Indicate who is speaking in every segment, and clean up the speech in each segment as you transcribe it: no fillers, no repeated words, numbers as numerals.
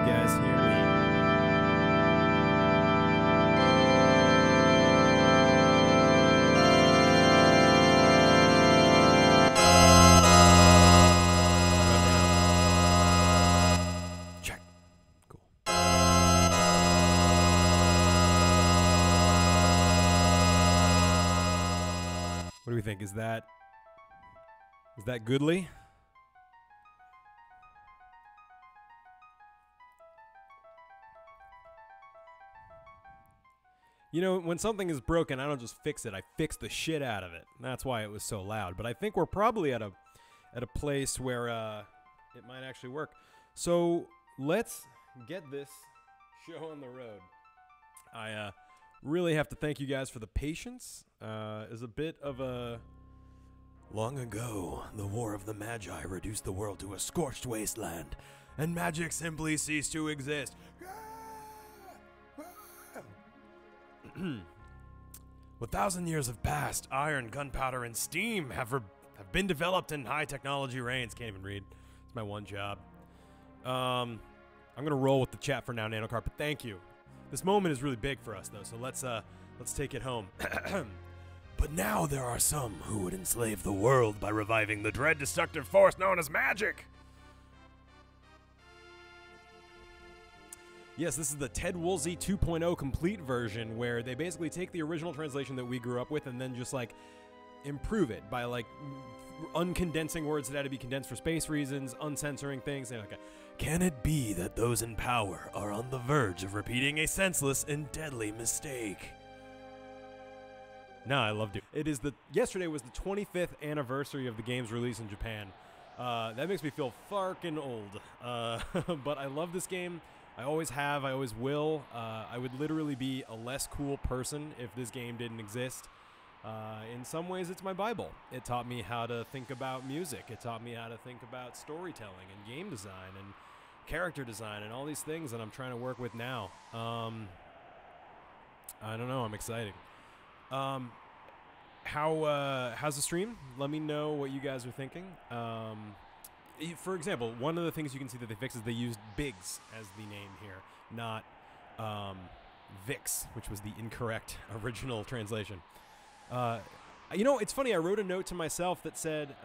Speaker 1: guys hear me? Check. Cool. What do we think? Is that goodly? You know, when something is broken, I don't just fix it. I fix the shit out of it. That's why it was so loud. But I think we're probably at a place where it might actually work. So let's get this show on the road. I really have to thank you guys for the patience. Is a bit of a... Long ago, the War of the Magi reduced the world to a scorched wasteland, and magic simply ceased to exist. Well, 1,000 years have passed. Iron, gunpowder, and steam have been developed in high technology reigns. Can't even read. It's my one job. I'm gonna roll with the chat for now, Nanocar, but thank you. This moment is really big for us, though, so let's take it home. But now there are some who would enslave the world by reviving the dread destructive force known as magic. Yes, this is the Ted Woolsey 2.0 complete version, where they basically take the original translation that we grew up with and then just, like, improve it by, like, uncondensing words that had to be condensed for space reasons, uncensoring things. And like, can it be that those in power are on the verge of repeating a senseless and deadly mistake? No, I loved it. Yesterday was the 25th anniversary of the game's release in Japan. That makes me feel fucking old. But I love this game. I always have. I always will. I would literally be a less cool person if this game didn't exist. In some ways, it's my Bible. It taught me how to think about music. It taught me how to think about storytelling and game design and character design and all these things that I'm trying to work with now. I don't know. I'm excited. How's the stream? Let me know what you guys are thinking. For example, one of the things you can see that they fixed is they used Biggs as the name here, not Vix, which was the incorrect original translation. You know, it's funny. I wrote a note to myself that said,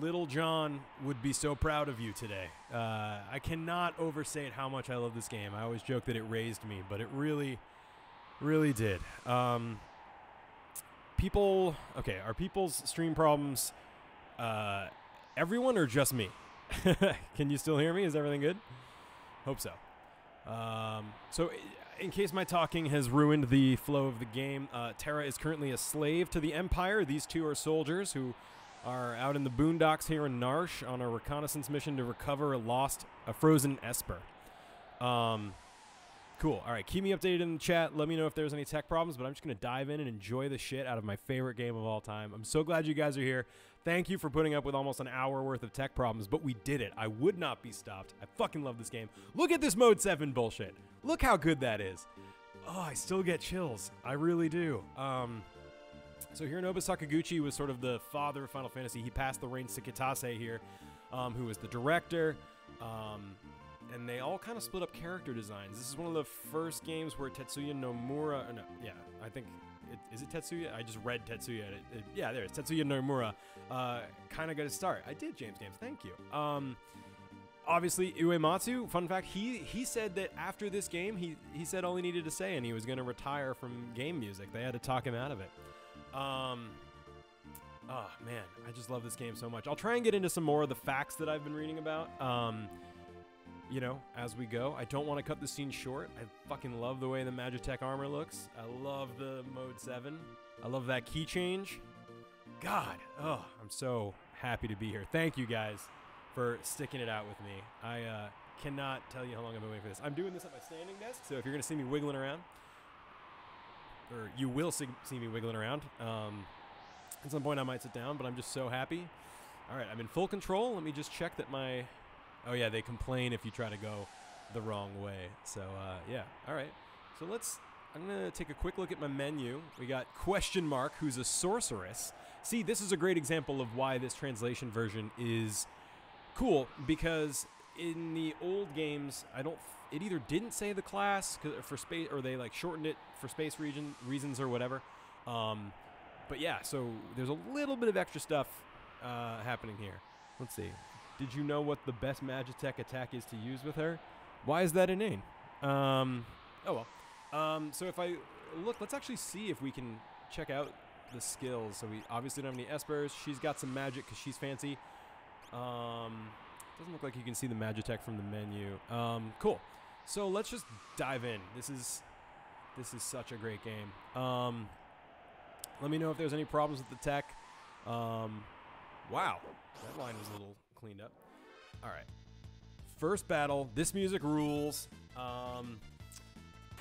Speaker 1: Little John would be so proud of you today. I cannot overstate how much I love this game. I always joke that it raised me, but it really, really did. Are people's stream problems everyone or just me? Can you still hear me? Is everything good? Hope so. So in case my talking has ruined the flow of the game, Terra is currently a slave to the Empire. These two are soldiers who are out in the boondocks here in Narsh on a reconnaissance mission to recover a frozen Esper. Cool. All right, keep me updated in the chat. Let me know if there's any tech problems, but I'm just going to dive in and enjoy the shit out of my favorite game of all time. I'm so glad you guys are here. Thank you for putting up with almost an hour worth of tech problems, but we did it. I would not be stopped. I fucking love this game. Look at this Mode 7 bullshit. Look how good that is. Oh, I still get chills. I really do. So Hironobu Sakaguchi was sort of the father of Final Fantasy. He passed the reins to Kitase here, who was the director. And they all kind of split up character designs. This is one of the first games where Tetsuya Nomura... no, yeah, I think... Is it Tetsuya? I just read Tetsuya. Yeah, there it is. Tetsuya Nomura kind of got to start. I did, James Games. Thank you. Obviously, Uematsu, fun fact, he said that after this game, he said all he needed to say, and he was going to retire from game music. They had to talk him out of it. Oh, man, I just love this game so much. I'll try and get into some more of the facts that I've been reading about. You know, as we go. I don't want to cut the scene short. I fucking love the way the Magitech armor looks. I love the Mode 7. I love that key change. God, oh, I'm so happy to be here. Thank you guys for sticking it out with me. I cannot tell you how long I've been waiting for this. I'm doing this at my standing desk, so if you're going to see me wiggling around, or you will see me wiggling around, at some point I might sit down, but I'm just so happy. All right, I'm in full control. Let me just check that my... Oh, yeah, they complain if you try to go the wrong way. So, yeah. All right. So I'm going to take a quick look at my menu. We got Question Mark, who's a sorceress. See, this is a great example of why this translation version is cool, because in the old games, it either didn't say the class for space, or they like shortened it for space reasons or whatever. But yeah, so there's a little bit of extra stuff happening here. Let's see. Did you know what the best Magitech attack is to use with her? Why is that inane? Oh well. So if I look, let's actually see if we can check out the skills. So we obviously don't have any espers. She's got some magic because she's fancy. Doesn't look like you can see the Magitech from the menu. Cool. So let's just dive in. This is such a great game. Let me know if there's any problems with the tech. Wow, that line was a little cleaned up. All right, first battle. This music rules.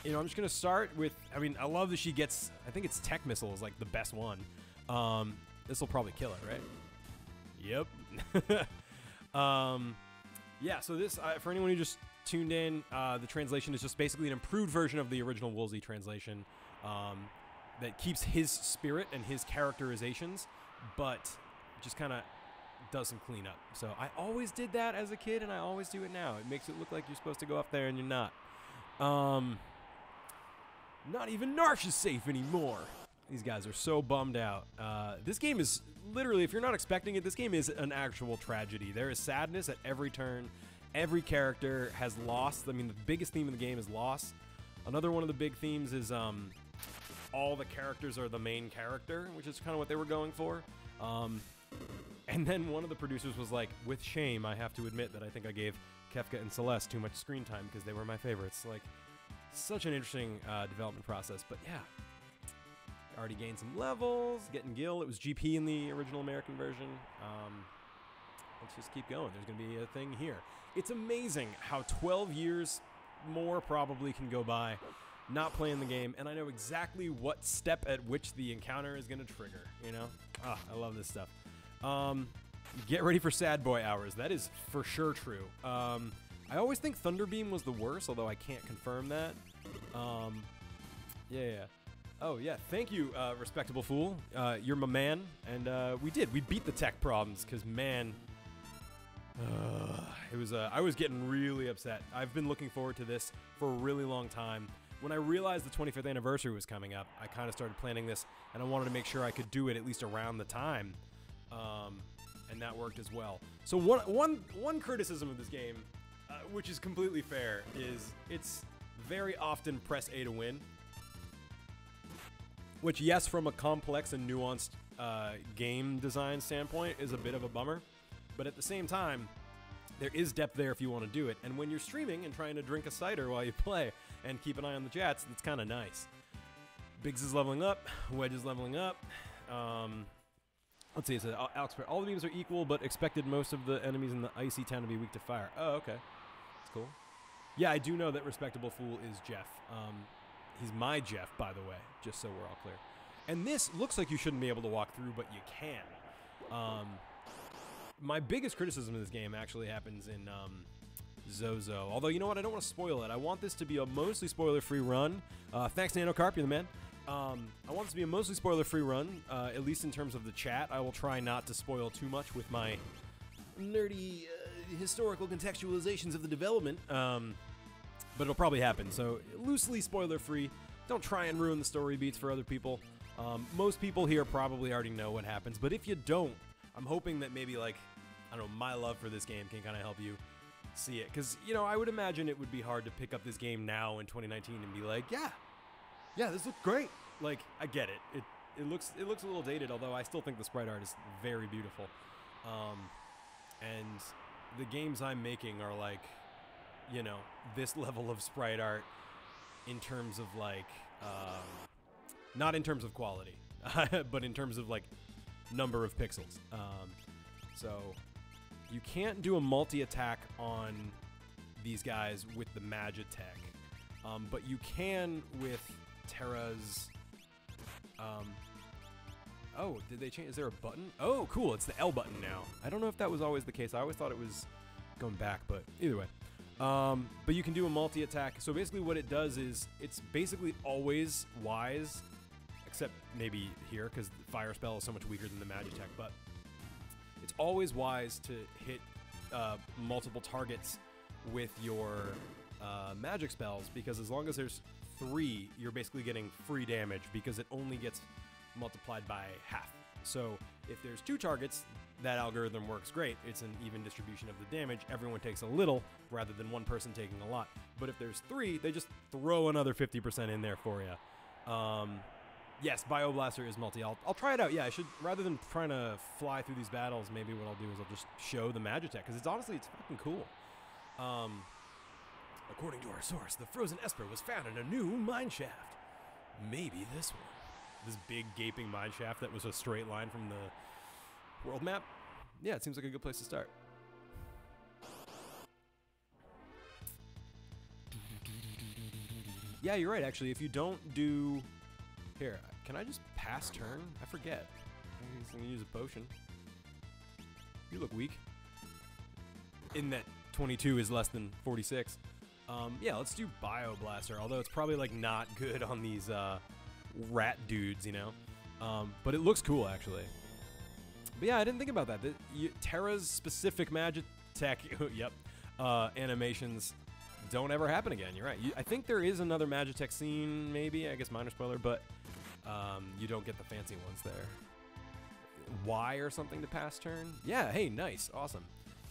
Speaker 1: You know, I'm just gonna start with. I mean, I love that she gets. I think it's Tech Missile is like the best one. This will probably kill it, right? Yep. Yeah. So this, for anyone who just tuned in, the translation is just basically an improved version of the original Woolsey translation. That keeps his spirit and his characterizations, but just kind of does some cleanup. So I always did that as a kid, and I always do it now. It makes it look like you're supposed to go up there, and you're not. Not even Narsh is safe anymore. These guys are so bummed out. This game is literally, if you're not expecting it, this game is an actual tragedy. There is sadness at every turn. Every character has lost. I mean, the biggest theme in the game is loss. Another one of the big themes is all the characters are the main character, which is kind of what they were going for. And then one of the producers was like, with shame, I have to admit that I think I gave Kefka and Celeste too much screen time because they were my favorites. Like, such an interesting development process. But yeah, already gained some levels, getting Gil. It was GP in the original American version. Let's just keep going. There's going to be a thing here. It's amazing how 12 years more probably can go by not playing the game, and I know exactly what step at which the encounter is going to trigger, you know? I love this stuff. Get ready for sad boy hours. That is for sure true. I always think Thunderbeam was the worst, although I can't confirm that. Yeah. Oh, yeah. Thank you, Respectable Fool. You're my man. And we beat the tech problems, because, man, it was. I was getting really upset. I've been looking forward to this for a really long time. When I realized the 25th anniversary was coming up, I kind of started planning this, and I wanted to make sure I could do it at least around the time, and that worked as well. So one criticism of this game, which is completely fair, is it's very often press A to win, which, yes, from a complex and nuanced game design standpoint, is a bit of a bummer, but at the same time, there is depth there if you want to do it. And when you're streaming and trying to drink a cider while you play and keep an eye on the chats, that's kind of nice. Biggs is leveling up. Wedge is leveling up. Let's see. It says, Alex, all the beams are equal, but expected most of the enemies in the icy town to be weak to fire. Oh, okay. That's cool. Yeah, I do know that Respectable Fool is Jeff. He's my Jeff, by the way, just so we're all clear. And this looks like you shouldn't be able to walk through, but you can. My biggest criticism of this game actually happens in Zozo. Although, you know what? I don't want to spoil it. I want this to be a mostly spoiler-free run. Thanks, Nanocarp. You're the man. I want this to be a mostly spoiler-free run, at least in terms of the chat. I will try not to spoil too much with my nerdy historical contextualizations of the development, but it'll probably happen. So, loosely spoiler-free. Don't try and ruin the story beats for other people. Most people here probably already know what happens, but if you don't, I'm hoping that maybe, like, I don't know, my love for this game can kind of help you see it. Because, you know, I would imagine it would be hard to pick up this game now in 2019 and be like, yeah, this looks great. Like, I get it. It looks a little dated, although I still think the sprite art is very beautiful. And the games I'm making are, like, you know, this level of sprite art in terms of, like, not in terms of quality, but in terms of, like, number of pixels. So you can't do a multi-attack on these guys with the Magitech, but you can with Terra's. Oh, did they change? Is there a button? Oh, cool. It's the L button now. I don't know if that was always the case. I always thought it was going back, but either way. But you can do a multi-attack. So basically what it does is it's basically always wise, except maybe here because the fire spell is so much weaker than the Magitech, but it's always wise to hit multiple targets with your magic spells, because as long as there's 3, you're basically getting free damage because it only gets multiplied by half. So if there's 2 targets, that algorithm works great. It's an even distribution of the damage. Everyone takes a little rather than one person taking a lot. But if there's 3, they just throw another 50% in there for you. Yes, Bioblaster is multi. I'll try it out. Yeah, I should, rather than trying to fly through these battles, maybe what I'll do is I'll just show the Magitech, because it's fucking cool. According to our source, the frozen Esper was found in a new mine shaft. Maybe this one. This big gaping mine shaft that was a straight line from the world map. Yeah, it seems like a good place to start. Yeah, you're right, actually. If you don't do... Here, can I just pass turn? I forget. I'm going to use a potion. You look weak. In that 22 is less than 46. Yeah, let's do Bioblaster, although it's probably, like, not good on these rat dudes, you know? But it looks cool, actually. But yeah, I didn't think about that. Terra's specific Magitech, yep, animations don't ever happen again. You're right. I think there is another Magitech scene, maybe. I guess minor spoiler, but you don't get the fancy ones there. Y or something to pass turn? Yeah, hey, nice. Awesome.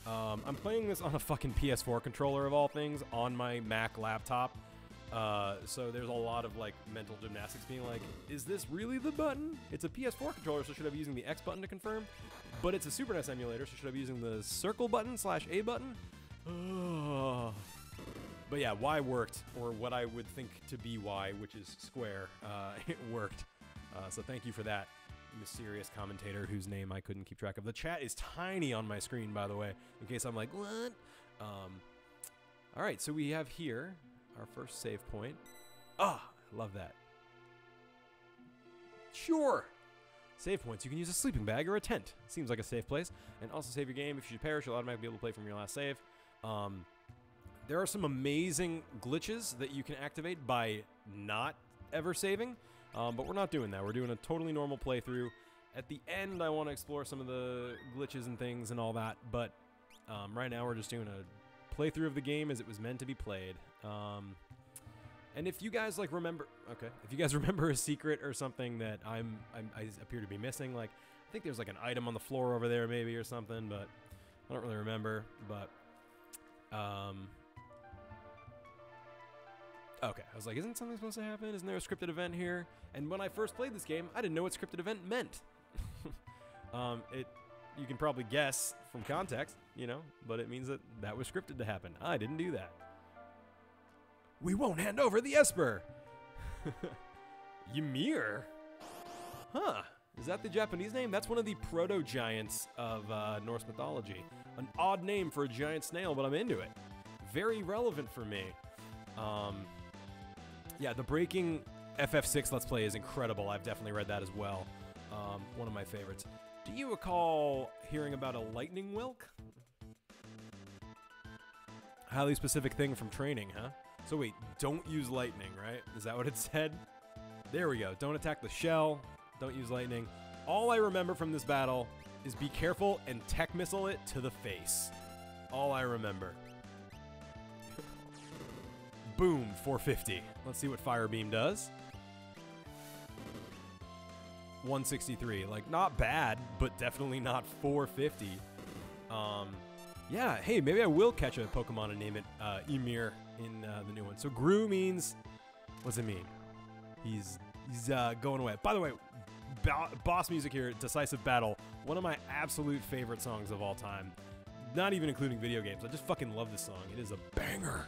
Speaker 1: I'm playing this on a fucking PS4 controller of all things on my Mac laptop. So there's a lot of like mental gymnastics being like, is this really the button? It's a PS4 controller, so should I be using the X button to confirm? But it's a Super NES emulator, so should I be using the circle button / A button? But yeah, Y worked, or what I would think to be Y, which is square. It worked. So thank you for that, mysterious commentator whose name I couldn't keep track of. The chat is tiny on my screen, by the way, in case I'm like, what? All right, so we have here our first save point. Ah, I love that. Sure. Save points. You can use a sleeping bag or a tent. Seems like a safe place. And also save your game. If you perish, you'll automatically be able to play from your last save. There are some amazing glitches that you can activate by not ever saving. But we're not doing that. We're doing a totally normal playthrough. At the end, I want to explore some of the glitches and things and all that. But right now, we're just doing a playthrough of the game as it was meant to be played. And if you guys like remember, if you guys remember a secret or something that I appear to be missing, like I think there's like an item on the floor over there maybe or something, but I don't really remember. But okay, I was like, isn't something supposed to happen? Isn't there a scripted event here? And when I first played this game, I didn't know what scripted event meant. You can probably guess from context, you know, but it means that was scripted to happen. I didn't do that. We won't hand over the Esper. Ymir? Huh. Is that the Japanese name? That's one of the proto-giants of Norse mythology. An odd name for a giant snail, but I'm into it. Very relevant for me. Yeah, the Breaking FF6 Let's Play is incredible. I've definitely read that as well. One of my favorites. Do you recall hearing about a lightning whelk? Highly specific thing from training, huh? So wait, don't use lightning, right? Is that what it said? There we go. Don't attack the shell. Don't use lightning. All I remember from this battle is be careful and tech missile it to the face. All I remember. Boom, 450. Let's see what Fire Beam does. 163. Like, not bad, but definitely not 450. Yeah, hey, maybe I will catch a Pokemon and name it Ymir in the new one. So Gru means, what does it mean? He's going away. By the way, boss music here, Decisive Battle, one of my absolute favorite songs of all time. Not even including video games. I just fucking love this song. It is a banger.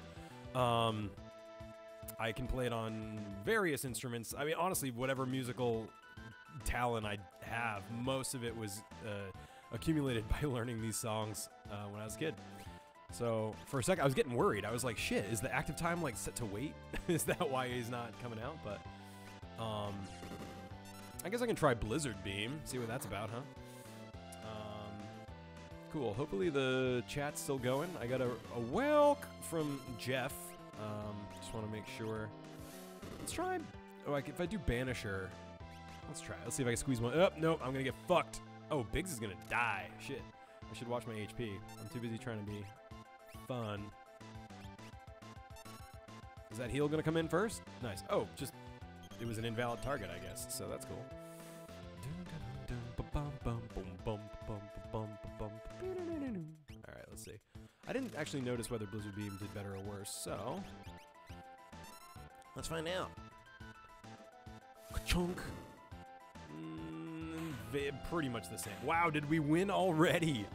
Speaker 1: I can play it on various instruments. I mean, honestly, whatever musical talent I have, most of it was accumulated by learning these songs when I was a kid. So for a second, I was getting worried. I was like, shit, is the active time like set to wait? Is that why he's not coming out? But I guess I can try Blizzard Beam, see what that's about, huh? Cool. Hopefully the chat's still going. I got a welk from Jeff. Just want to make sure. Let's try. Oh, if I do Banisher, let's try. Let's see if I can squeeze one. Oh, no, I'm gonna get fucked. Oh, Biggs is gonna die. Shit. I should watch my HP. I'm too busy trying to be fun. Is that heal gonna come in first? Nice. Oh, just it was an invalid target, I guess. So that's cool. All right, let's see. I didn't actually notice whether Blizzard Beam did better or worse, so let's find out. Chunk. Pretty much the same. Wow, did we win already?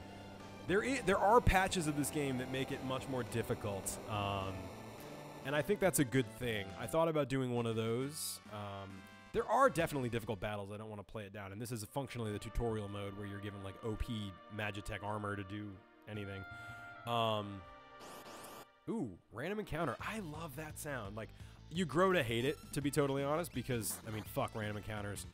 Speaker 1: There are patches of this game that make it much more difficult, and I think that's a good thing. I thought about doing one of those. There are definitely difficult battles. I don't want to play it down, and this is functionally the tutorial mode where you're given like OP Magitech armor to do anything. Ooh, random encounter. I love that sound. Like, you grow to hate it, to be totally honest, because, I mean, fuck random encounters.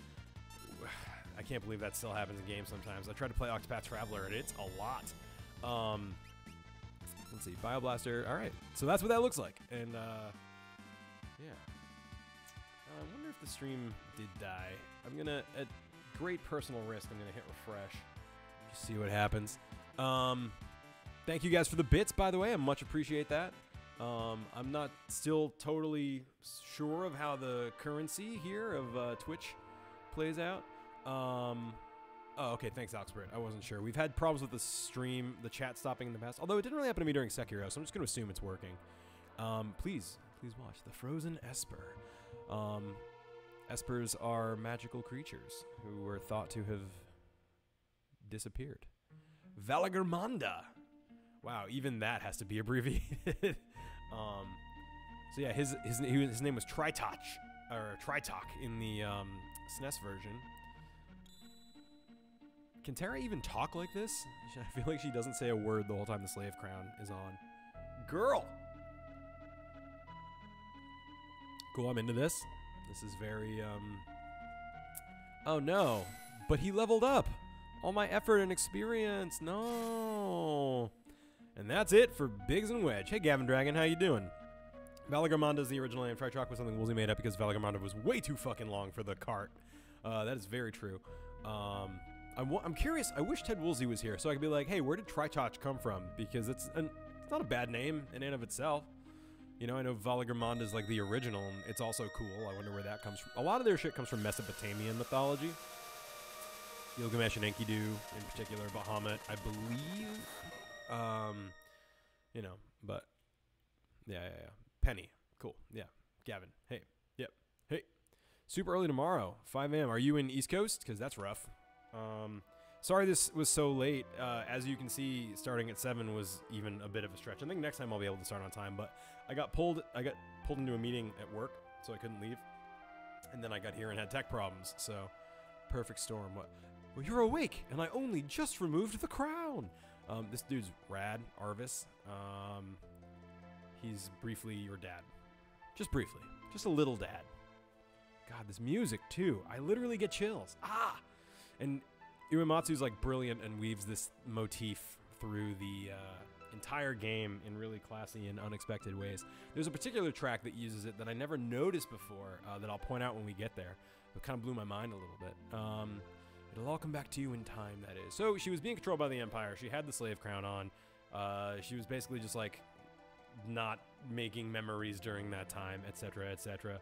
Speaker 1: I can't believe that still happens in games sometimes. I tried to play Octopath Traveler, and it's a lot. Let's see, Bioblaster. All right, so that's what that looks like. And, yeah. I wonder if the stream did die. I'm going to, at great personal risk, I'm going to hit refresh. Just see what happens. Thank you guys for the bits, by the way. I much appreciate that. I'm not still totally sure of how the currency here of Twitch plays out. Oh, okay, thanks, Oxbrit. I wasn't sure. We've had problems with the stream, the chat stopping in the past, although it didn't really happen to me during Sekiro, so I'm just going to assume it's working. Please watch. The Frozen Esper. Espers are magical creatures who were thought to have disappeared. Valagarmanda. Wow, even that has to be abbreviated. So yeah, his name was Tritoch, or Tritok in the SNES version. Can Terra even talk like this? I feel like she doesn't say a word the whole time the slave crown is on. Girl! Cool, I'm into this. This is very, Oh no, but he leveled up! All my effort and experience, no! And that's it for Biggs and Wedge. Hey Gavin Dragon, how you doing? Valagarmanda is the original name. Tritrock was something Woolsey made up because Valagarmanda was way too fucking long for the cart. That is very true. I'm curious. I wish Ted Woolsey was here so I could be like, hey, where did Tritoch come from? Because it's not a bad name in and of itself. You know, I know Valagarmanda is like the original, and it's also cool. I wonder where that comes from. A lot of their shit comes from Mesopotamian mythology. Gilgamesh and Enkidu, in particular, Bahamut, I believe. You know, but yeah. Penny, cool. Yeah, Gavin. Hey, yep. Hey, super early tomorrow, 5 a.m. Are you in East Coast? Because that's rough. Sorry this was so late. As you can see, starting at 7 was even a bit of a stretch. I think next time I'll be able to start on time, but I got pulled into a meeting at work, so I couldn't leave. And then I got here and had tech problems, so perfect storm. What? Well, you're awake, and I only just removed the crown. This dude's rad, Arvis. He's briefly your dad. Just briefly. Just a little dad. God, this music, too. I literally get chills. Ah! And Uematsu's like brilliant and weaves this motif through the entire game in really classy and unexpected ways. There's a particular track that uses it that I never noticed before that I'll point out when we get there. It kind of blew my mind a little bit. It'll all come back to you in time, that is. So she was being controlled by the Empire. She had the slave crown on. She was basically just like not making memories during that time, etc., etc.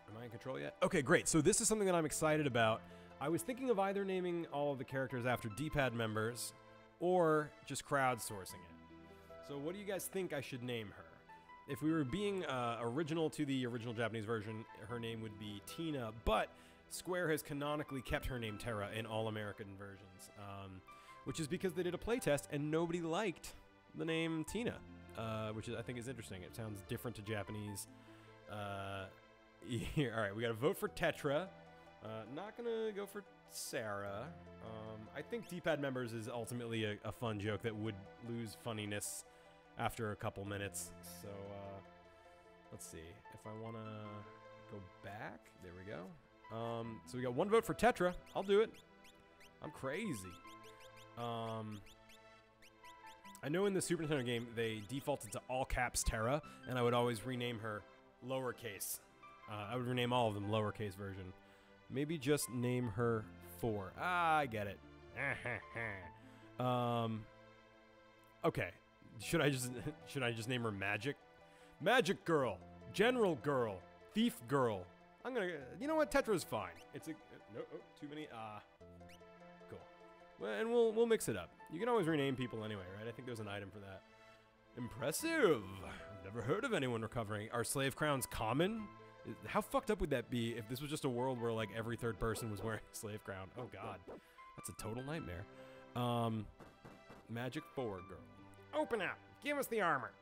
Speaker 1: Am I in control yet? Okay, great. So this is something that I'm excited about. I was thinking of either naming all of the characters after D-pad members or just crowdsourcing it. So what do you guys think I should name her? If we were being original to the original Japanese version, her name would be Tina, but Square has canonically kept her name Terra in all American versions, which is because they did a playtest and nobody liked the name Tina, which I think is interesting. It sounds different to Japanese. Here, all right, we got to vote for Tetra. Not gonna go for Sarah. I think D-pad members is ultimately a fun joke that would lose funniness after a couple minutes. So let's see if I want to go back. There we go. So we got one vote for Tetra. I'll do it. I'm crazy. I know in the Super Nintendo game they defaulted to all caps Terra, and I would always rename her lowercase. I would rename all of them lowercase version. Maybe just name her 4. Ah, I get it. Okay. Should I just name her Magic? Magic Girl, General Girl, Thief Girl. I'm gonna, you know what? Tetra's fine. It's a, no, oh, too many, cool. Well, and we'll mix it up. You can always rename people anyway, right? I think there's an item for that. Impressive. Never heard of anyone recovering. Are slave crowns common? How fucked up would that be if this was just a world where like every third person was wearing a slave crown? Oh god, that's a total nightmare. Magic 4 girl. Open up. Give us the armor.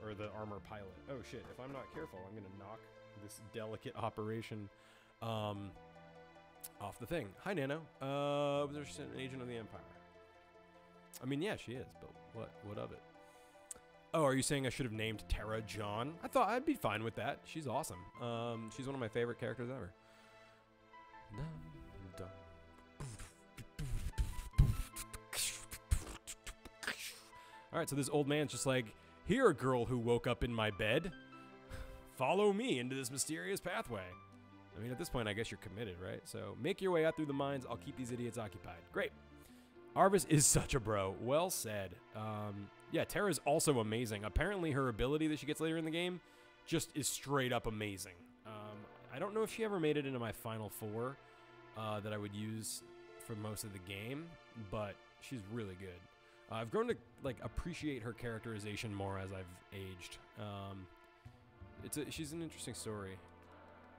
Speaker 1: Or the armor pilot. Oh shit, if I'm not careful, I'm gonna knock this delicate operation off the thing. Hi, Nano. Was there an agent of the Empire? I mean, yeah, she is, but what of it? Oh, are you saying I should have named Terra John? I thought I'd be fine with that. She's awesome. She's one of my favorite characters ever. Alright, so this old man's just like, here, girl who woke up in my bed. Follow me into this mysterious pathway. I mean, at this point, I guess you're committed, right? So, make your way out through the mines. I'll keep these idiots occupied. Great. Arvis is such a bro. Well said. Yeah, Terra's also amazing. Apparently, her ability that she gets later in the game just is straight up amazing. I don't know if she ever made it into my final 4 that I would use for most of the game, but she's really good. I've grown to like appreciate her characterization more as I've aged. She's an interesting story.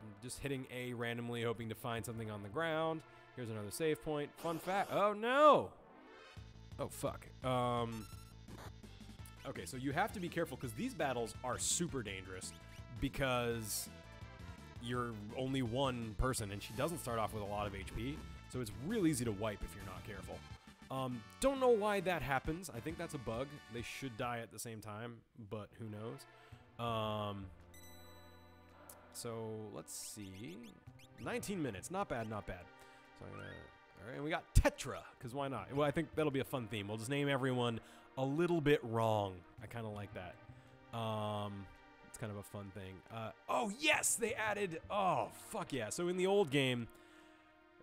Speaker 1: I'm just hitting A randomly, hoping to find something on the ground. Here's another save point. Fun fact. Oh no! Oh fuck. Okay, so you have to be careful because these battles are super dangerous because you're only one person and she doesn't start off with a lot of HP, so it's real easy to wipe if you're not careful. Don't know why that happens. I think that's a bug. They should die at the same time, but who knows? So let's see. 19 minutes. Not bad, not bad. So I'm gonna, all right, and we got Tetra, because why not? Well, I think that'll be a fun theme. We'll just name everyone a little bit wrong. I kind of like that. It's kind of a fun thing. Oh yes, they added, oh fuck yeah. So in the old game,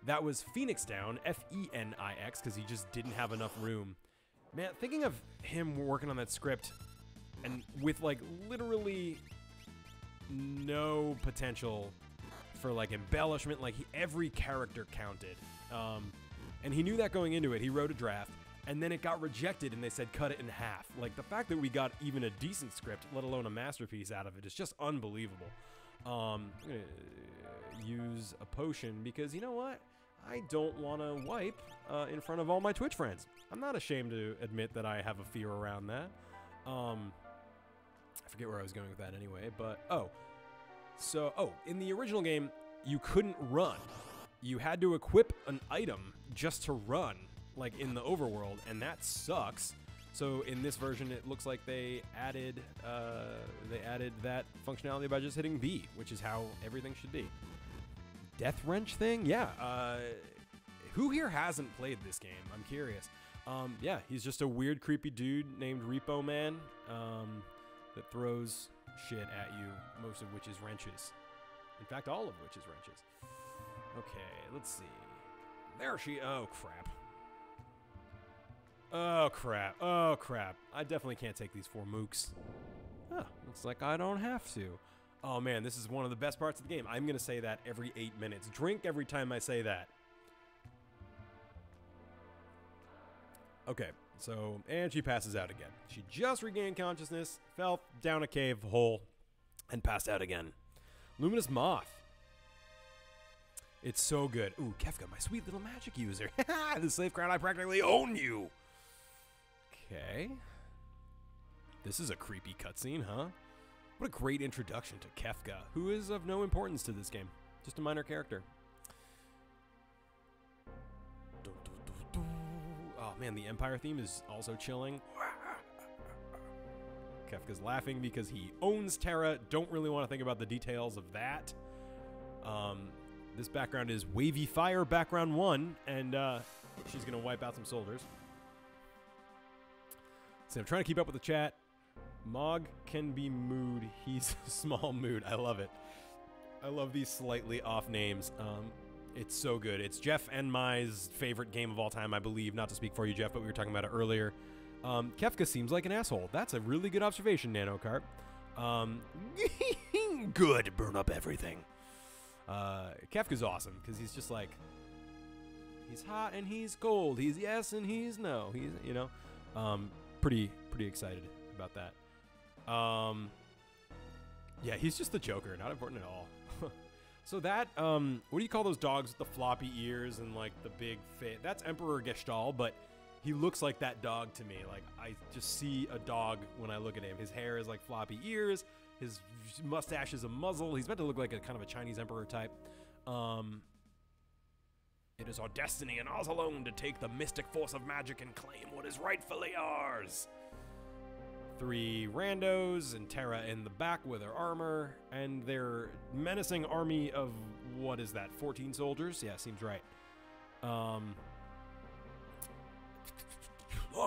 Speaker 1: that was Phoenix Down, F-E-N-I-X, because he just didn't have enough room. Man, thinking of him working on that script and with like literally no potential for like embellishment, like every character counted. And he knew that going into it. He wrote a draft and then it got rejected and they said cut it in half. Like the fact that we got even a decent script, let alone a masterpiece out of it, is just unbelievable. I'm gonna use a potion because you know what? I don't want to wipe in front of all my Twitch friends. I'm not ashamed to admit that I have a fear around that. I forget where I was going with that anyway, but in the original game, you couldn't run. You had to equip an item just to run, like in the overworld, and that sucks. So in this version, it looks like they added that functionality by just hitting B, which is how everything should be. Death Wrench thing? Yeah. Who here hasn't played this game? I'm curious. Yeah, he's just a weird, creepy dude named Repo Man that throws shit at you, most of which is wrenches. In fact, all of which is wrenches. Okay, let's see. There she... Oh, crap. Oh, crap. Oh, crap. I definitely can't take these 4 mooks. Huh, looks like I don't have to. Oh man, this is one of the best parts of the game. I'm gonna say that every 8 minutes. Drink every time I say that. Okay, so, and she passes out again. She just regained consciousness, fell down a cave hole, and passed out again. Luminous Moth. It's so good. Ooh, Kefka, my sweet little magic user. The slave crown, I practically own you. Okay. This is a creepy cutscene, huh? What a great introduction to Kefka, who is of no importance to this game. Just a minor character. Oh man, the Empire theme is also chilling. Kefka's laughing because he owns Terra. Don't really want to think about the details of that. This background is Wavy Fire background 1, and she's going to wipe out some soldiers. So I'm trying to keep up with the chat. Mog can be mood. He's a small mood. I love it. I love these slightly off names. It's so good. It's Jeff and my's favorite game of all time, I believe. Not to speak for you, Jeff, but we were talking about it earlier. Kefka seems like an asshole. That's a really good observation, Nanocarp. Good. Burn up everything. Kefka's awesome because he's just like, he's hot and he's cold. He's yes and he's no. He's, you know, pretty excited about that. Yeah, he's just the Joker. Not important at all. So that, what do you call those dogs with the floppy ears and like the big face? That's Emperor Gestalt, but he looks like that dog to me. Like, I just see a dog when I look at him. His hair is like floppy ears. His mustache is a muzzle. He's meant to look like a kind of a Chinese emperor type. It is our destiny and ours alone to take the mystic force of magic and claim what is rightfully ours. 3 randos and Terra in the back with her armor and their menacing army of, what is that, 14 soldiers? Yeah, seems right. Long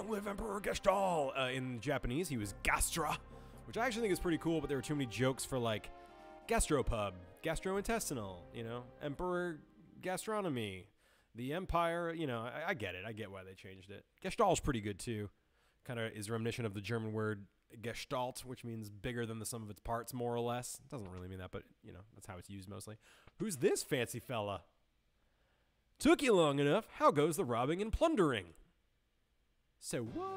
Speaker 1: live Emperor Gestalt! In Japanese, he was Gastra, which I actually think is pretty cool, but there were too many jokes for, like, gastropub, gastrointestinal, you know, Emperor Gastronomy, the Empire, you know, I get it. I get why they changed it. Gestalt's pretty good, too. Kind of is reminiscent of the German word Gestalt, which means bigger than the sum of its parts, more or less. It doesn't really mean that, but, you know, that's how it's used mostly. Who's this fancy fella? Took you long enough. How goes the robbing and plundering? So what?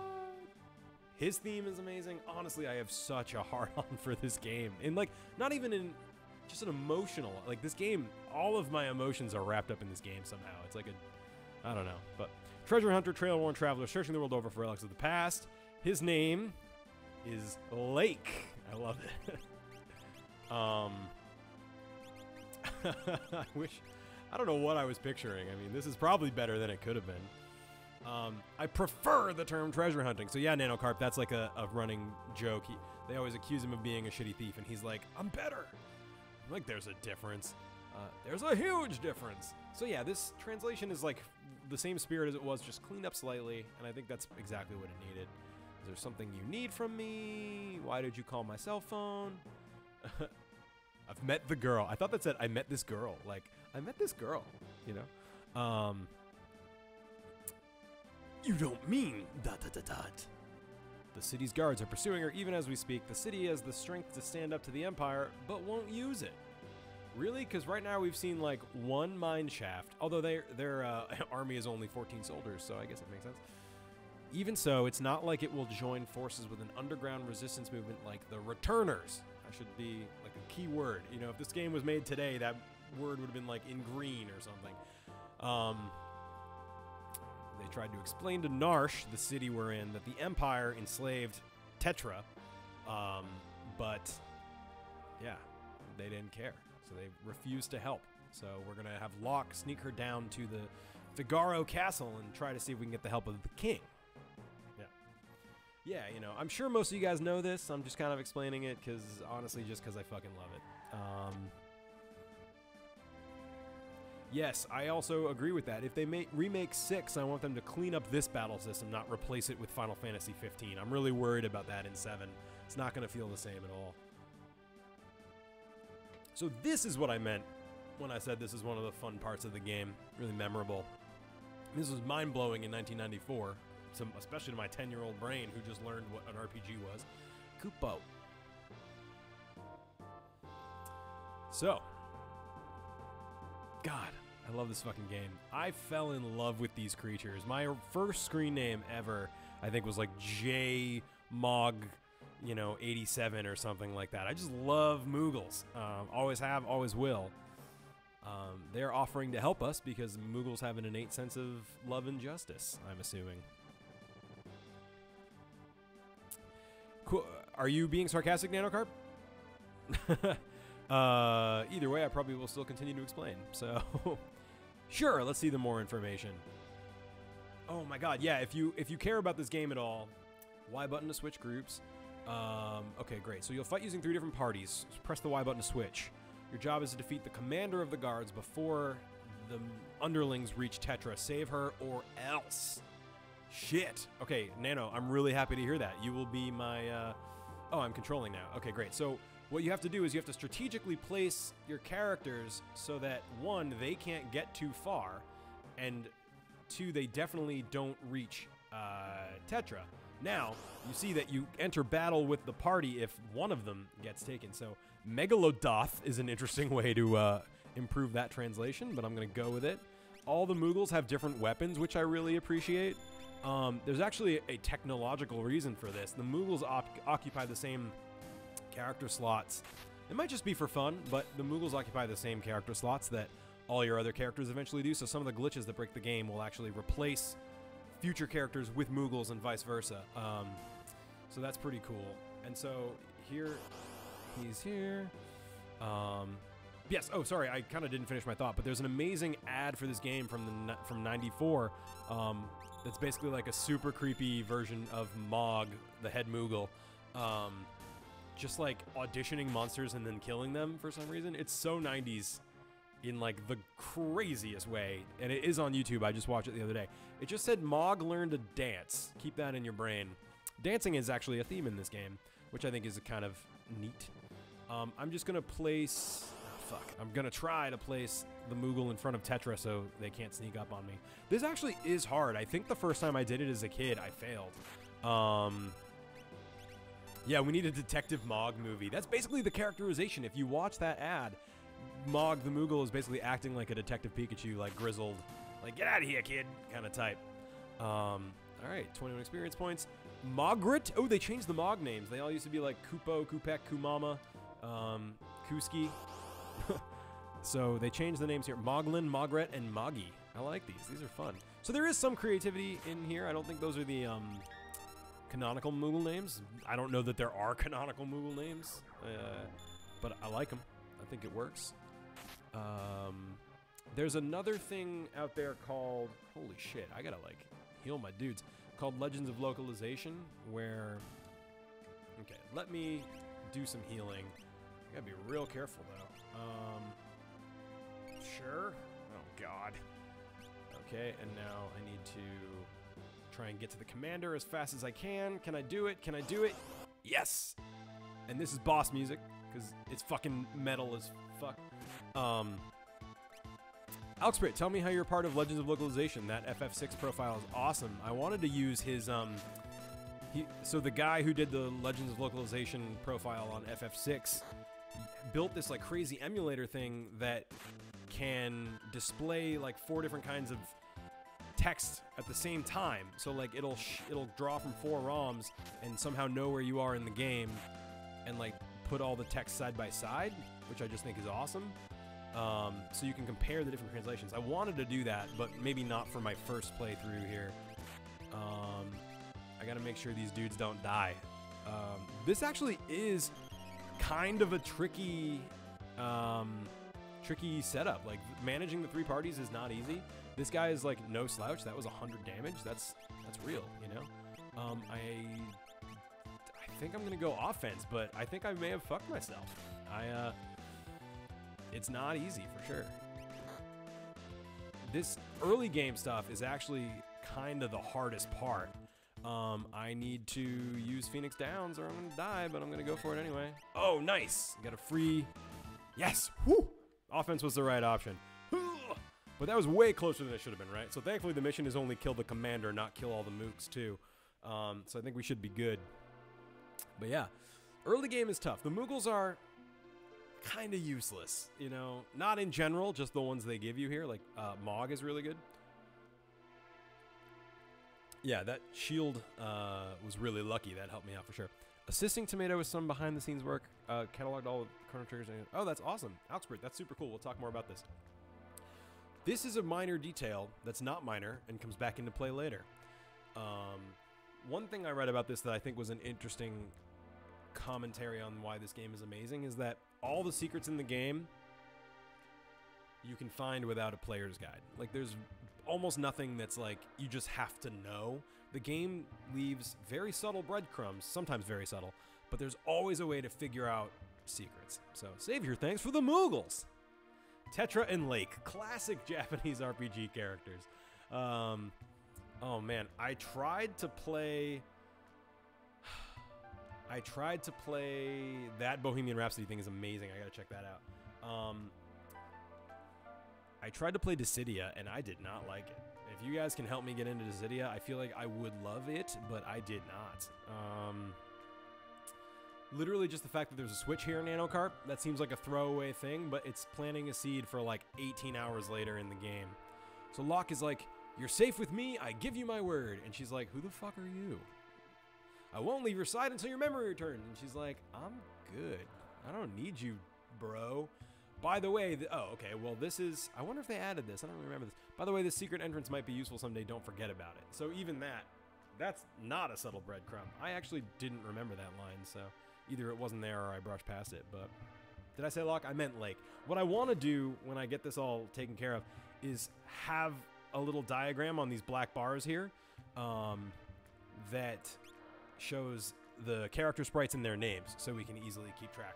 Speaker 1: His theme is amazing. Honestly, I have such a hard-on for this game. And, like, not even in just an emotional, like, this game, all of my emotions are wrapped up in this game somehow. It's like a, I don't know, but treasure hunter, trail-worn traveler, searching the world over for relics of the past. His name is Lake. I love it. I don't know what I was picturing. I mean, this is probably better than it could have been. I prefer the term treasure hunting. So yeah, Nanocarp, that's like a running joke. They always accuse him of being a shitty thief, and he's like, I'm better. I'm like, there's a difference. There's a huge difference. So yeah, this translation is like the same spirit as it was, just cleaned up slightly, and I think that's exactly what it needed. Is there something you need from me? Why did you call my cell phone? I've met the girl. I thought that said, I met this girl. Like, I met this girl, you know? You don't mean ... The city's guards are pursuing her even as we speak. The city has the strength to stand up to the Empire, but won't use it. Really? Because right now we've seen like one mine shaft, although their army is only 14 soldiers, so I guess it makes sense. Even so, it's not like it will join forces with an underground resistance movement like the Returners. That should be like a key word. You know, if this game was made today, that word would have been like in green or something. They tried to explain to Narsh, the city we're in, that the Empire enslaved Tetra, but yeah, they didn't care. So they refused to help. So we're going to have Locke sneak her down to the Figaro Castle and try to see if we can get the help of the king. Yeah. Yeah, you know, I'm sure most of you guys know this. I'm just kind of explaining it because, honestly, just because I fucking love it. Yes, I also agree with that. If they remake 6, I want them to clean up this battle system, not replace it with Final Fantasy 15. I'm really worried about that in 7. It's not going to feel the same at all. So this is what I meant when I said this is one of the fun parts of the game. Really memorable. This was mind-blowing in 1994, especially to my 10-year-old brain who just learned what an RPG was. Kupo. So, God, I love this fucking game. I fell in love with these creatures. My first screen name ever, I think, was like J-Mog, you know, 87 or something like that. I just love Moogles. Always have, always will. They're offering to help us because Moogles have an innate sense of love and justice, I'm assuming. Cool. Are you being sarcastic, Nanocarp? Either way, I probably will still continue to explain. So, sure, let's see the more information. Oh my god, yeah, if you care about this game at all, Y button to switch groups. Okay, great. So you'll fight using 3 different parties. Just press the Y button to switch. Your job is to defeat the commander of the guards before the underlings reach Tetra. Save her or else. Shit. Okay, Nano, I'm really happy to hear that. You will be my, oh, I'm controlling now. Okay, great. So what you have to do is you have to strategically place your characters so that, one, they can't get too far, and two, they definitely don't reach Tetra. Now, you see that you enter battle with the party if one of them gets taken. So Megalodoth is an interesting way to improve that translation, but I'm going to go with it. All the Moogles have different weapons, which I really appreciate. There's actually a technological reason for this. The Moogles occupy the same character slots. It might just be for fun, but the Moogles occupy the same character slots that all your other characters eventually do, so some of the glitches that break the game will actually replace future characters with Moogles and vice versa. So that's pretty cool. And so here, he's here. Yes, oh, sorry, I kind of didn't finish my thought, but there's an amazing ad for this game from '94 that's basically like a super creepy version of Mog, the head Moogle, just like auditioning monsters and then killing them for some reason. It's so 90s in like the craziest way, and it is on YouTube. I just watched it the other day. It just said Mog learned to dance. Keep that in your brain. Dancing is actually a theme in this game, which I think is kind of neat. I'm just gonna place... I'm gonna try to place the Moogle in front of Tetra so they can't sneak up on me. This actually is hard. I think the first time I did it as a kid, I failed. Yeah, we need a Detective Mog movie. That's basically the characterization. If you watch that ad, Mog the Moogle is basically acting like a Detective Pikachu, like grizzled, like get out of here, kid, kind of type. All right, 21 experience points. Mogrit. Oh, they changed the Mog names. They all used to be like Kupo, Kupek, Kumama, Kuski. So they changed the names here. Moglin, Mogret, and Moggy. I like these. These are fun. So there is some creativity in here. I don't think those are the canonical Moogle names. I don't know that there are canonical Moogle names, but I like them. I think it works. There's another thing out there called, holy shit, I gotta like heal my dudes, called Legends of Localization, where, okay, let me do some healing. I gotta be real careful though. Sure. Oh god. Okay, and now I need to try and get to the commander as fast as I can. Can I do it? Can I do it? Yes! And this is boss music, because it's fucking metal as fuck. Alxprit, tell me how you're part of Legends of Localization. That FF6 profile is awesome. I wanted to use his, so the guy who did the Legends of Localization profile on FF6 built this like crazy emulator thing that can display like 4 different kinds of text at the same time. So like it'll draw from 4 ROMs and somehow know where you are in the game and like put all the text side by side, which I just think is awesome. So you can compare the different translations. I wanted to do that, but maybe not for my first playthrough here. I gotta make sure these dudes don't die. This actually is kind of a tricky setup. Like managing the 3 parties is not easy. This guy is like no slouch. That was 100 damage. That's real, you know. I think I'm gonna go offense, but I think I may have fucked myself. It's not easy for sure. This early game stuff is actually kind of the hardest part. I need to use Phoenix Downs or I'm gonna die, but I'm gonna go for it anyway. Oh, nice! Got a free... Yes! Woo! Offense was the right option. But that was way closer than it should have been, right? So thankfully the mission is only kill the commander, not kill all the mooks too. So I think we should be good. But yeah, early game is tough. The Moogles are kind of useless, you know? Not in general, just the ones they give you here. Like, Mog is really good. Yeah, that shield was really lucky. That helped me out for sure. Assisting Tomato with some behind-the-scenes work. Cataloged all the Chrono Triggers. Oh, that's awesome. Alxpert, that's super cool. We'll talk more about this. This is a minor detail that's not minor and comes back into play later. One thing I read about this that I think was an interesting commentary on why this game is amazing is that all the secrets in the game you can find without a player's guide. Like, there's almost nothing that's like you just have to know. The game leaves very subtle breadcrumbs, sometimes very subtle, but there's always a way to figure out secrets. So save your thanks for the Moogles. Tetra and Lake, classic Japanese RPG characters. Oh man, I tried to play I tried to play that Bohemian Rhapsody thing is amazing. I gotta check that out. I tried to play Dissidia and I did not like it. If you guys can help me get into Dissidia, I feel like I would love it, but I did not. Literally just the fact that there's a switch here in Nanocarp, that seems like a throwaway thing, but it's planting a seed for like 18 hours later in the game. So Locke is like, "You're safe with me, I give you my word." And she's like, "Who the fuck are you?" "I won't leave your side until your memory returns." And she's like, "I'm good. I don't need you, bro." By the way, oh, okay, well, this is, I wonder if they added this. I don't really remember this. By the way, this secret entrance might be useful someday. Don't forget about it. So even that's not a subtle breadcrumb. I actually didn't remember that line, so either it wasn't there or I brushed past it. But did I say Locke? I meant Lake. What I want to do when I get this all taken care of is have a little diagram on these black bars here that shows the character sprites and their names so we can easily keep track.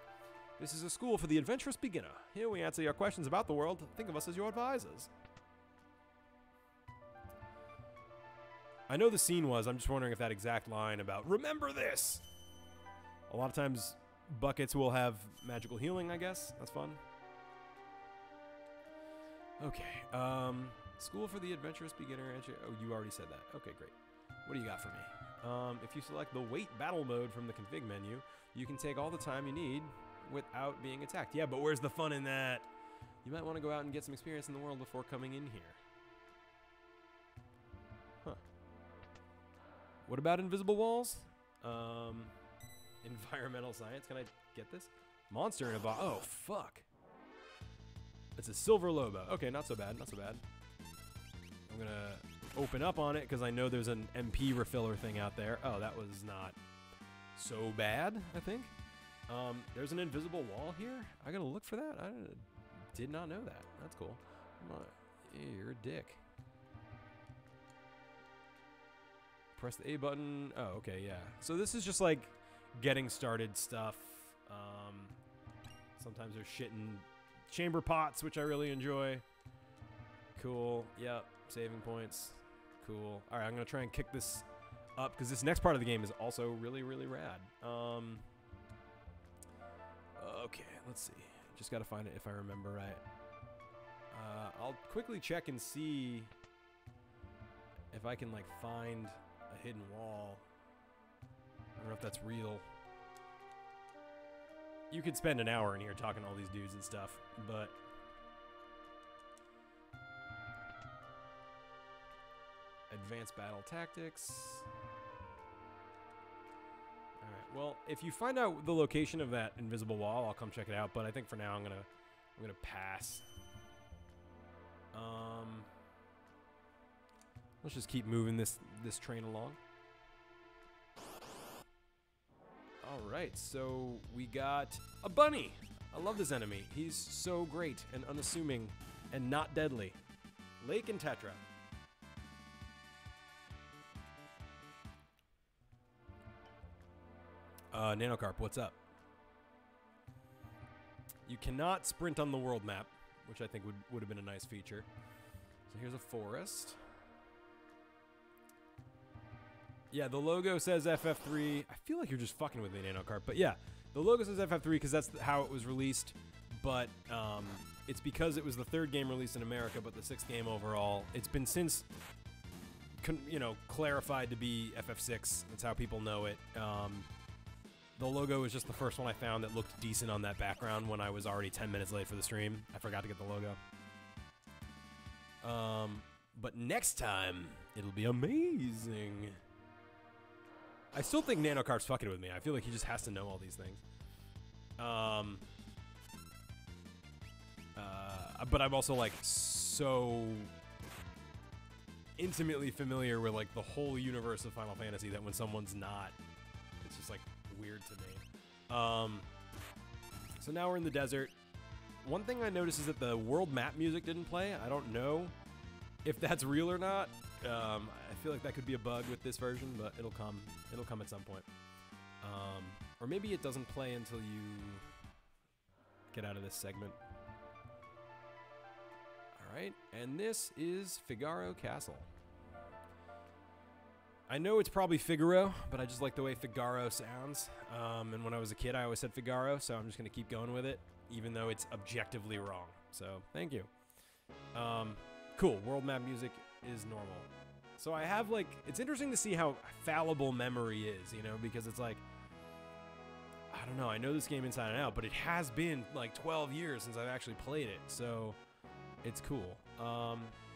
Speaker 1: This is a school for the adventurous beginner. Here we answer your questions about the world. Think of us as your advisors. I know the scene was, I'm just wondering if that exact line about remember this. A lot of times buckets will have magical healing, I guess. That's fun. Okay. School for the adventurous beginner. Oh, you already said that. Okay, great. What do you got for me? If you select the wait battle mode from the config menu, you can take all the time you need without being attacked. Yeah, but where's the fun in that? You might want to go out and get some experience in the world before coming in here. Huh. What about invisible walls? Environmental science. Can I get this? Monster in a box. Oh, fuck. It's a silver lobo. Okay, not so bad, not so bad. I'm gonna open up on it because I know there's an MP refiller thing out there. Oh, that was not so bad, I think. There's an invisible wall here. I gotta look for that. I did not know that. That's cool. Come on. Hey, you're a dick. Press the A button. Oh, okay, yeah. So this is just like getting started stuff. Sometimes there's shit in chamber pots, which I really enjoy. Cool. Yep. Saving points. Cool. All right, I'm gonna try and kick this up because this next part of the game is also really, really rad. Okay, let's see. Just gotta find it if I remember right. I'll quickly check and see if I can like find a hidden wall. I don't know if that's real. You could spend an hour in here talking to all these dudes and stuff, but advanced battle tactics. All right. Well, if you find out the location of that invisible wall, I'll come check it out. But I think for now I'm gonna pass. Let's just keep moving this train along. All right, so we got a bunny. I love this enemy. He's so great and unassuming and not deadly. Lake and Tetra. Nanocarp, what's up? You cannot sprint on the world map, which I think would have been a nice feature. So here's a forest. Yeah, the logo says FF3. I feel like you're just fucking with me, Nanocarp. But yeah, the logo says FF3 because that's how it was released. But it's because it was the third game released in America, but the sixth game overall. It's been since, clarified to be FF6. That's how people know it. The logo was just the first one I found that looked decent on that background when I was already 10 minutes late for the stream. I forgot to get the logo. But next time, it'll be amazing. I still think Nanocarp's fucking with me. I feel like he just has to know all these things. But I'm also like so intimately familiar with like the whole universe of Final Fantasy that when someone's not, it's just like weird to me. So now we're in the desert. One thing I noticed is that the world map music didn't play. I don't know if that's real or not. I feel like that could be a bug with this version, but it'll come. It'll come at some point. Or maybe it doesn't play until you get out of this segment. All right, and this is Figaro Castle. I know it's probably Figaro, but I just like the way Figaro sounds. And when I was a kid, I always said Figaro, so I'm just going to keep going with it, even though it's objectively wrong. So, thank you. Cool. World map music is normal. So I have, like, it's interesting to see how fallible memory is, you know, because it's like, I don't know, I know this game inside and out, but it has been, like, 12 years since I've actually played it, so it's cool.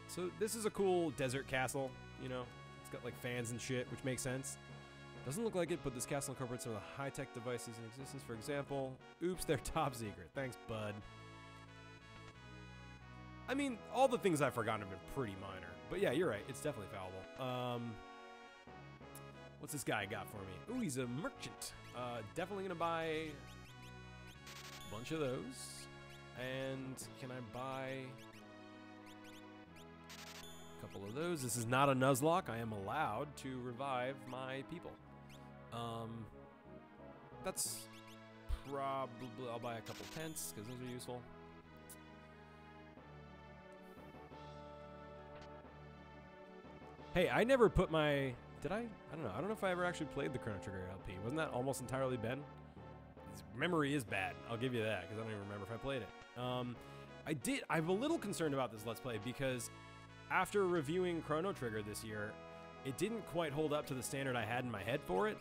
Speaker 1: So this is a cool desert castle, you know. It's got, like, fans and shit, which makes sense. Doesn't look like it, but this castle incorporates some of the high-tech devices in existence. For example, oops, they're top secret. Thanks, bud. I mean, all the things I've forgotten have been pretty minor. But yeah, you're right. It's definitely fallible. What's this guy got for me? Ooh, he's a merchant. Definitely going to buy a bunch of those. And can I buy a couple of those? This is not a Nuzlocke. I am allowed to revive my people. That's probably... I'll buy a couple tents, because those are useful. Hey, I never put my... Did I? I don't know. I don't know if I ever actually played the Chrono Trigger LP. Wasn't that almost entirely Ben? His memory is bad. I'll give you that, because I don't even remember if I played it. I'm a little concerned about this Let's Play, because after reviewing Chrono Trigger this year, it didn't quite hold up to the standard I had in my head for it.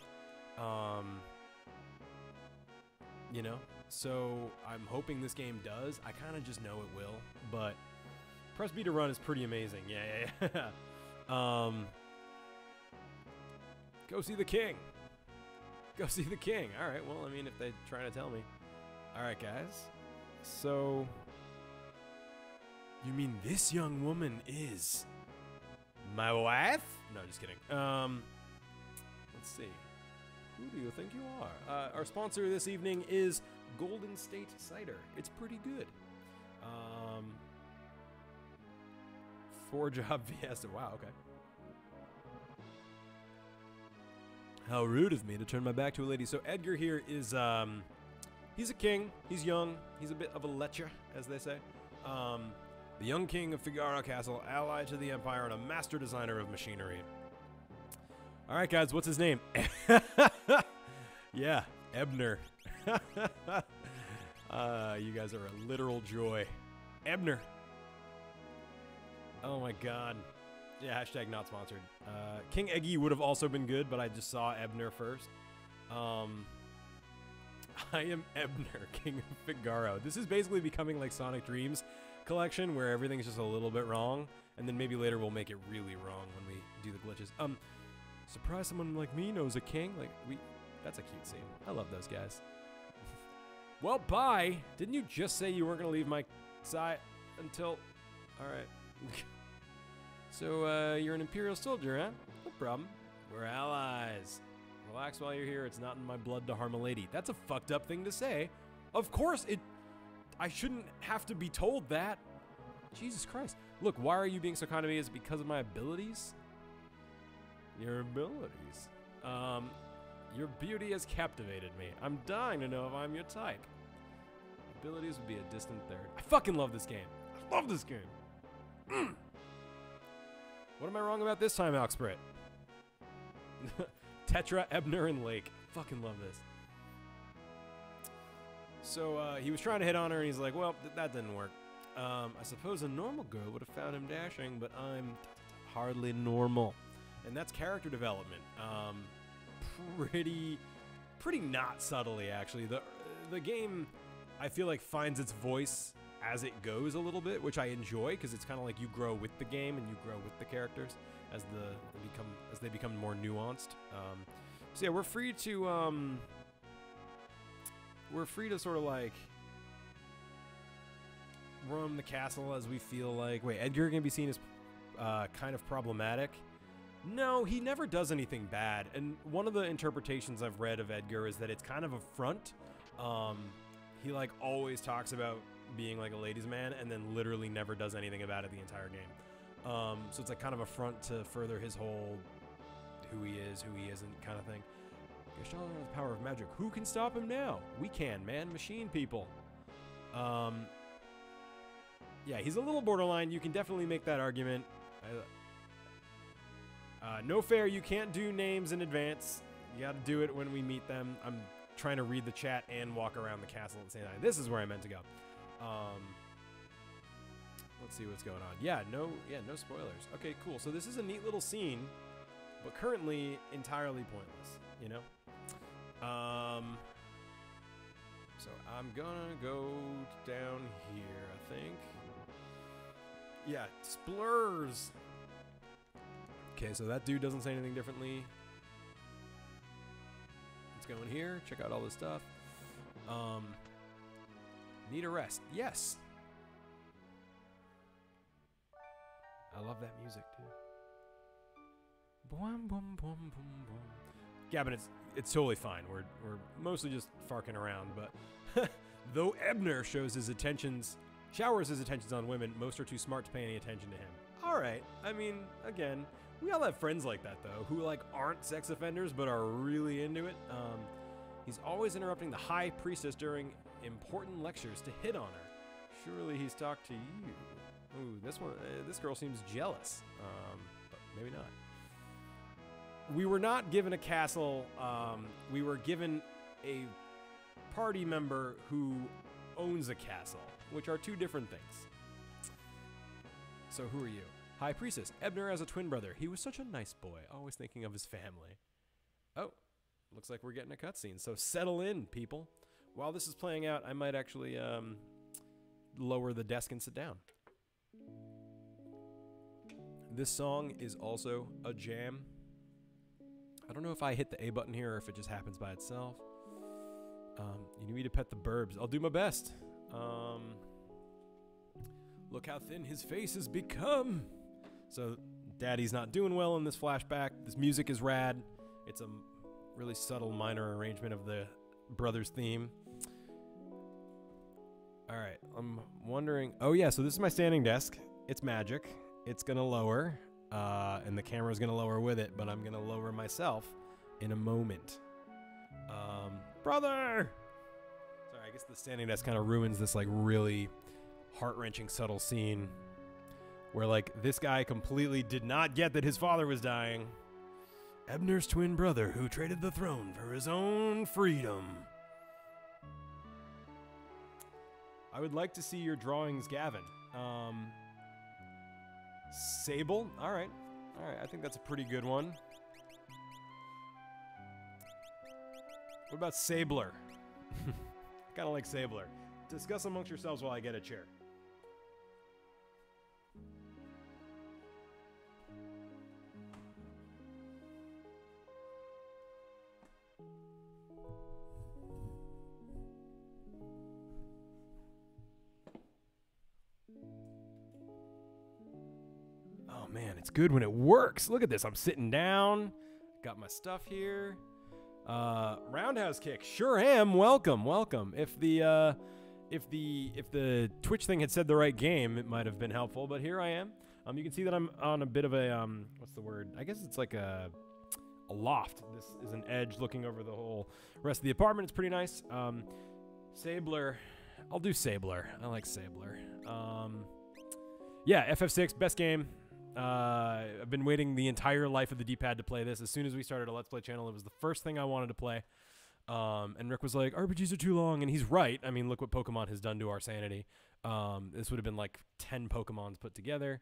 Speaker 1: You know? So I'm hoping this game does. I kind of just know it will, but press B to run is pretty amazing. Yeah. Go see the king. Go see the king. All right, well, I mean, if they're trying to tell me. All right, guys. So, you mean this young woman is my wife? No, just kidding. Let's see. Who do you think you are? Our sponsor this evening is Golden State Cider. It's pretty good. Four-job Fiesta. Wow, okay. How rude of me to turn my back to a lady. So Edgar here is, he's a king. He's young. He's a bit of a lecher, as they say. The young king of Figaro Castle, allied to the Empire, and a master designer of machinery. All right, guys, what's his name? Yeah, Ebner. You guys are a literal joy. Ebner. Oh my god. Yeah, hashtag not sponsored. King Eggy would have also been good, but I just saw Ebner first. I am Ebner, King of Figaro. This is basically becoming like Sonic Dreams collection, where everything's just a little bit wrong, and then maybe later we'll make it really wrong when we do the glitches. Surprise someone like me knows a king. Like, that's a cute scene. I love those guys. Well, bye. Didn't you just say you weren't going to leave my side until... All right. So, you're an Imperial soldier, huh? No problem. We're allies. Relax while you're here. It's not in my blood to harm a lady. That's a fucked up thing to say. Of course, I shouldn't have to be told that. Jesus Christ. Look, why are you being so kind to me? Is it because of my abilities? Your abilities? Your beauty has captivated me. I'm dying to know if I'm your type. Abilities would be a distant third. I fucking love this game. I love this game. What am I wrong about this time, Alxprit? Tetra, Ebner, and Lake. Fucking love this. So, he was trying to hit on her, and he's like, well, that didn't work. I suppose a normal girl would have found him dashing, but I'm hardly normal. And that's character development. Pretty not subtly, actually. The game, I feel like, finds its voice as it goes a little bit, which I enjoy, because it's kind of like you grow with the game and you grow with the characters as they become more nuanced. So yeah, we're free to sort of like roam the castle as we feel like. Wait, Edgar can be seen as kind of problematic. No, he never does anything bad. And one of the interpretations I've read of Edgar is that it's kind of a front. He like always talks about being like a ladies' man and then literally never does anything about it the entire game. So it's like kind of a front to further his whole who he is, who he isn't kind of thing. Gestalt has the power of magic. Who can stop him now? We can, man. Machine people. Yeah, he's a little borderline. You can definitely make that argument. No fair, you can't do names in advance. You got to do it when we meet them. I'm trying to read the chat and walk around the castle at the same time. This is where I meant to go. Let's see what's going on. Yeah, no spoilers. Okay, cool. So this is a neat little scene, but currently entirely pointless, you know? So I'm gonna go down here, I think. Yeah, splurs. Okay, so that dude doesn't say anything differently. Let's go in here, check out all this stuff. Need a rest. Yes. I love that music too. Boom, boom, boom, boom, boom. Gavin, it's totally fine. We're mostly just farking around, but though Ebner showers his attentions on women, most are too smart to pay any attention to him. All right. I mean, again, we all have friends like that though, who like aren't sex offenders but are really into it. He's always interrupting the high priestess during important lectures to hit on her. Surely he's talked to you. Ooh, this girl seems jealous. But maybe not. We were not given a castle. We were given a party member who owns a castle, which are two different things. So who are you? High Priestess. Ebner has a twin brother. He was such a nice boy, always thinking of his family. Oh, looks like we're getting a cutscene. So settle in, people. While this is playing out, I might actually lower the desk and sit down. This song is also a jam. I don't know if I hit the A button here or if it just happens by itself. You need me to pet the burbs. I'll do my best. Look how thin his face has become. So Daddy's not doing well in this flashback. This music is rad. It's a really subtle minor arrangement of the brothers theme. All right, I'm wondering. Oh yeah, so this is my standing desk. It's magic. It's gonna lower, and the camera's gonna lower with it, but I'm gonna lower myself in a moment. Brother! Sorry, I guess the standing desk kind of ruins this like really heart-wrenching subtle scene where like this guy completely did not get that his father was dying. Ebner's twin brother who traded the throne for his own freedom. I would like to see your drawings, Gavin. Sable? All right. I think that's a pretty good one. What about Sabler? Kind of like Sabler. Discuss amongst yourselves while I get a chair. Oh man, it's good when it works. Look at this. I'm sitting down. Got my stuff here. Roundhouse kick. Sure am. Welcome. If the Twitch thing had said the right game, it might have been helpful, but here I am. You can see that I'm on a bit of a what's the word? I guess it's like a loft. This is an edge looking over the whole rest of the apartment. It's pretty nice. Sabler. I'll do Sabler. I like Sabler. Yeah, FF6, best game. I've been waiting the entire life of the D-pad to play this. As soon as we started a Let's Play channel, it was the first thing I wanted to play. And Rick was like, RPGs are too long, and he's right. I mean, look what Pokemon has done to our sanity. This would have been like 10 Pokemons put together.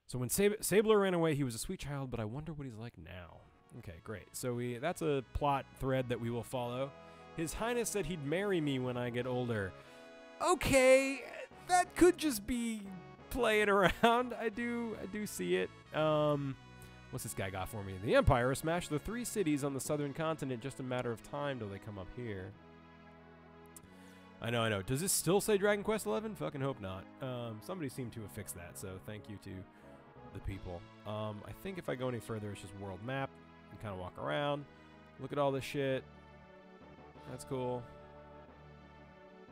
Speaker 1: So when Sabler ran away, he was a sweet child, but I wonder what he's like now. Okay, great. So that's a plot thread that we will follow. His Highness said he'd marry me when I get older. Okay, that could just be playing around. I do see it. What's this guy got for me? The Empire has smashed the 3 cities on the southern continent, just a matter of time till they come up here. I know. Does this still say Dragon Quest XI? Fucking hope not. Somebody seemed to have fixed that, so thank you to the people. I think if I go any further, it's just world map. You kind of walk around, look at all this shit. That's cool.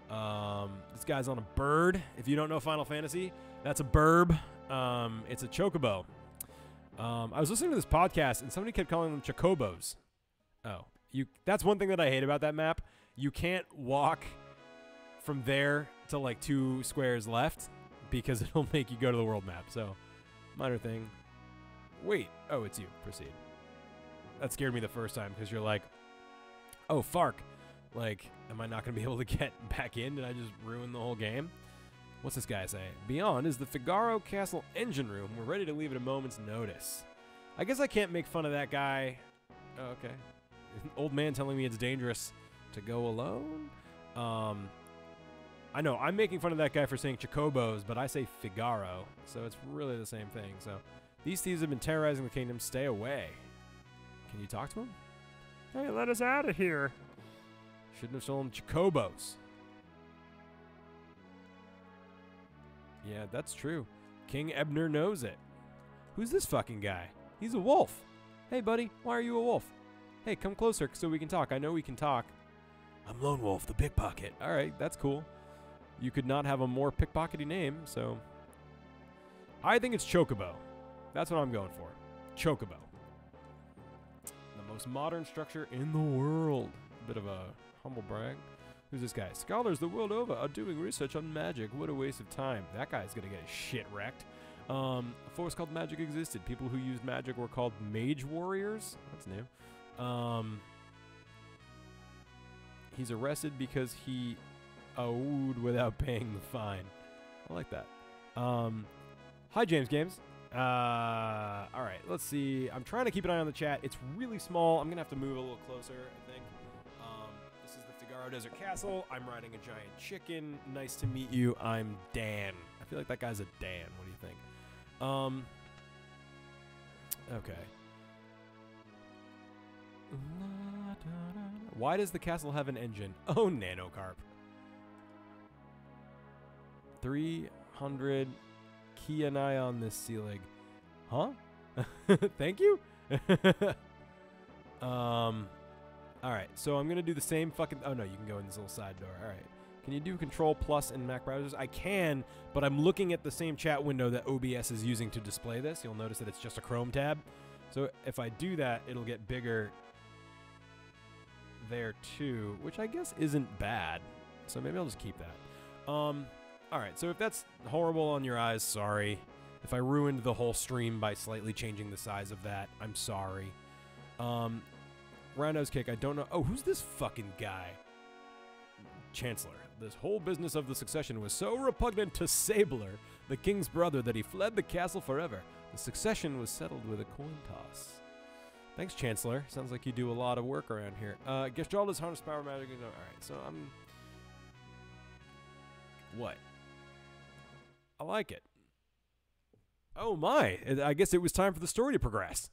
Speaker 1: This guy's on a bird. If you don't know Final Fantasy, that's a burb. It's a chocobo. I was listening to this podcast and somebody kept calling them chocobos. Oh, that's one thing that I hate about that map. You can't walk from there to like 2 squares left because it'll make you go to the world map. So, minor thing. Wait. Oh, it's you. Proceed. That scared me the first time because you're like, oh, Fark. Like, am I not going to be able to get back in? Did I just ruin the whole game? What's this guy say? Beyond is the Figaro Castle engine room. We're ready to leave at a moment's notice. I guess I can't make fun of that guy. Oh, okay. Old man telling me it's dangerous to go alone? I know, I'm making fun of that guy for saying Chocobos, but I say Figaro, so it's really the same thing. So, these thieves have been terrorizing the kingdom. Stay away. Can you talk to him? Hey, let us out of here. Shouldn't have stolen Chocobos. Yeah, that's true. King Ebner knows it. Who's this fucking guy? He's a wolf. Hey, buddy, why are you a wolf? Hey, come closer so we can talk. I know we can talk. I'm Lone Wolf, the pickpocket. All right, that's cool. You could not have a more pickpockety name, so... I think it's Chocobo. That's what I'm going for. Chocobo. The most modern structure in the world. Bit of a humble brag. Who's this guy? Scholars the world over are doing research on magic. What a waste of time. That guy's gonna get his shit wrecked. A force called magic existed. People who used magic were called mage warriors. That's new. He's arrested because he owed without paying the fine. I like that. Hi, James Games. Alright, let's see. I'm trying to keep an eye on the chat. It's really small. I'm going to have to move a little closer, I think. This is the Figaro Desert Castle. I'm riding a giant chicken. Nice to meet you. I'm Dan. I feel like that guy's a Dan. What do you think? Okay. Why does the castle have an engine? Oh, Nanocarp. 300 Kianai on this ceiling. Huh? Thank you? Alright, so I'm gonna do the same fucking... Oh no, you can go in this little side door. Alright. Can you do Control Plus in Mac browsers? I can, but I'm looking at the same chat window that OBS is using to display this. You'll notice that it's just a Chrome tab. So if I do that, it'll get bigger there too, which I guess isn't bad. So maybe I'll just keep that. Alright, so if that's horrible on your eyes, sorry. If I ruined the whole stream by slightly changing the size of that, I'm sorry. Roundhouse kick, I don't know. Oh, who's this fucking guy? Chancellor. This whole business of the succession was so repugnant to Sabler, the king's brother, that he fled the castle forever. The succession was settled with a coin toss. Thanks, Chancellor. Sounds like you do a lot of work around here. Gestalt is harness power magic. Alright, so I'm... What? I like it. Oh my! I guess it was time for the story to progress.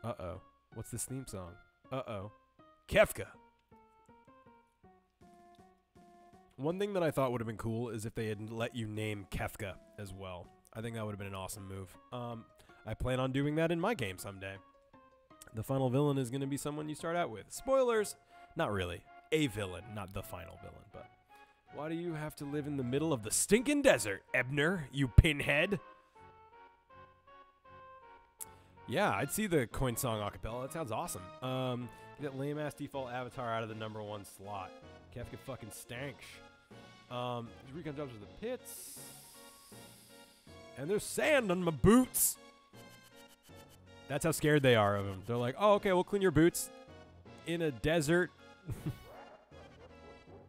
Speaker 1: Uh-oh. What's this theme song? Uh-oh. Kefka! One thing that I thought would have been cool is if they had let you name Kefka as well. I think that would have been an awesome move. I plan on doing that in my game someday. The final villain is going to be someone you start out with. Spoilers! Not really. A villain, not the final villain, but... Why do you have to live in the middle of the stinking desert, Ebner, you pinhead? Yeah, I'd see the coin song acapella. That sounds awesome. Get that lame-ass default avatar out of the #1 slot. Kefka fucking stank. Recon jobs with the pits. And there's sand on my boots. That's how scared they are of him. They're like, oh, okay, we'll clean your boots in a desert.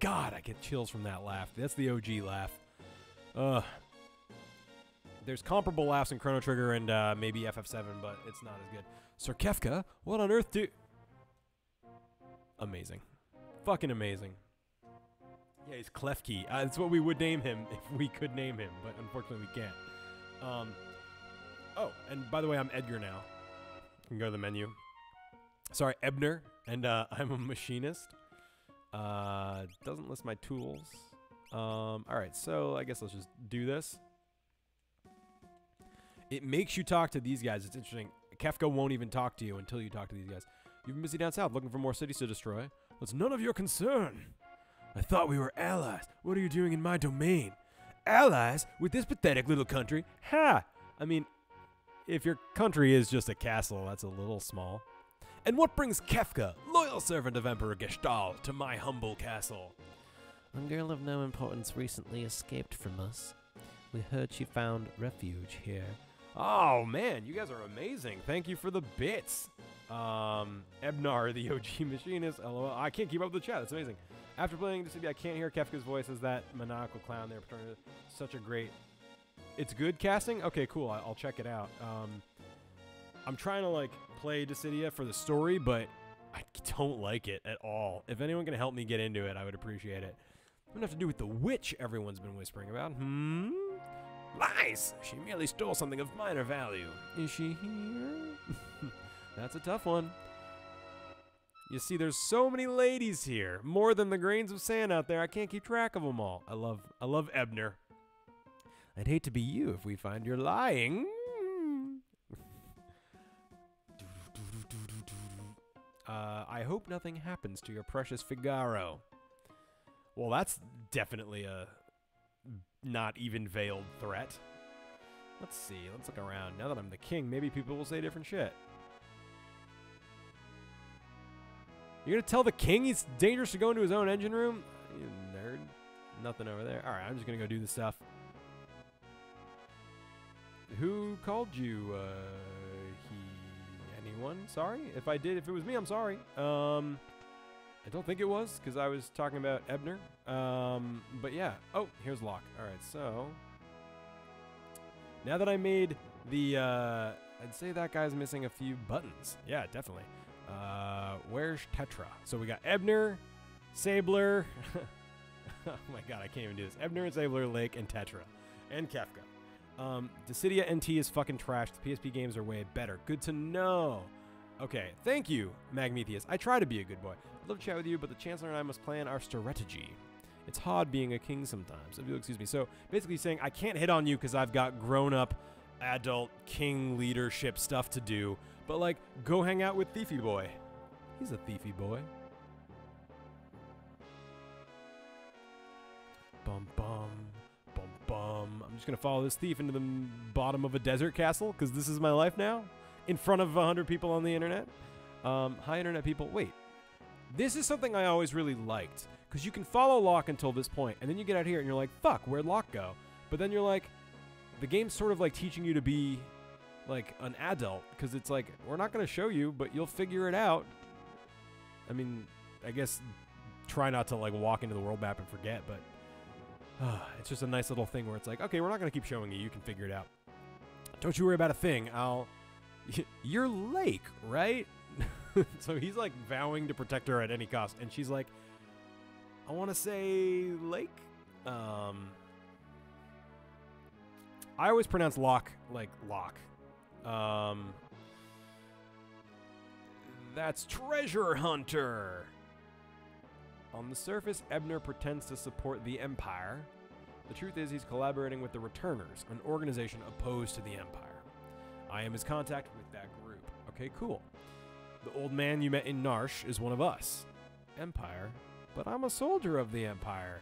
Speaker 1: God, I get chills from that laugh. That's the OG laugh. There's comparable laughs in Chrono Trigger and maybe FF7, but it's not as good. Sir Kefka, what on earth do... Amazing. Fucking amazing. Yeah, he's Klefki. That's what we would name him if we could name him, but unfortunately we can't. Oh, and by the way, I'm Edgar now. You can go to the menu. Sorry, Ebner, and I'm a machinist. Doesn't list my tools. Alright, so I guess let's just do this. It makes you talk to these guys. It's interesting. Kefka won't even talk to you until you talk to these guys. You've been busy down south looking for more cities to destroy. It's none of your concern. I thought we were allies. What are you doing in my domain? Allies? With this pathetic little country? Ha! I mean, if your country is just a castle, that's a little small. And what brings Kefka, loyal servant of Emperor Gestalt, to my humble castle?
Speaker 2: A girl of no importance recently escaped from us. We heard she found refuge here.
Speaker 1: Oh, man, you guys are amazing. Thank you for the bits. Ebnar, the OG machinist. LOL. I can't keep up with the chat. That's amazing. After playing Dissidia, I can't hear Kefka's voice as that maniacal clown there. Such a great... It's good casting? Okay, cool. I'll check it out. I'm trying to, like, play Dissidia for the story, but I don't like it at all. If anyone can help me get into it, I would appreciate it. What does it have to do with the witch everyone's been whispering about? Lies! She merely stole something of minor value. Is she here? That's a tough one. You see, there's so many ladies here. More than the grains of sand out there. I can't keep track of them all. I love Ebner. I'd hate to be you if we find you're lying. I hope nothing happens to your precious Figaro. Well, that's definitely a not even veiled threat. Let's see. Let's look around. Now that I'm the king, maybe people will say different shit. You're gonna tell the king he's dangerous to go into his own engine room? You nerd. Nothing over there. Alright, I'm just gonna go do the stuff. Who called you, anyone? Sorry? If it was me, I'm sorry. I don't think it was, because I was talking about Ebner. But yeah. Oh, here's Locke. Alright, so... Now that I made the, I'd say that guy's missing a few buttons. Yeah, definitely. Where's Tetra? So we got Ebner, Sabler. Oh my god, I can't even do this. Ebner, Sabler, Lake, and Tetra. And Kefka. Dissidia NT is fucking trash. The PSP games are way better. Good to know. Okay, thank you, Magmethius. I try to be a good boy. I'd love to chat with you, but the Chancellor and I must plan our strategy. It's hard being a king sometimes. If you'll excuse me. So, basically saying, I can't hit on you because I've got grown-up, adult, king leadership stuff to do. But, like, go hang out with Thiefy Boy. He's a thiefy boy. Bum, bum. I'm just going to follow this thief into the bottom of a desert castle, because this is my life now, in front of 100 people on the internet. Hi, internet people. Wait. This is something I always really liked, because you can follow Locke until this point, and then you get out here, and you're like, fuck, where'd Locke go? But then you're like, the game's sort of like teaching you to be, like, an adult, because it's like, we're not going to show you, but you'll figure it out. I mean, I guess try not to, like, walk into the world map and forget, but... it's just a nice little thing where it's like, okay, we're not going to keep showing you. You can figure it out. Don't you worry about a thing. You're Lake, right? So he's like vowing to protect her at any cost. And she's like, I want to say Lake. I always pronounce Locke like Locke. That's Treasure Hunter. On the surface, Ebner pretends to support the Empire. The truth is he's collaborating with the Returners, an organization opposed to the Empire. I am his contact with that group. Okay, cool. The old man you met in Narsh is one of us. Empire? But I'm a soldier of the Empire.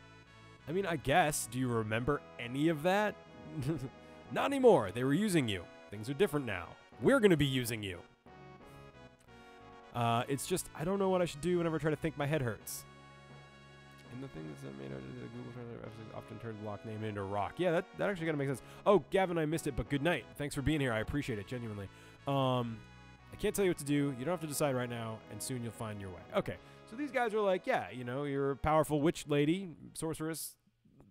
Speaker 1: I mean, I guess. Do you remember any of that? Not anymore. They were using you. Things are different now. We're going to be using you. It's just, I don't know what I should do whenever I try to think. My head hurts. And the things that made the Google Translate often turns Locke name into Rock. Yeah, that actually gotta make sense. Oh, Gavin, I missed it, but good night. Thanks for being here. I appreciate it, genuinely. I can't tell you what to do. You don't have to decide right now, and soon you'll find your way. Okay, so these guys are like, yeah, you know, you're a powerful witch lady, sorceress,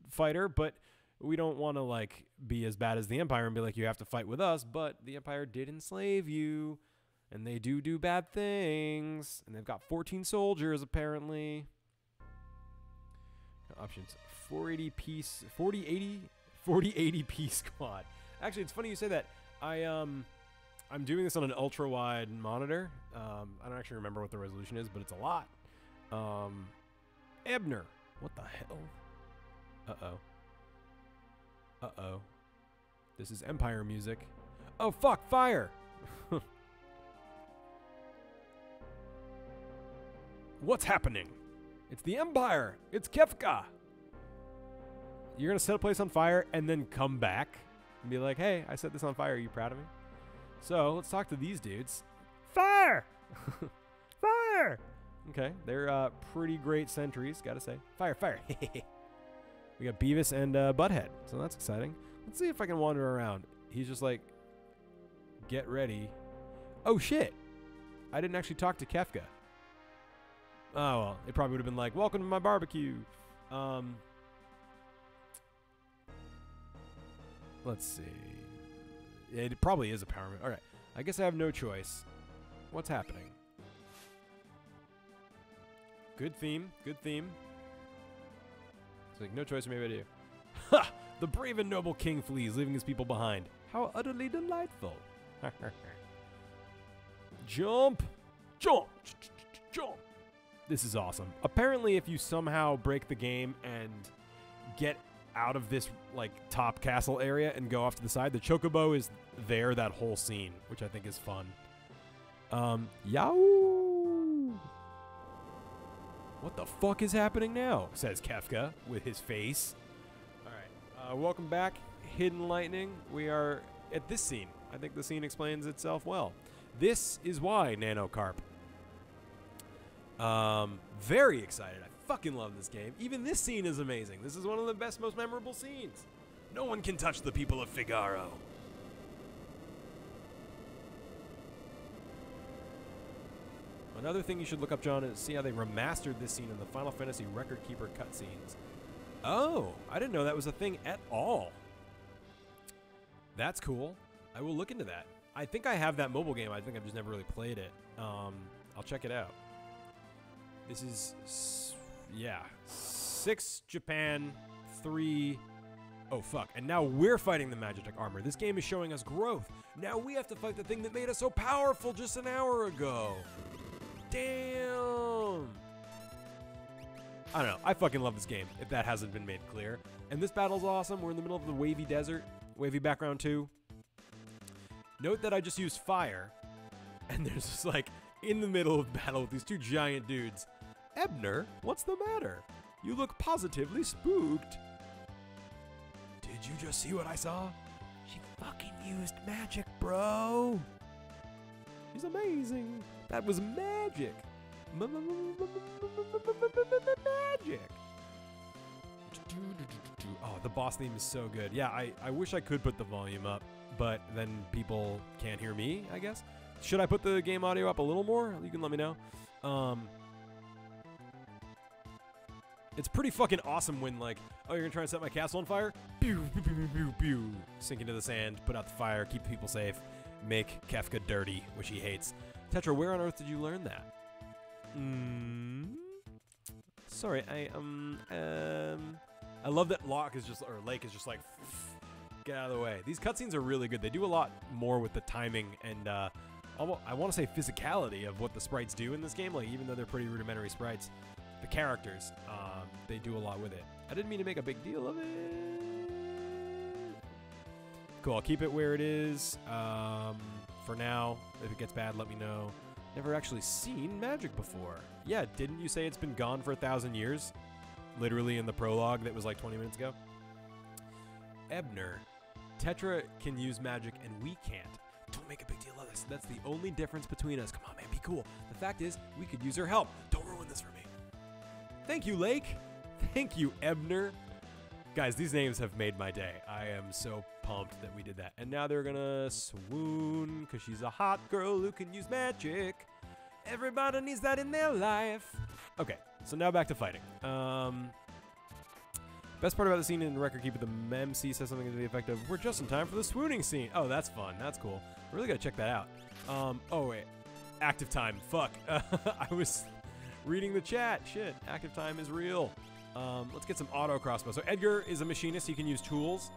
Speaker 1: fighter, but we don't want to, like, be as bad as the Empire and be like, you have to fight with us, but the Empire did enslave you, and they do bad things, and they've got 14 soldiers, apparently. Options 4080 piece squad. Actually, it's funny you say that. I'm doing this on an ultra wide monitor. I don't actually remember what the resolution is, but it's a lot. Ebner, what the hell? Uh-oh. This is Empire music. Oh fuck, fire. What's happening? It's the Empire. It's Kefka. You're going to set a place on fire and then come back and be like, hey, I set this on fire. Are you proud of me? So let's talk to these dudes. Fire! Fire! Okay, they're pretty great sentries, gotta say. Fire, fire. We got Beavis and Butthead, so that's exciting. Let's see if I can wander around. He's just like, get ready. Oh, shit. I didn't actually talk to Kefka. Oh, well, it probably would have been like, welcome to my barbecue. Let's see. It probably is a power move. All right. I guess I have no choice. What's happening? Good theme. Good theme. It's like, no choice, maybe I do. Ha! The brave and noble king flees, leaving his people behind. How utterly delightful. Jump! Jump! Jump! This is awesome. Apparently, if you somehow break the game and get out of this, like, top castle area and go off to the side, the chocobo is there that whole scene, which I think is fun. Yow! What the fuck is happening now? Says Kefka with his face. Alright, welcome back, Hidden Lightning. We are at this scene. I think the scene explains itself well. This is why, Nanocarp. Very excited. I fucking love this game. Even this scene is amazing. This is one of the best, most memorable scenes. No one can touch the people of Figaro. Another thing you should look up, John, is see how they remastered this scene in the Final Fantasy Record Keeper cutscenes. Oh, I didn't know that was a thing at all. That's cool. I will look into that. I think I have that mobile game. I think I've just never really played it. I'll check it out. This is, yeah, 6 Japan, 3... Oh, fuck. And now we're fighting the Magitek armor. This game is showing us growth. Now we have to fight the thing that made us so powerful just an hour ago. Damn. I don't know. I fucking love this game, if that hasn't been made clear. And this battle's awesome. We're in the middle of the wavy desert. Wavy background, too. Note that I just used fire. And there's just, like, in the middle of battle with these two giant dudes. Ebner, what's the matter? You look positively spooked. Did you just see what I saw? She fucking used magic, bro. She's amazing. That was magic. Magic. Oh, the boss theme is so good. Yeah, I wish I could put the volume up, but then people can't hear me, I guess. Should I put the game audio up a little more? You can let me know. It's pretty fucking awesome when, like, oh, you're gonna try to set my castle on fire? Pew, pew, pew, pew, pew, pew. Sink into the sand, put out the fire, keep people safe, make Kefka dirty, which he hates. Tetra, where on earth did you learn that? Sorry, I love that Lake is just like, get out of the way. These cutscenes are really good. They do a lot more with the timing and, I want to say physicality of what the sprites do in this game. Like, even though they're pretty rudimentary sprites, the characters, they do a lot with it. I didn't mean to make a big deal of it. Cool, I'll keep it where it is. For now, if it gets bad, let me know. Never actually seen magic before. Yeah, didn't you say it's been gone for 1,000 years? Literally in the prologue that was like 20 minutes ago. Ebner, Tetra can use magic and we can't. Don't make a big deal of this. That's the only difference between us. Come on, man, be cool. The fact is, we could use her help. Don't ruin this for me. Thank you, Lake. Thank you, Ebner. Guys, these names have made my day. I am so pumped that we did that. And now they're gonna swoon, because she's a hot girl who can use magic. Everybody needs that in their life. Okay, so now back to fighting. Best part about the scene in Record Keeper, the MC says something to the effect of, we're just in time for the swooning scene. Oh, that's fun. That's cool. I really gotta check that out. Oh, wait. Active time. Fuck. I was reading the chat. Shit. Active time is real. Let's get some auto crossbow. So Edgar is a machinist. He can use tools.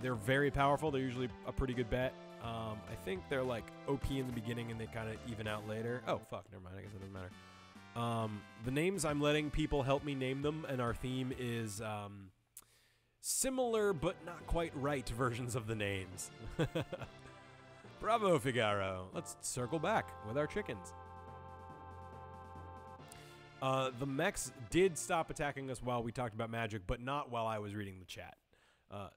Speaker 1: They're very powerful. They're usually a pretty good bet. I think they're like OP in the beginning and they kind of even out later. Oh, fuck. Never mind. I guess it doesn't matter. The names I'm letting people help me name them, and our theme is similar but not quite right versions of the names. Bravo, Figaro. Let's circle back with our chickens. The mechs did stop attacking us while we talked about magic, but not while I was reading the chat.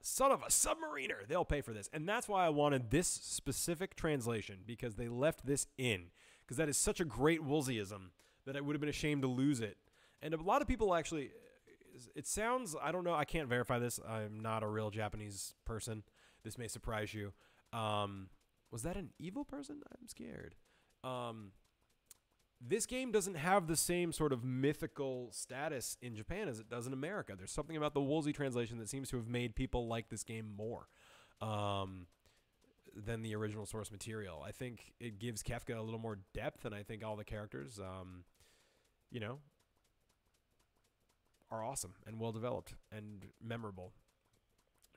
Speaker 1: Son of a submariner, they'll pay for this. And that's why I wanted this specific translation, because they left this in. Because that is such a great Woolseyism that I would have been ashamed to lose it. And a lot of people actually, it sounds, I don't know, I can't verify this. I'm not a real Japanese person. This may surprise you. Was that an evil person? I'm scared. This game doesn't have the same sort of mythical status in Japan as it does in America. There's something about the Woolsey translation that seems to have made people like this game more than the original source material. I think it gives Kefka a little more depth, and I think all the characters, you know, are awesome and well-developed and memorable.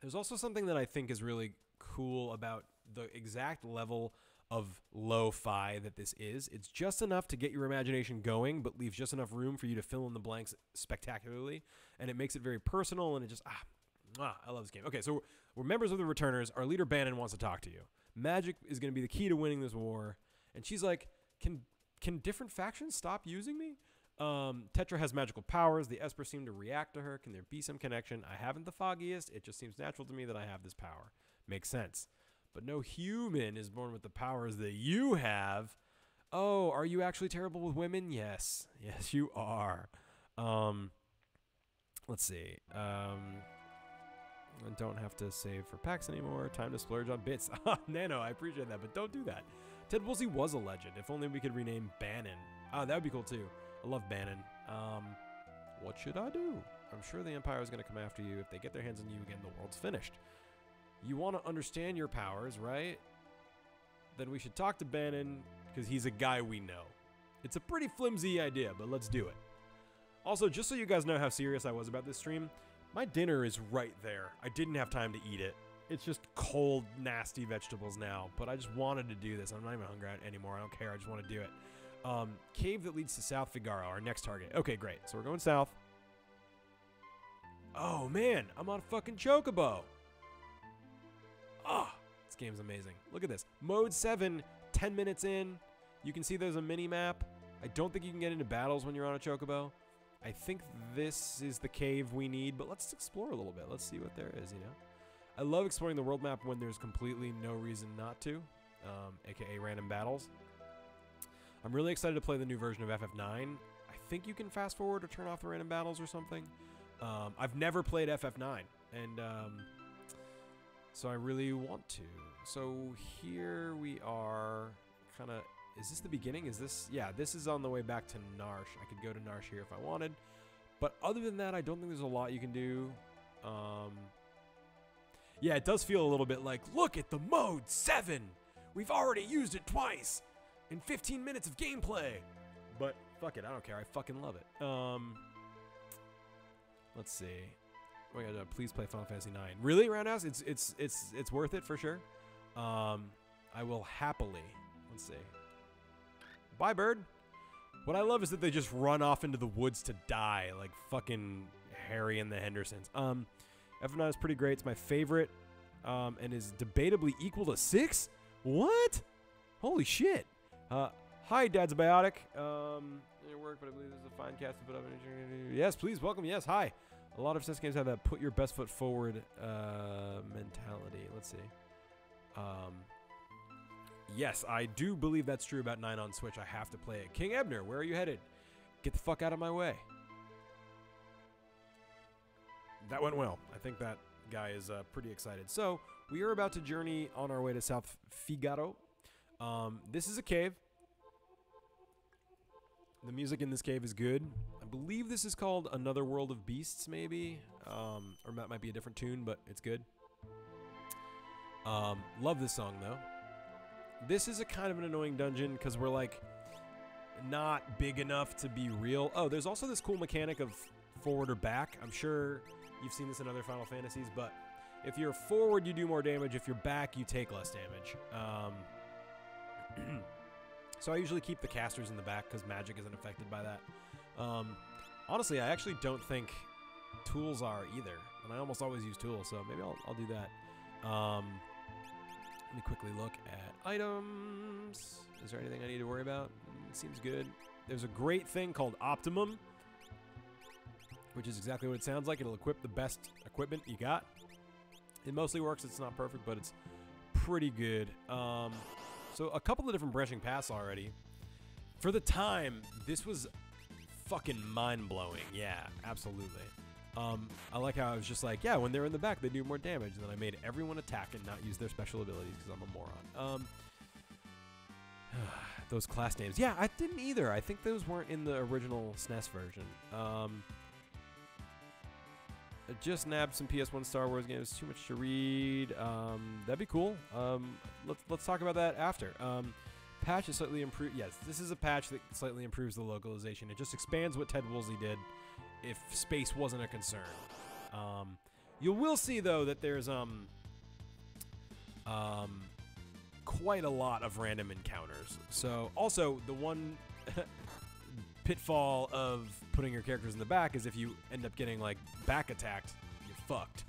Speaker 1: There's also something that I think is really cool about the exact level of lo-fi that this is. It's just enough to get your imagination going, but leaves just enough room for you to fill in the blanks spectacularly, and it makes it very personal, and it just, I love this game. Okay, so we're members of the Returners. Our leader, Bannon, wants to talk to you. Magic is going to be the key to winning this war, and she's like, can different factions stop using me? Tetra has magical powers. The Esper seem to react to her. Can there be some connection? I haven't the foggiest. It just seems natural to me that I have this power. Makes sense. But no human is born with the powers that you have. Oh, are you actually terrible with women? Yes. Yes, you are. Let's see. I don't have to save for packs anymore. Time to splurge on bits. Nano, I appreciate that, but don't do that. Ted Woolsey was a legend. If only we could rename Bannon. Oh, that would be cool, too. I love Bannon. What should I do? I'm sure the Empire is going to come after you. If they get their hands on you again, the world's finished. You want to understand your powers, right? Then we should talk to Bannon, because he's a guy we know. It's a pretty flimsy idea, but let's do it. Also, just so you guys know how serious I was about this stream, my dinner is right there. I didn't have time to eat it. It's just cold, nasty vegetables now, but I just wanted to do this. I'm not even hungry anymore. I don't care. I just want to do it. Cave that leads to South Figaro, our next target. Okay, great. So we're going south. Oh, man. I'm on a fucking chocobo. Ah, this game's amazing. Look at this. Mode 7, 10 minutes in. You can see there's a mini-map. I don't think you can get into battles when you're on a chocobo. I think this is the cave we need, but let's explore a little bit. Let's see what there is, you know? I love exploring the world map when there's completely no reason not to, aka random battles. I'm really excited to play the new version of FF9. I think you can fast forward or turn off the random battles or something. I've never played FF9, and so I really want to. So here we are, kind of, is this the beginning? Is this, yeah, this is on the way back to Narsh. I could go to Narsh here if I wanted. But other than that, I don't think there's a lot you can do. Yeah, it does feel a little bit like, look at the Mode 7! We've already used it twice in 15 minutes of gameplay! But fuck it, I don't care. I fucking love it. Let's see. Oh my god, please play Final Fantasy 9. Really, Roundhouse? It's worth it for sure. I will happily. Let's see. Bye, bird. What I love is that they just run off into the woods to die, like fucking Harry and the Hendersons. FF9 is pretty great. It's my favorite, and is debatably equal to 6. What? Holy shit. Hi, Dad's a Biotic. Your work, but I believe this is a fine cast to put up. Yes, please, welcome. Yes, hi. A lot of SNES games have that put your best foot forward mentality. Let's see. Yes, I do believe that's true about 9 on Switch. I have to play it. King Ebner, where are you headed? Get the fuck out of my way. That went well. I think that guy is pretty excited. So, we are about to journey on our way to South Figaro. This is a cave. The music in this cave is good. I believe this is called Another World of Beasts, maybe. Or that might be a different tune, but it's good. Love this song, though. This is a kind of an annoying dungeon because we're, like, not big enough to be real. Oh, there's also this cool mechanic of forward or back. I'm sure you've seen this in other Final Fantasies, but if you're forward, you do more damage. If you're back, you take less damage. So I usually keep the casters in the back because magic isn't affected by that. Honestly, I actually don't think tools are either, and I almost always use tools, so maybe I'll do that. Let me quickly look at items. Is there anything I need to worry about? Seems good. There's a great thing called Optimum, which is exactly what it sounds like. It'll equip the best equipment you got. It mostly works. It's not perfect, but it's pretty good. So a couple of different branching paths already. For the time, this was fucking mind-blowing. Yeah, absolutely. I like how I was just like, yeah, when they're in the back, they do more damage. And then I made everyone attack and not use their special abilities because I'm a moron. Those class names. Yeah, I didn't either. I think those weren't in the original SNES version. I just nabbed some PS1 Star Wars games. Too much to read. That'd be cool. Let's talk about that after. Patch is slightly improved. Yes, this is a patch that slightly improves the localization. It just expands what Ted Woolsey did if space wasn't a concern. You will see, though, that there's quite a lot of random encounters. So, also, the one pitfall of putting your characters in the back is if you end up getting, like, back attacked, you're fucked.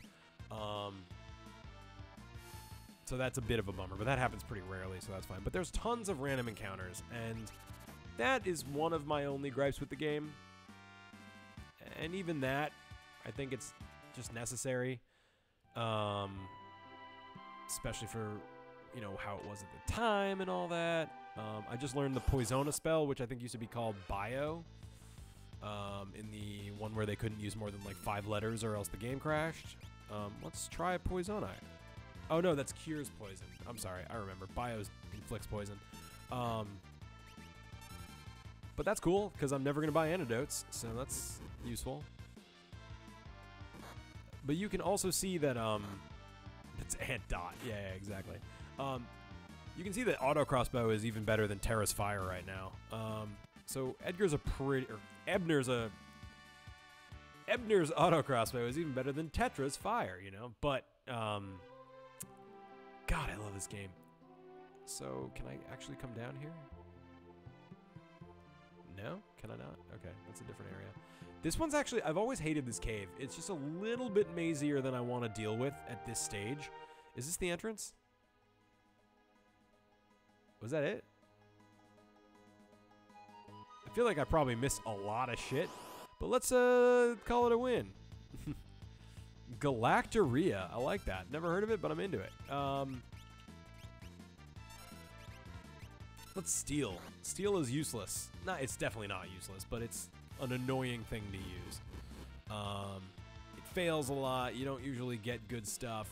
Speaker 1: So that's a bit of a bummer, but that happens pretty rarely, so that's fine. But there's tons of random encounters, and that is one of my only gripes with the game. And even that, I think it's just necessary. Especially for, you know, how it was at the time and all that. I just learned the Poisona spell, which I think used to be called Bio. In the one where they couldn't use more than like 5 letters or else the game crashed. Let's try Poisona. Oh no, that's cures poison. I'm sorry, I remember. Bios inflicts poison. But that's cool, because I'm never going to buy antidotes, so that's useful. But you can also see that, it's Ant Dot. Yeah, exactly. You can see that auto crossbow is even better than Terra's Fire right now. So Ebner's auto crossbow is even better than Tetra's Fire, you know? But, God, I love this game. So, can I actually come down here? No? Can I not? Okay, that's a different area. This one's actually, I've always hated this cave. It's just a little bit mazier than I want to deal with at this stage. Is this the entrance? Was that it? I feel like I probably missed a lot of shit, but let's call it a win. Galactoria. I like that. Never heard of it, but I'm into it. Let's steal. Steal is useless. No, it's definitely not useless, but it's an annoying thing to use. It fails a lot. You don't usually get good stuff.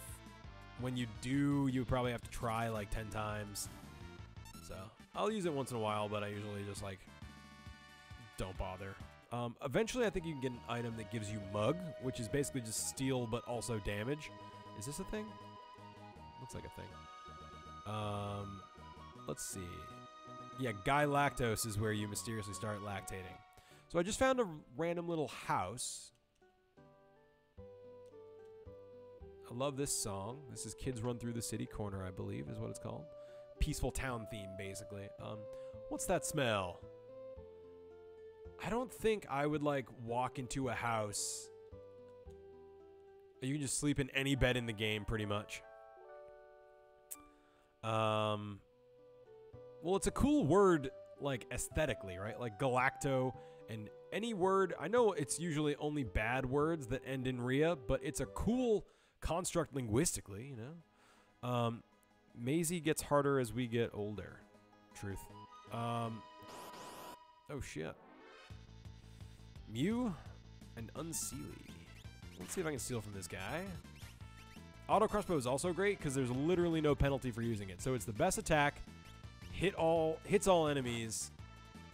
Speaker 1: When you do, you probably have to try like 10 times. So I'll use it once in a while, but I usually just like don't bother. Eventually, I think you can get an item that gives you Mug, which is basically just steal but also damage. Is this a thing? Looks like a thing. Let's see. Yeah, Guy Lactose is where you mysteriously start lactating. So I just found a random little house. I love this song. This is Kids Run Through the City Corner, I believe, is what it's called. Peaceful town theme, basically. What's that smell? I don't think I would, like, walk into a house. You can just sleep in any bed in the game, pretty much. Well, it's a cool word, like, aesthetically, right? Like, galacto and any word. I know it's usually only bad words that end in Rhea, but it's a cool construct linguistically, you know? Maisie gets harder as we get older. Truth. Oh, shit. Mew and Unseelie. Let's see if I can steal from this guy. Auto crossbow is also great because there's literally no penalty for using it. So it's the best attack, hits all enemies,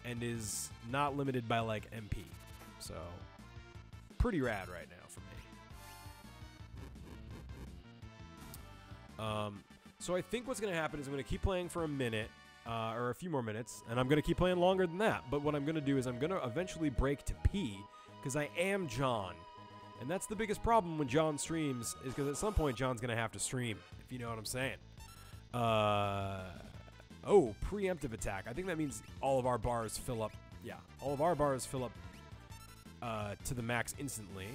Speaker 1: and is not limited by like MP. So pretty rad right now for me. So I think what's going to happen is I'm going to keep playing for a minute. Or a few more minutes, and I'm going to keep playing longer than that. But what I'm going to do is I'm going to eventually break to P, because I am John. And that's the biggest problem when John streams, is because at some point John's going to have to stream, if you know what I'm saying. Oh, preemptive attack. I think that means all of our bars fill up. Yeah, all of our bars fill up to the max instantly.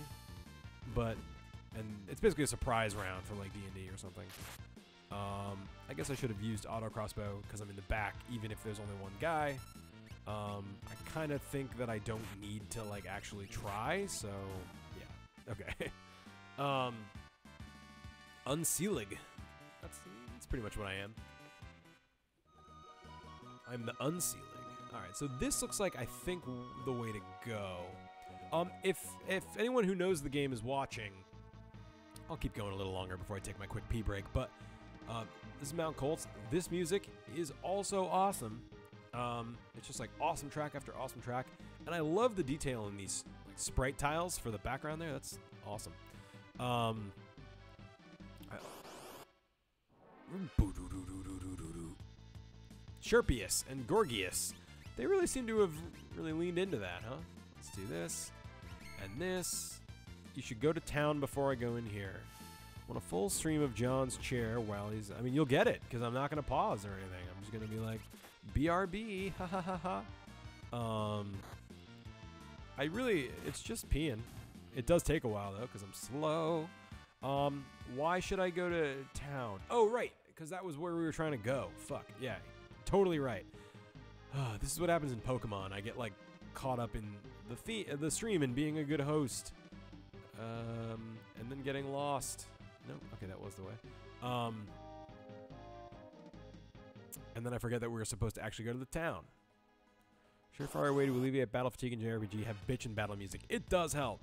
Speaker 1: And it's basically a surprise round for like D&D or something. I guess I should have used auto crossbow because I'm in the back, even if there's only one guy. I kind of think that I don't need to like actually try, so yeah. Okay. Unseelig. That's pretty much what I am. I'm the Unseelig. All right, so this looks like I think the way to go. If anyone who knows the game is watching, I'll keep going a little longer before I take my quick pee break, but this is Mount Colts. This music is also awesome. It's just like awesome track after awesome track, and I love the detail in these like sprite tiles for the background there. That's awesome. Sherpius and Gorgias. They really seem to have really leaned into that, huh? Let's do this and this. You should go to town before I go in here. Want a full stream of John's chair while he's... I mean, you'll get it, because I'm not going to pause or anything. I'm just going to be like, BRB, ha ha ha ha. It's just peeing. It does take a while, though, because I'm slow. Why should I go to town? Oh, right, because that was where we were trying to go. Fuck, yeah, totally right. This is what happens in Pokemon. I get, like, caught up in the stream and being a good host. And then getting lost. No, okay, that was the way. And then I forget that we were supposed to actually go to the town. Surefire way to alleviate battle fatigue in JRPG, have bitch and battle music. It does help.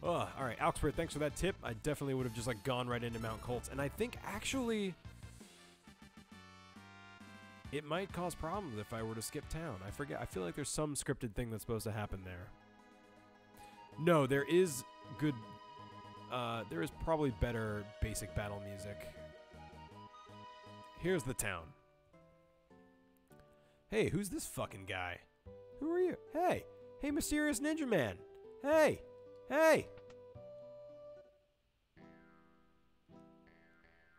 Speaker 1: Oh, all right, Alxpert, thanks for that tip. I definitely would have just like gone right into Mount Colts, and I think actually it might cause problems if I were to skip town. I forget. I feel like there's some scripted thing that's supposed to happen there. No, there is good. There is probably better basic battle music. Here's the town. Hey, who's this fucking guy? Who are you? Hey, hey, mysterious ninja man. Hey. Hey!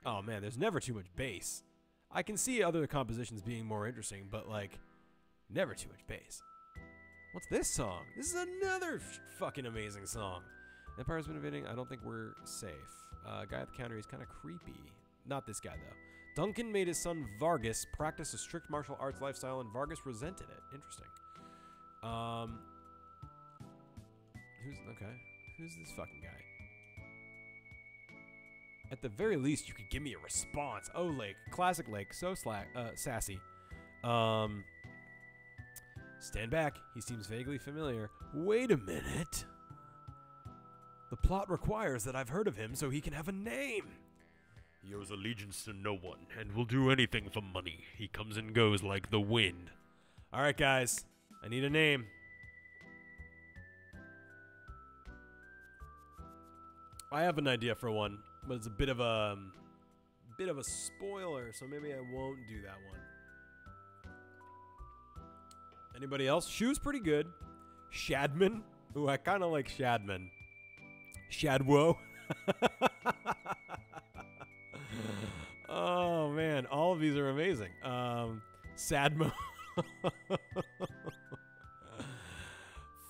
Speaker 1: Oh man, there's never too much bass. I can see other compositions being more interesting, but like, never too much bass. What's this song? This is another fucking amazing song. Empire's been invading. I don't think we're safe. Guy at the counter, he's kind of creepy. Not this guy though. Duncan made his son Vargas practice a strict martial arts lifestyle, and Vargas resented it. Interesting. Who's this fucking guy? At the very least, you could give me a response. Oh, Lake. Classic Lake. So sassy. Stand back. He seems vaguely familiar. Wait a minute. The plot requires that I've heard of him so he can have a name. He owes allegiance to no one and will do anything for money. He comes and goes like the wind. All right, guys. I need a name. I have an idea for one, but it's a bit of a spoiler, so maybe I won't do that one. Anybody else? Shoe's pretty good. Shadman? Ooh, I kind of like Shadman. Shadwo? Oh, man. All of these are amazing. Sadmo.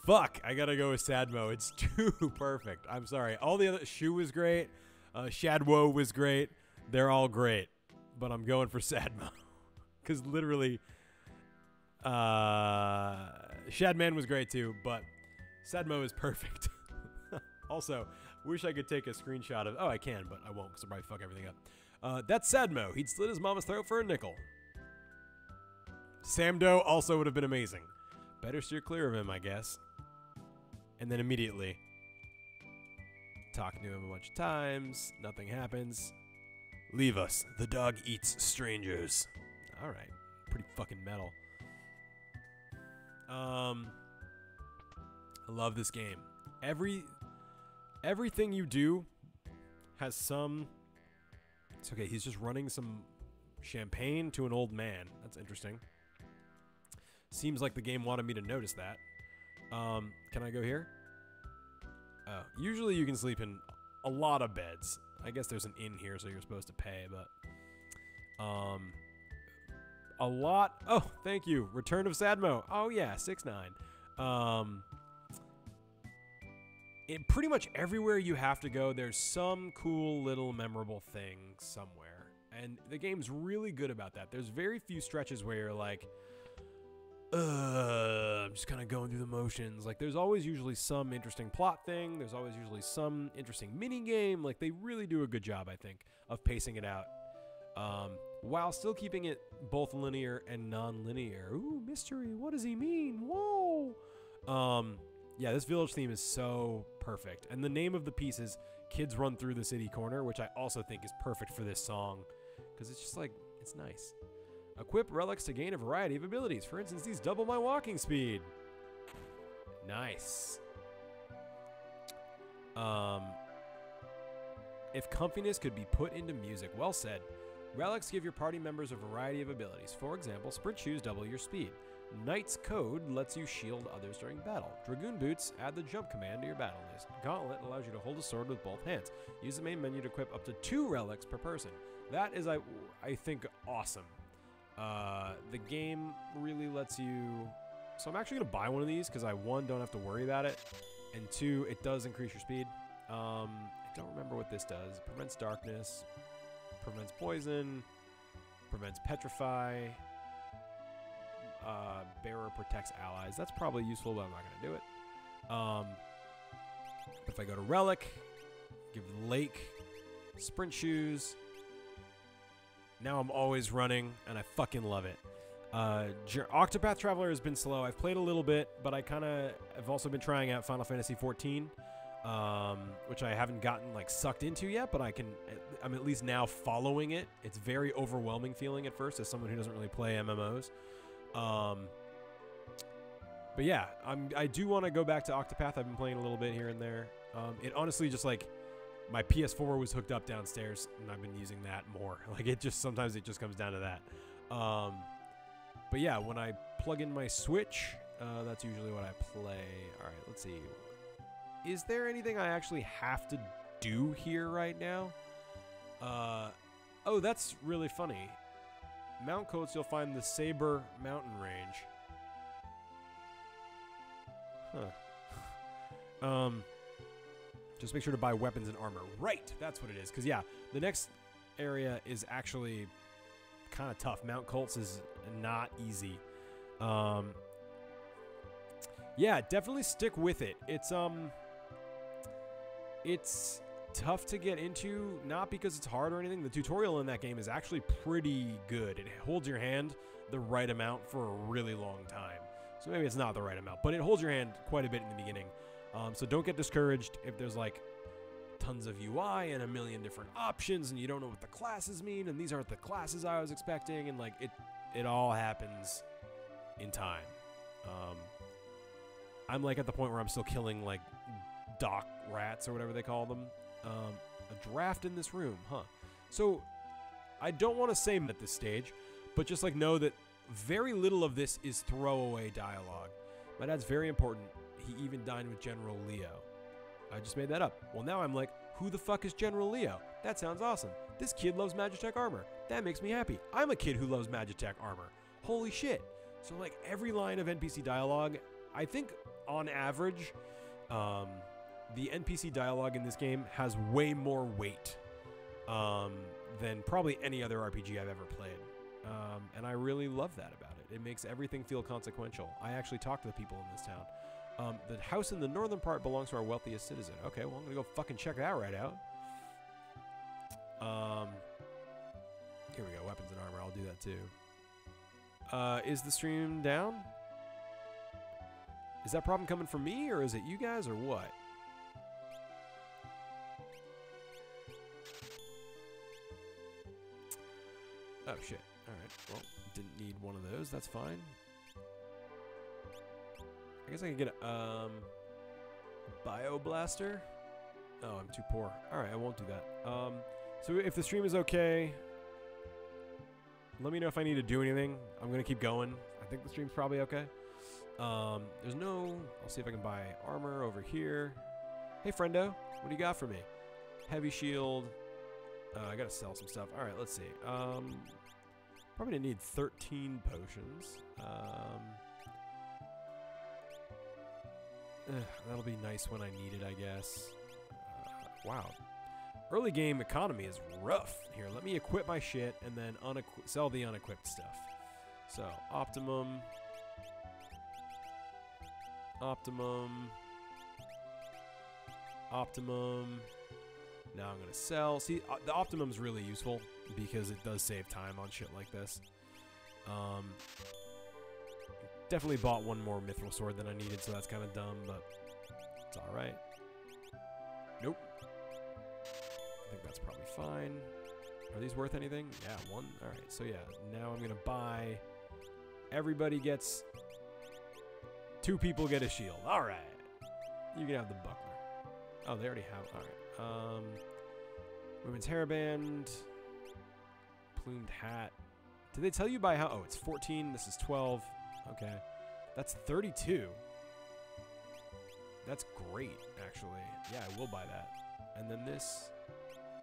Speaker 1: Fuck, I gotta go with Sadmo. It's too perfect. I'm sorry. All the other... Shoe was great. Shadwo was great. They're all great. But I'm going for Sadmo. Because literally... Shadman was great too, but Sadmo is perfect. Also, wish I could take a screenshot of... Oh, I can, but I won't because I'll probably fuck everything up. That's Sadmo. He'd slit his mama's throat for a nickel. Samdo also would have been amazing. Better steer clear of him, I guess. And then immediately talking to him a bunch of times. Nothing happens. Leave us. The dog eats strangers. All right. Pretty fucking metal. I love this game. Everything you do has some... It's okay. He's just running some champagne to an old man. That's interesting. Seems like the game wanted me to notice that. Can I go here? Oh, usually you can sleep in a lot of beds. I guess there's an inn here, so you're supposed to pay, but... a lot... Oh, thank you. Return of Sadmo. Oh, yeah, 6-9. Pretty much everywhere you have to go, there's some cool little memorable thing somewhere. And the game's really good about that. There's very few stretches where you're like... I'm just kind of going through the motions. Like, there's always usually some interesting plot thing. There's always usually some interesting mini game. Like, they really do a good job, I think, of pacing it out, while still keeping it both linear and non-linear. Ooh, mystery. What does he mean? Whoa. Yeah, this village theme is so perfect. And the name of the piece is Kids Run Through the City Corner, which I also think is perfect for this song, because it's just like, it's nice. Equip relics to gain a variety of abilities. For instance, these double my walking speed. Nice. If comfiness could be put into music, well said. Relics give your party members a variety of abilities. For example, sprint shoes double your speed. Knight's Code lets you shield others during battle. Dragoon Boots add the jump command to your battle list. Gauntlet allows you to hold a sword with both hands. Use the main menu to equip up to 2 relics per person. That is, I think, awesome. The game really lets you... So I'm actually going to buy one of these because I, 1, don't have to worry about it, and 2, it does increase your speed. I don't remember what this does. Prevents darkness, prevents poison, prevents petrify, bearer protects allies. That's probably useful, but I'm not going to do it. If I go to relic, give lake, sprint shoes. Now I'm always running, and I fucking love it. Octopath Traveler has been slow. I've played a little bit, but I've also been trying out Final Fantasy XIV, which I haven't gotten like sucked into yet, but I'm at least now following it. It's very overwhelming feeling at first as someone who doesn't really play MMOs. But yeah, I do want to go back to Octopath. I've been playing a little bit here and there. It honestly just like my PS4 was hooked up downstairs, and I've been using that more. Like sometimes it just comes down to that. But yeah, when I plug in my Switch, that's usually what I play. All right, let's see. Is there anything I actually have to do here right now? Oh, that's really funny. Mount Coats, you'll find the Saber Mountain Range. Huh. Just make sure to buy weapons and armor. Right, that's what it is. Because, yeah, the next area is actually kind of tough. Mount Colts is not easy. Yeah, definitely stick with it. It's tough to get into, not because it's hard or anything. The tutorial in that game is actually pretty good. It holds your hand the right amount for a really long time. So maybe it's not the right amount, but it holds your hand quite a bit in the beginning. So don't get discouraged if there's like tons of UI and a million different options and you don't know what the classes mean and these aren't the classes I was expecting, and like it all happens in time. I'm like at the point where I'm still killing like dock rats or whatever they call them. A draft in this room, huh? So I don't want to say at this stage, but just like know that very little of this is throwaway dialogue. My dad's very important. He even dined with General Leo. I just made that up. Well, now I'm like, who the fuck is General Leo? That sounds awesome. This kid loves Magitech armor. That makes me happy. I'm a kid who loves Magitech armor. Holy shit. So like every line of NPC dialogue, I think on average, the NPC dialogue in this game has way more weight than probably any other RPG I've ever played. And I really love that about it. It makes everything feel consequential. I actually talk to the people in this town. The house in the northern part belongs to our wealthiest citizen. Okay, well, I'm going to go fucking check that right out. Here we go, weapons and armor. I'll do that too. Is the stream down? Is that problem coming from me, or is it you guys, or what? Oh, shit. Alright, well, didn't need one of those. That's fine. I guess I could get a Bio Blaster. Oh, I'm too poor. Alright, I won't do that. So if the stream is okay, let me know if I need to do anything. I'm going to keep going. I think the stream's probably okay. There's no... I'll see if I can buy armor over here. Hey, friendo. What do you got for me? Heavy shield. I got to sell some stuff. Alright, let's see. Probably gonna need 13 potions. That'll be nice when I need it, I guess. Wow. Early game economy is rough. Here, let me equip my shit and then sell the unequipped stuff. So, optimum. Optimum. Optimum. Now I'm gonna sell. See, the optimum's really useful because it does save time on shit like this. Definitely bought one more mithril sword than I needed, so that's kind of dumb, but it's all right. Nope. I think that's probably fine. Are these worth anything? Yeah, one. All right. So yeah, now I'm gonna buy. Everybody gets. 2 people get a shield. All right. You can have the buckler. Oh, they already have. All right. Women's hairband. Plumed hat. Did they tell you by how? Oh, it's 14. This is 12. Okay. That's 32. That's great, actually. Yeah, I will buy that. And then this.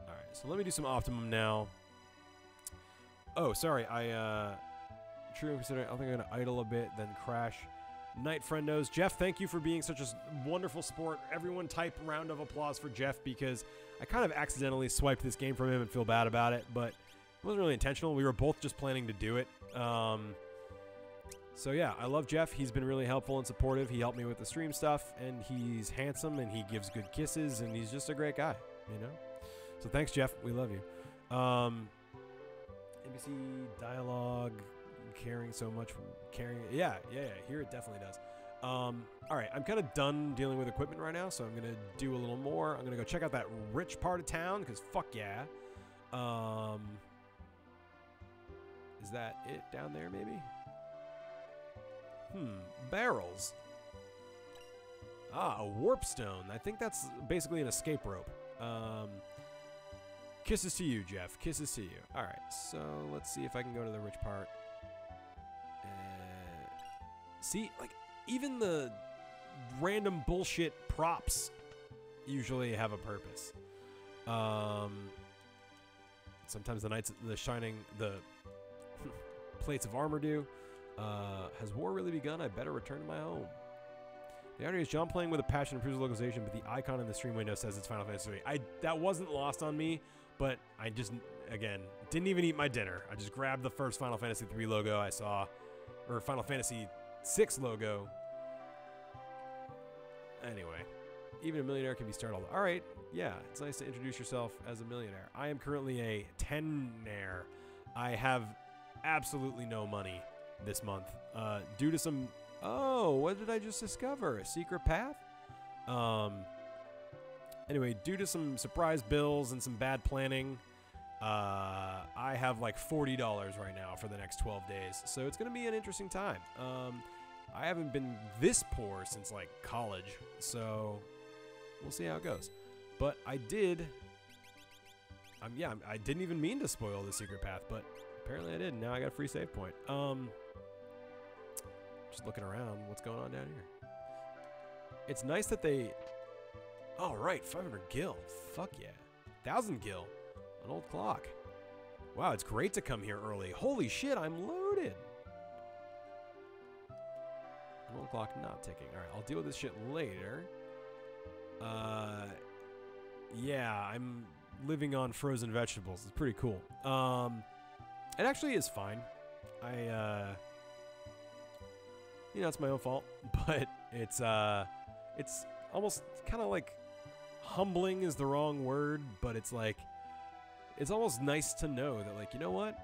Speaker 1: All right. So let me do some optimum now. Oh, sorry. True considering. I think I'm gonna idle a bit, then crash. Night Friendos. Jeff, thank you for being such a wonderful sport. Everyone type round of applause for Jeff because I kind of accidentally swiped this game from him and feel bad about it, but it wasn't really intentional. We were both just planning to do it. So yeah, I love Jeff. He's been really helpful and supportive. He helped me with the stream stuff, and he's handsome, and he gives good kisses, and he's just a great guy, you know? So thanks, Jeff. We love you. NBC dialogue... Caring so much, yeah, here it definitely does. All right, I'm kind of done dealing with equipment right now, so I'm gonna do a little more. I'm gonna go check out that rich part of town because fuck yeah. Is that it down there maybe? Barrels. Ah, a warp stone. I think that's basically an escape rope. Kisses to you, Jeff. Kisses to you. All right, so let's see if I can go to the rich part. See, like, even the random bullshit props usually have a purpose. Sometimes the knights, the plates of armor do. Has war really begun? I better return to my home. The irony is John playing with a passion improves localization, but the icon in the stream window says it's Final Fantasy III. That wasn't lost on me, but I just, again, didn't even eat my dinner. I just grabbed the first Final Fantasy III logo I saw, or Final Fantasy 6 logo. Anyway, even a millionaire can be startled. All right, yeah, it's nice to introduce yourself as a millionaire. I am currently a 10-naire. I have absolutely no money this month due to some... Oh, what did I just discover? A secret path? Anyway, due to some surprise bills and some bad planning, I have like $40 right now for the next 12 days. So it's going to be an interesting time. I haven't been this poor since like college, so we'll see how it goes. But I did, I didn't even mean to spoil the secret path, but apparently I did. Now I got a free save point. Just looking around, what's going on down here? It's nice that they, oh right, 500 gil, fuck yeah. 1,000 gil, an old clock. Wow, it's great to come here early. Holy shit, I'm loaded. An old clock not ticking. All right, I'll deal with this shit later. Yeah, I'm living on frozen vegetables. It's pretty cool. It actually is fine. You know, it's my own fault, but it's almost kind of like humbling is the wrong word, but it's like, it's almost nice to know that, like, you know what?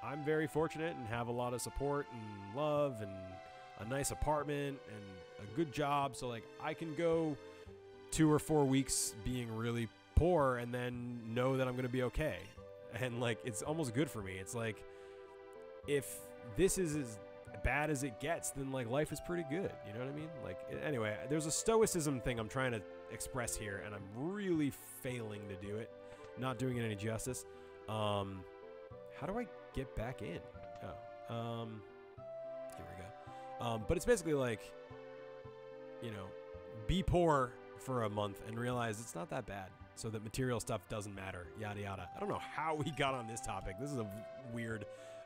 Speaker 1: I'm very fortunate and have a lot of support and love and a nice apartment and a good job. So, like, I can go 2 or 4 weeks being really poor and then know that I'm going to be okay. And, like, it's almost good for me. It's like, if this is as bad as it gets, then, like, life is pretty good. You know what I mean? Like, anyway, there's a stoicism thing I'm trying to express here, and I'm really failing to do it. Not doing it any justice. How do I get back in? Oh, here we go. But it's basically like, you know, be poor for a month and realize it's not that bad, so that material stuff doesn't matter, yada yada. I don't know how we got on this topic. This is a weird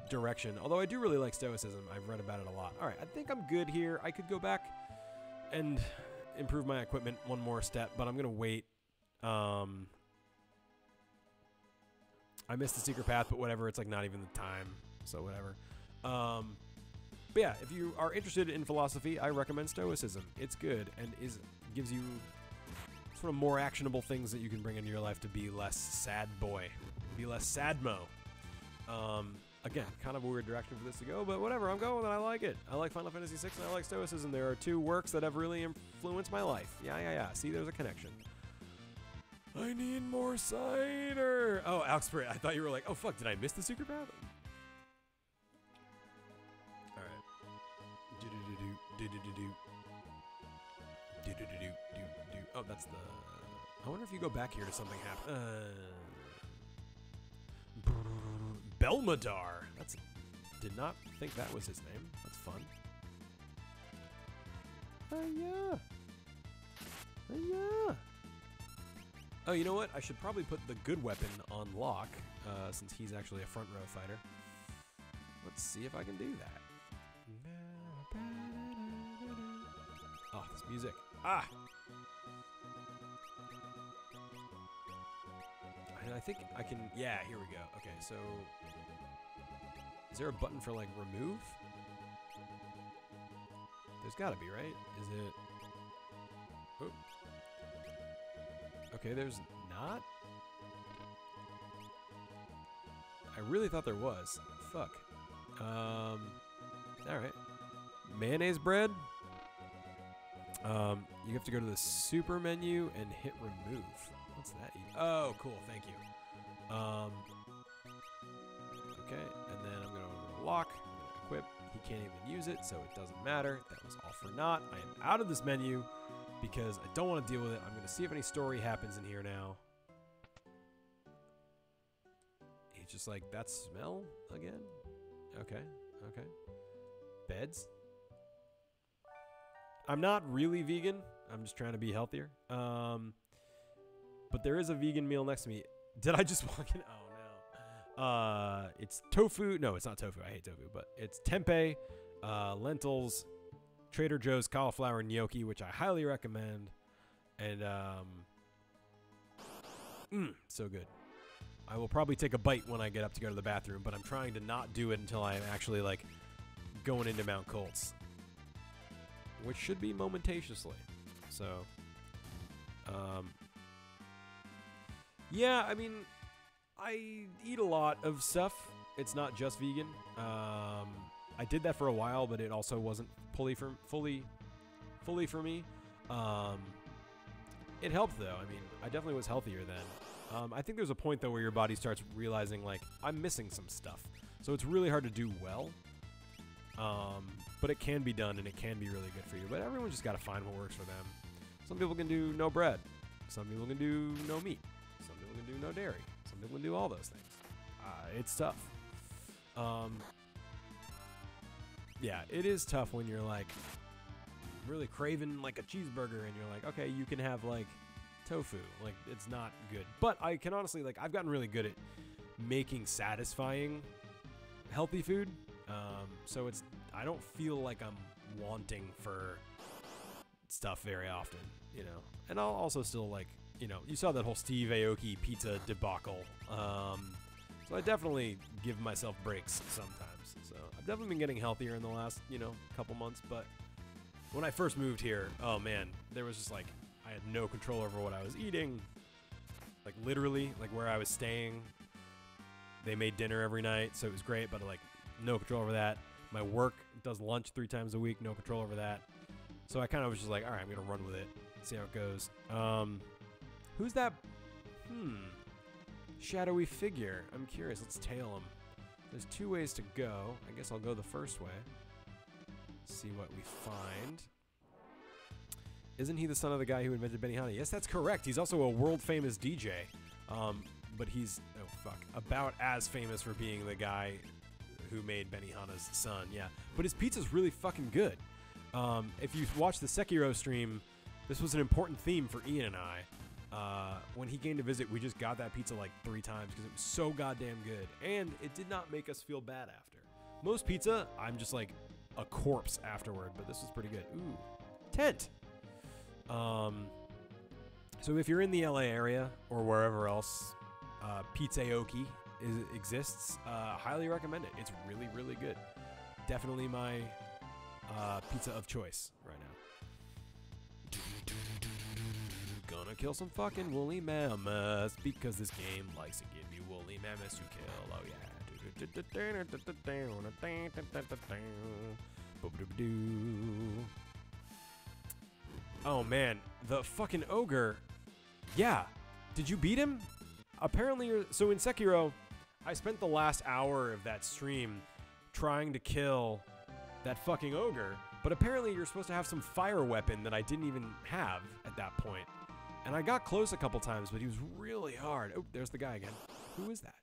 Speaker 1: direction, although I do really like stoicism. I've read about it a lot. All right, I think I'm good here. I could go back and improve my equipment one more step, but I'm gonna wait. I missed the secret path, but whatever. It's like not even the time, so whatever. But yeah, if you are interested in philosophy, I recommend Stoicism. It's good and gives you sort of more actionable things that you can bring into your life to be less sad boy, be less sadmo. Again, kind of a weird direction for this to go, but whatever, I'm going with it. I like it. I like Final Fantasy VI and I like Stoicism. There are two works that have really influenced my life. Yeah. See, there's a connection. I need more cider. Oh, Alex Spirit, I thought you were like, oh fuck, did I miss the secret path? Alright. Oh, that's the... I wonder if you go back here to something happen. Belmadar. That's... Did not think that was his name. That's fun. Yeah. Oh, you know what? I should probably put the good weapon on lock, since he's actually a front row fighter. Let's see if I can do that. Oh, this music. Ah! And I think I can... Yeah, here we go. Okay, so... Is there a button for, like, remove? There's gotta be, right? Is it... Oh. Okay, there's not? I really thought there was. Fuck. Alright. Mayonnaise bread? You have to go to the super menu and hit remove. What's that? Oh, cool. Thank you. Okay, and then I'm going to lock. I'm going to equip. He can't even use it, so it doesn't matter. That was all for naught. I am out of this menu because I don't want to deal with it. I'm going to see if any story happens in here now. He's just like, that smell again? Okay. Beds? I'm not really vegan. I'm just trying to be healthier. But there is a vegan meal next to me. Did I just walk in? Oh, no. It's tofu. No, it's not tofu. I hate tofu. But it's tempeh, lentils, Trader Joe's cauliflower gnocchi, which I highly recommend. And, so good. I will probably take a bite when I get up to go to the bathroom, but I'm trying to not do it until I'm actually, like, going into Mount Colts. Which should be momentatiously. So, yeah, I mean, I eat a lot of stuff. It's not just vegan. I did that for a while, but it also wasn't fully for me. It helped, though. I mean, I definitely was healthier then. I think there's a point, though, where your body starts realizing, like, I'm missing some stuff. So it's really hard to do well. But it can be done, and it can be really good for you. But everyone just got to find what works for them. Some people can do no bread. Some people can do no meat. Some people can do no dairy. Some people can do all those things. It's tough. Yeah, it is tough when you're, like, really craving, like, a cheeseburger, and you're like, okay, you can have, like, tofu. Like, it's not good. But I can honestly, like, I've gotten really good at making satisfying healthy food. So I don't feel like I'm wanting for stuff very often, you know. And I'll also still, like, you know, you saw that whole Steve Aoki pizza debacle. So I definitely give myself breaks sometimes. So I've definitely been getting healthier in the last, you know, couple months. But when I first moved here, oh man, there was just like, I had no control over what I was eating. Like literally, like where I was staying, they made dinner every night, so it was great, but like no control over that. My work does lunch 3 times a week, no control over that. So I kind of was just like, all right, I'm gonna run with it, see how it goes. Who's that? Shadowy figure. I'm curious. Let's tail him. There's 2 ways to go. I guess I'll go the first way. See what we find. Isn't he the son of the guy who invented Benihana? Yes, that's correct. He's also a world-famous DJ. But he's, oh fuck, about as famous for being the guy who made Benihana's son, yeah. But his pizza's really fucking good. If you watch the Sekiro stream, this was an important theme for Ian and I. When he came to visit, we just got that pizza like 3 times because it was so goddamn good. And it did not make us feel bad after. Most pizza, I'm just like a corpse afterward, but this was pretty good. Ooh, tent. So if you're in the LA area or wherever else, Pizzaoki exists, highly recommend it. It's really, really good. Definitely my pizza of choice right now. Gonna kill some fucking woolly mammoths because this game likes to give you woolly mammoths to kill. Oh yeah. Oh man, the fucking ogre. Yeah. Did you beat him? Apparently, so in Sekiro, I spent the last hour of that stream trying to kill that fucking ogre, but apparently you're supposed to have some fire weapon that I didn't even have at that point. And I got close a couple times, but he was really hard. Oh, there's the guy again. Who is that?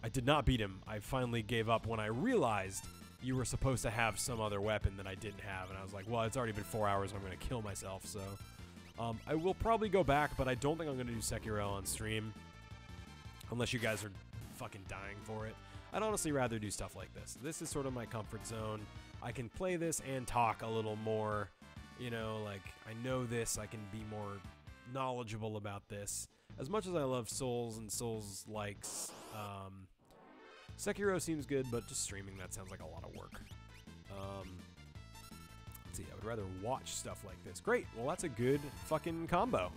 Speaker 1: I did not beat him. I finally gave up when I realized you were supposed to have some other weapon that I didn't have, and I was like, well, it's already been 4 hours and I'm going to kill myself, so... I will probably go back, but I don't think I'm going to do Sekiro on stream. Unless you guys are fucking dying for it. I'd honestly rather do stuff like this. This is sort of my comfort zone. I can play this and talk a little more. You know, like, I know this. I can be more knowledgeable about this. As much as I love Souls and Souls-likes, Sekiro seems good, but just streaming, that sounds like a lot of work. Let's see, I would rather watch stuff like this. Great, well, that's a good fucking combo.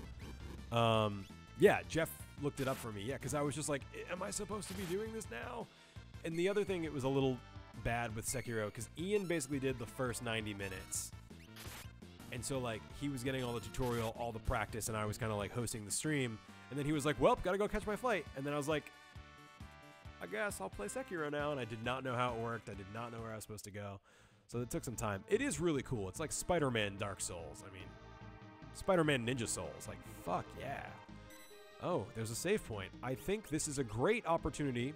Speaker 1: Yeah, Jeff looked it up for me. Yeah, because I was just like, am I supposed to be doing this now? And the other thing, it was a little bad with Sekiro, because Ian basically did the first 90 minutes. And so, like, he was getting all the tutorial, all the practice, and I was kind of, like, hosting the stream. And then he was like, well, gotta go catch my flight. And then I was like, I guess I'll play Sekiro now. And I did not know how it worked. I did not know where I was supposed to go. So it took some time. It is really cool. It's like Spider-Man Dark Souls. I mean, Spider-Man Ninja Souls. Like, fuck yeah. Oh, there's a save point. I think this is a great opportunity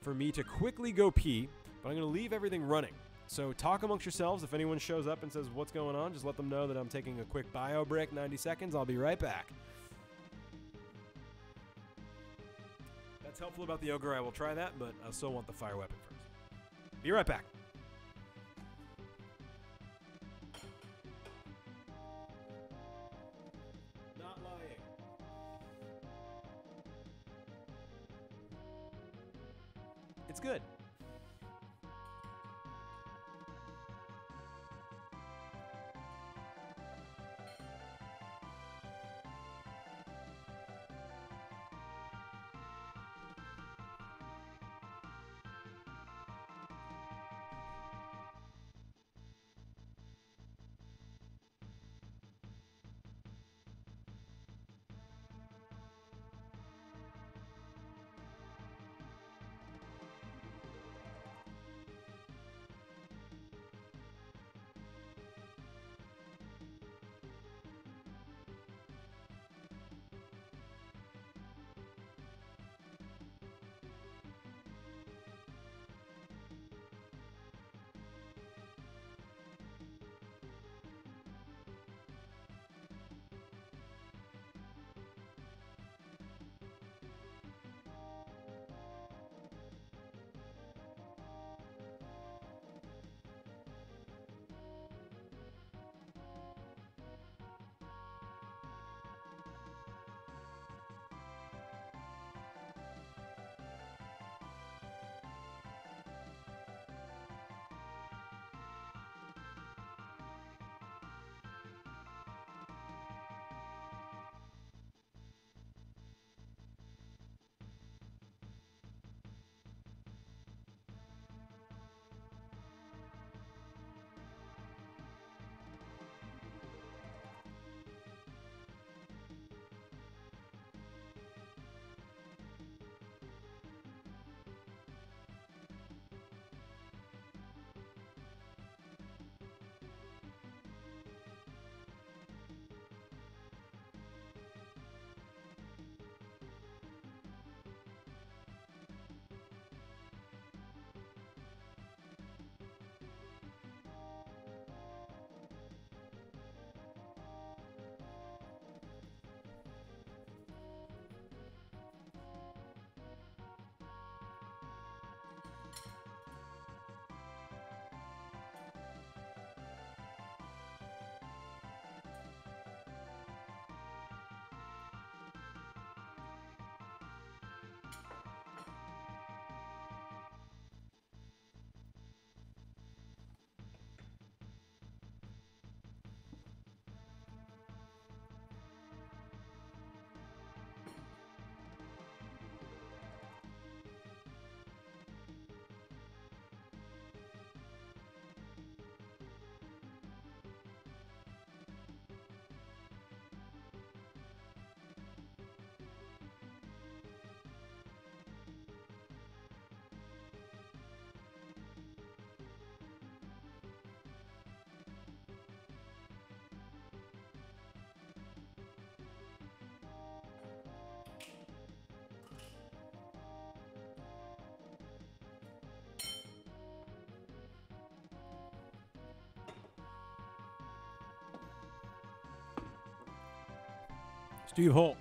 Speaker 1: for me to quickly go pee, but I'm going to leave everything running. So talk amongst yourselves. If anyone shows up and says, what's going on, just let them know that I'm taking a quick bio break, 90 seconds. I'll be right back. That's helpful about the ogre. I will try that, but I still want the fire weapon first. Be right back. Not lying. It's good. Steve Holt.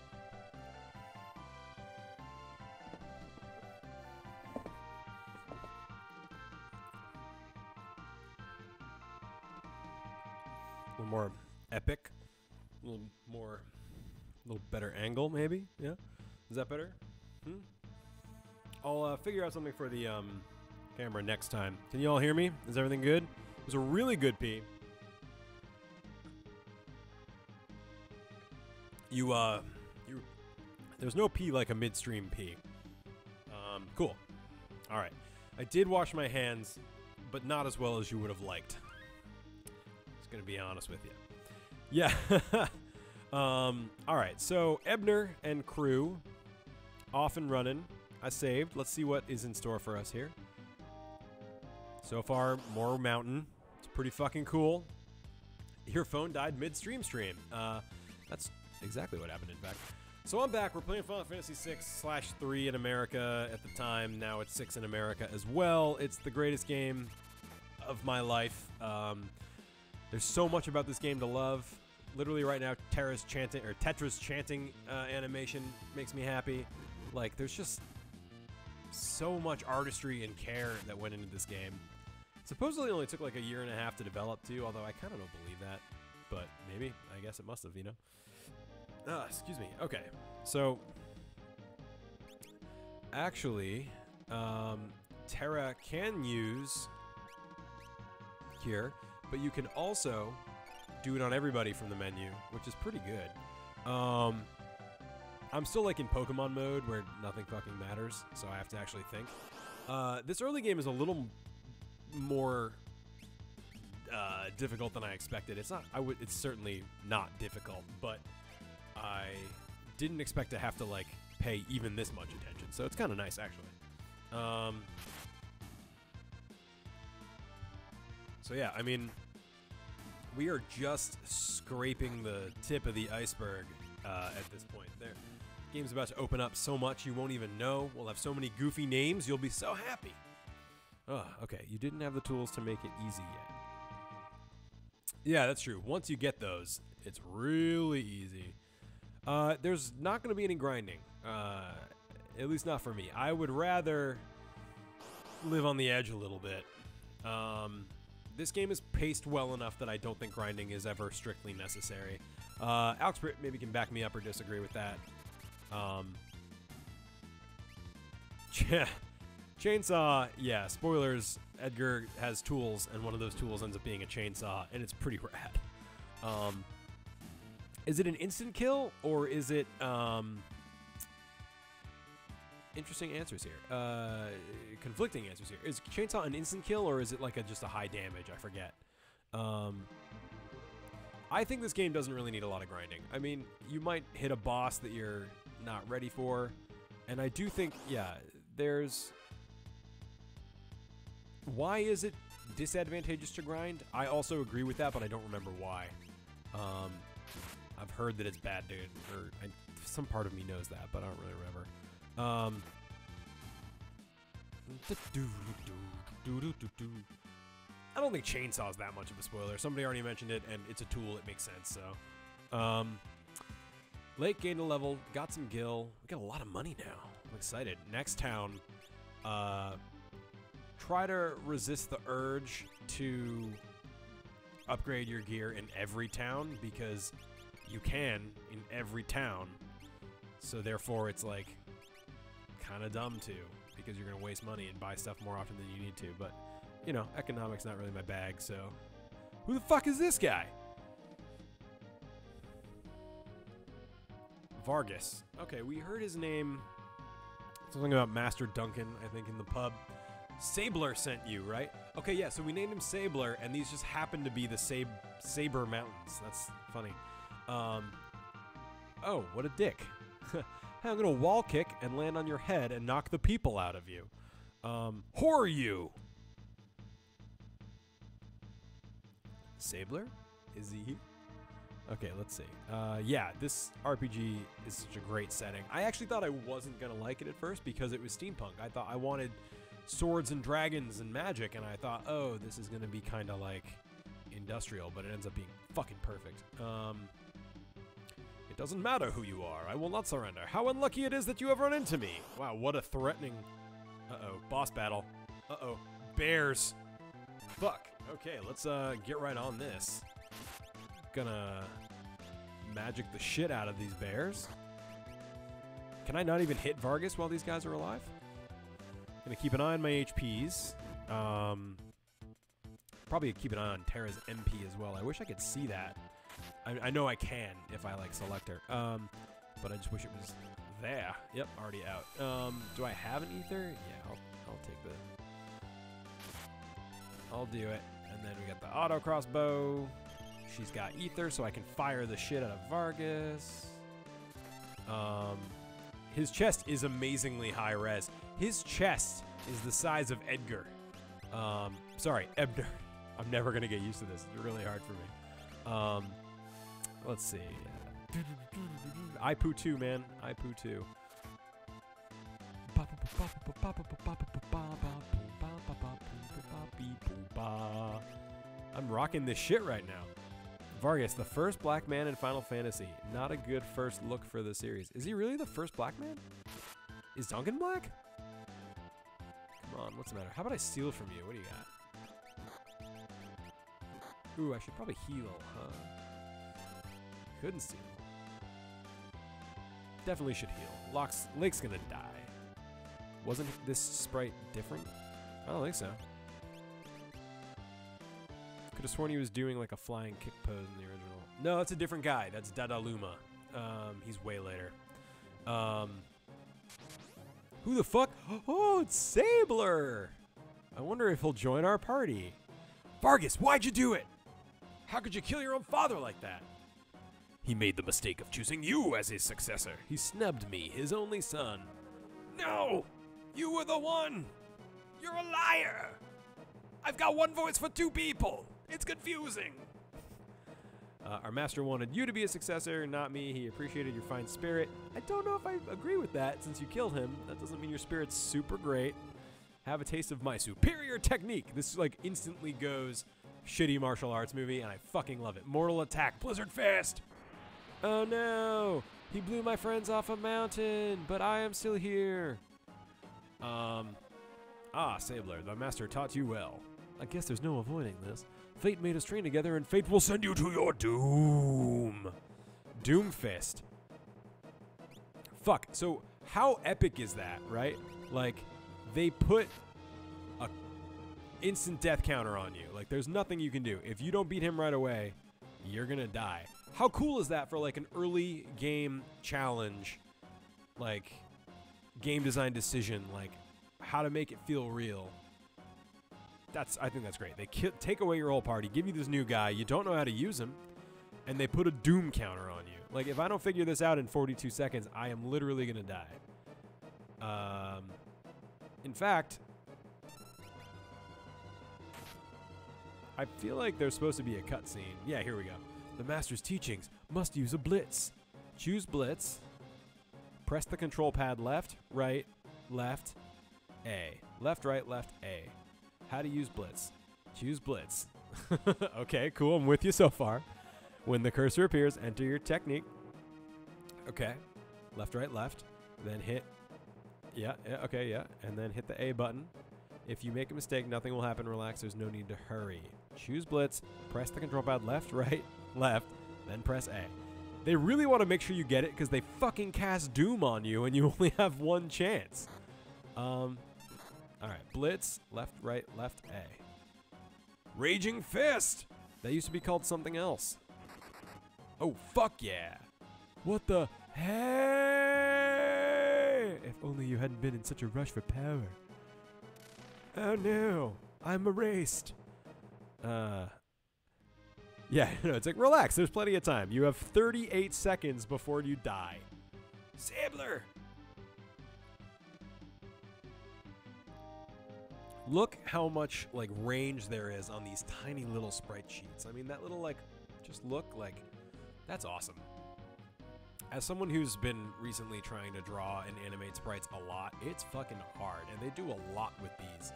Speaker 1: A little more epic. A little better angle, maybe? Yeah? Is that better? I'll figure out something for the camera next time. Can you all hear me? Is everything good? It was a really good pee. There's no pee like a midstream pee. Cool. All right. I did wash my hands, but not as well as you would have liked. Just gonna be honest with you. Yeah. All right. So Ebner and crew, off and running. I saved. Let's see what is in store for us here. So far, more mountain. It's pretty fucking cool. Your phone died midstream stream. That's exactly what happened, in fact. So I'm back. We're playing Final Fantasy 6/3 in America at the time. Now it's 6 in America as well. It's the greatest game of my life. There's so much about this game to love. Literally right now, Tetra's chanting animation makes me happy. Like, there's just so much artistry and care that went into this game. Supposedly only took like a year and a half to develop too, although I kind of don't believe that. But maybe. I guess it must have, you know. Excuse me. Okay. So, actually, Terra can use here, but you can also do it on everybody from the menu, which is pretty good. I'm still like in Pokemon mode where nothing fucking matters, so I have to actually think. This early game is a little more difficult than I expected. It's not. It's certainly not difficult, but I didn't expect to have to like pay even this much attention. So it's kind of nice, actually. So yeah, I mean, we are just scraping the tip of the iceberg at this point. There, game's about to open up so much you won't even know. We'll have so many goofy names, you'll be so happy. Okay, you didn't have the tools to make it easy yet. Yeah, that's true. Once you get those, it's really easy. There's not going to be any grinding, at least not for me. I would rather live on the edge a little bit. This game is paced well enough that I don't think grinding is ever strictly necessary. Alex Britt maybe can back me up or disagree with that. Chainsaw, yeah, spoilers, Edgar has tools, and one of those tools ends up being a chainsaw, and it's pretty rad. Is it an instant kill, or is it, interesting answers here. Conflicting answers here. Is chainsaw an instant kill, or is it like just a high damage? I forget. I think this game doesn't really need a lot of grinding. I mean, you might hit a boss that you're not ready for, and I do think, yeah, there's... Why is it disadvantageous to grind? I also agree with that, but I don't remember why. I've heard that it's bad, dude. Or some part of me knows that, but I don't really remember. I don't think chainsaw is that much of a spoiler. Somebody already mentioned it, and it's a tool. It makes sense. So, Lake gained a level, got some gil. We got a lot of money now. I'm excited. Next town. Try to resist the urge to upgrade your gear in every town, because you can in every town. So therefore it's like kind of dumb to, because you're going to waste money and buy stuff more often than you need to. But, you know, economics not really my bag, so... Who the fuck is this guy? Vargas. Okay, we heard his name. Something about Master Duncan, I think, in the pub. Sabler sent you, right? Okay, yeah, so we named him Sabler, and these just happen to be the Saber Mountains. That's funny. Oh, what a dick. I'm gonna wall kick and land on your head and knock the people out of you. Who are you? Sabler? Is he here? Okay, let's see. Yeah, this RPG is such a great setting. I actually thought I wasn't gonna like it at first because it was steampunk. I thought I wanted swords and dragons and magic, and I thought, oh, this is gonna be kind of like industrial, but it ends up being fucking perfect. It doesn't matter who you are. I will not surrender. How unlucky it is that you have run into me. Wow, what a threatening... Uh-oh, boss battle. Uh-oh, bears. Fuck. Okay, let's get right on this. Gonna magic the shit out of these bears. Can I not even hit Vargas while these guys are alive? Gonna keep an eye on my HPs. Probably keep an eye on Terra's MP as well. I wish I could see that. I know I can if I like select her. But I just wish it was there. Yep, already out. Do I have an ether? Yeah, I'll take the... I'll do it. And then we got the auto crossbow. She's got ether, so I can fire the shit out of Vargas. His chest is amazingly high res. His chest is the size of Edgar. Sorry, Ebner. I'm never gonna get used to this. It's really hard for me. Let's see. Ipu 2, man. Ipu 2. I'm rocking this shit right now. Vargas, the first black man in Final Fantasy. Not a good first look for the series. Is he really the first black man? Is Duncan black? Come on, what's the matter? How about I steal from you? What do you got? Ooh, I should probably heal, huh? Couldn't steal. Definitely should heal. Lake's gonna die. Wasn't this sprite different? I don't think so. Could have sworn he was doing like a flying kick pose in the original. No, that's a different guy. That's Dadaluma. He's way later. Who the fuck? Oh, it's Sabler! I wonder if he'll join our party. Vargas, why'd you do it? How could you kill your own father like that? He made the mistake of choosing you as his successor. He snubbed me, his only son. No! You were the one! You're a liar! I've got one voice for two people! It's confusing! Our master wanted you to be a successor, not me. He appreciated your fine spirit. I don't know if I agree with that since you killed him. That doesn't mean your spirit's super great. Have a taste of my superior technique. This like instantly goes shitty martial arts movie and I fucking love it. Mortal attack, Blizzard Fist! Oh no! He blew my friends off a mountain, but I am still here. Sabler, the master taught you well. I guess there's no avoiding this. Fate made us train together, and fate will send you to your doom. Doomfist. Fuck, so how epic is that, right? Like, they put a instant death counter on you. Like, there's nothing you can do. If you don't beat him right away, you're gonna die. How cool is that for, like, an early game challenge? Like, game design decision, like, how to make it feel real. I think that's great. They take away your whole party, give you this new guy, you don't know how to use him, and they put a doom counter on you. Like, if I don't figure this out in 42 seconds, I am literally gonna die. In fact, I feel like there's supposed to be a cutscene. Yeah, here we go. The master's teachings must use a blitz. Choose blitz. Press the control pad left, right, left, A. Left, right, left, A. How to use blitz. Choose blitz. Okay, cool. I'm with you so far. When the cursor appears, enter your technique. Okay. Left, right, left. Then hit. Yeah, okay, yeah. And then hit the A button. If you make a mistake, nothing will happen. Relax. There's no need to hurry. Choose blitz. Press the control pad left, right, left. Then press A. They really want to make sure you get it because they fucking cast Doom on you and you only have one chance. Alright, blitz, left, right, left, A. Raging Fist! That used to be called something else. Oh, fuck yeah! What the? Hey! If only you hadn't been in such a rush for power. Oh no, I'm erased. Yeah, no, it's like, relax, there's plenty of time. You have 38 seconds before you die. Sabler! Look how much, like, range there is on these tiny little sprite sheets. I mean, that little, like, just look like, that's awesome. As someone who's been recently trying to draw and animate sprites a lot, it's fucking hard, and they do a lot with these.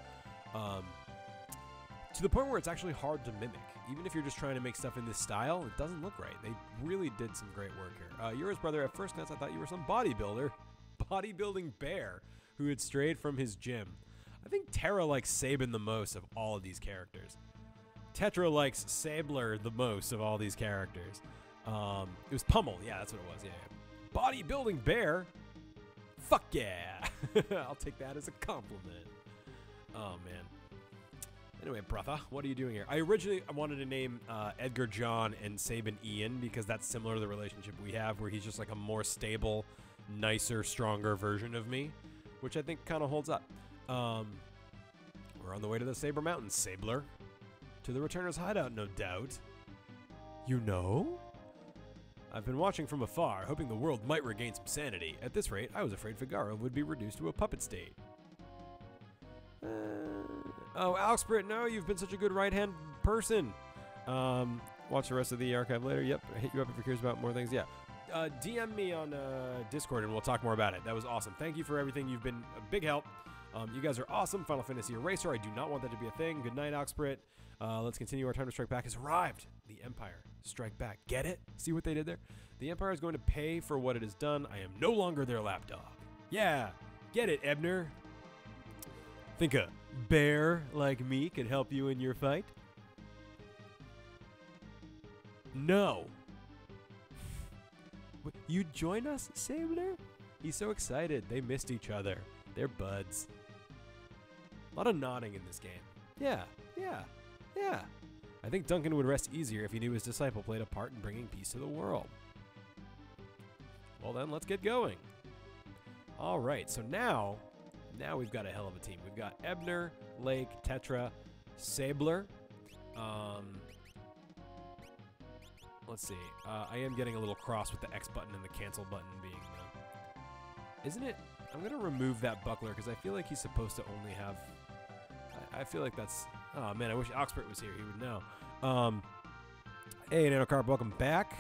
Speaker 1: To the point where it's actually hard to mimic. Even if you're just trying to make stuff in this style, it doesn't look right. They really did some great work here. Yours brother, at first glance, I thought you were some bodybuilder. Bodybuilding bear who had strayed from his gym. I think Terra likes Sabin the most of all of these characters. Tetra likes Sabler the most of all these characters. It was Pummel. Yeah, that's what it was. Yeah. Bodybuilding bear? Fuck yeah. I'll take that as a compliment. Oh, man. Anyway, brother, what are you doing here? I originally wanted to name Edgar John and Sabin Ian because that's similar to the relationship we have where he's just like a more stable, nicer, stronger version of me, which I think kind of holds up. We're on the way to the Saber Mountains, Sabler. To the Returner's hideout, no doubt. You know? I've been watching from afar, hoping the world might regain some sanity. At this rate, I was afraid Figaro would be reduced to a puppet state. Oh, Alsprit, no, you've been such a good right-hand person. Watch the rest of the archive later. Yep, hit you up if you're curious about more things. Yeah. DM me on Discord and we'll talk more about it. That was awesome. Thank you for everything. You've been a big help. You guys are awesome. Final Fantasy Eraser. I do not want that to be a thing. Good night, Alsprit. Let's continue. Our time to strike back has arrived. The Empire. Strike back. Get it? See what they did there? The Empire is going to pay for what it has done. I am no longer their lapdog. Yeah. Get it, Ebner. Think a bear like me could help you in your fight? No. You'd join us, Sabler? He's so excited. They missed each other. They're buds. A lot of nodding in this game. Yeah, yeah, yeah. I think Duncan would rest easier if he knew his disciple played a part in bringing peace to the world. Well then, let's get going. All right, so now we've got a hell of a team. We've got Ebner, Lake, Tetra, Sabler. Let's see. I am getting a little cross with the X button and the cancel button being the... Isn't it? I'm going to remove that buckler because I feel like he's supposed to only have... I feel like that's... Oh, man, I wish Oxford was here. He would know. Hey, Nanocarp, welcome back.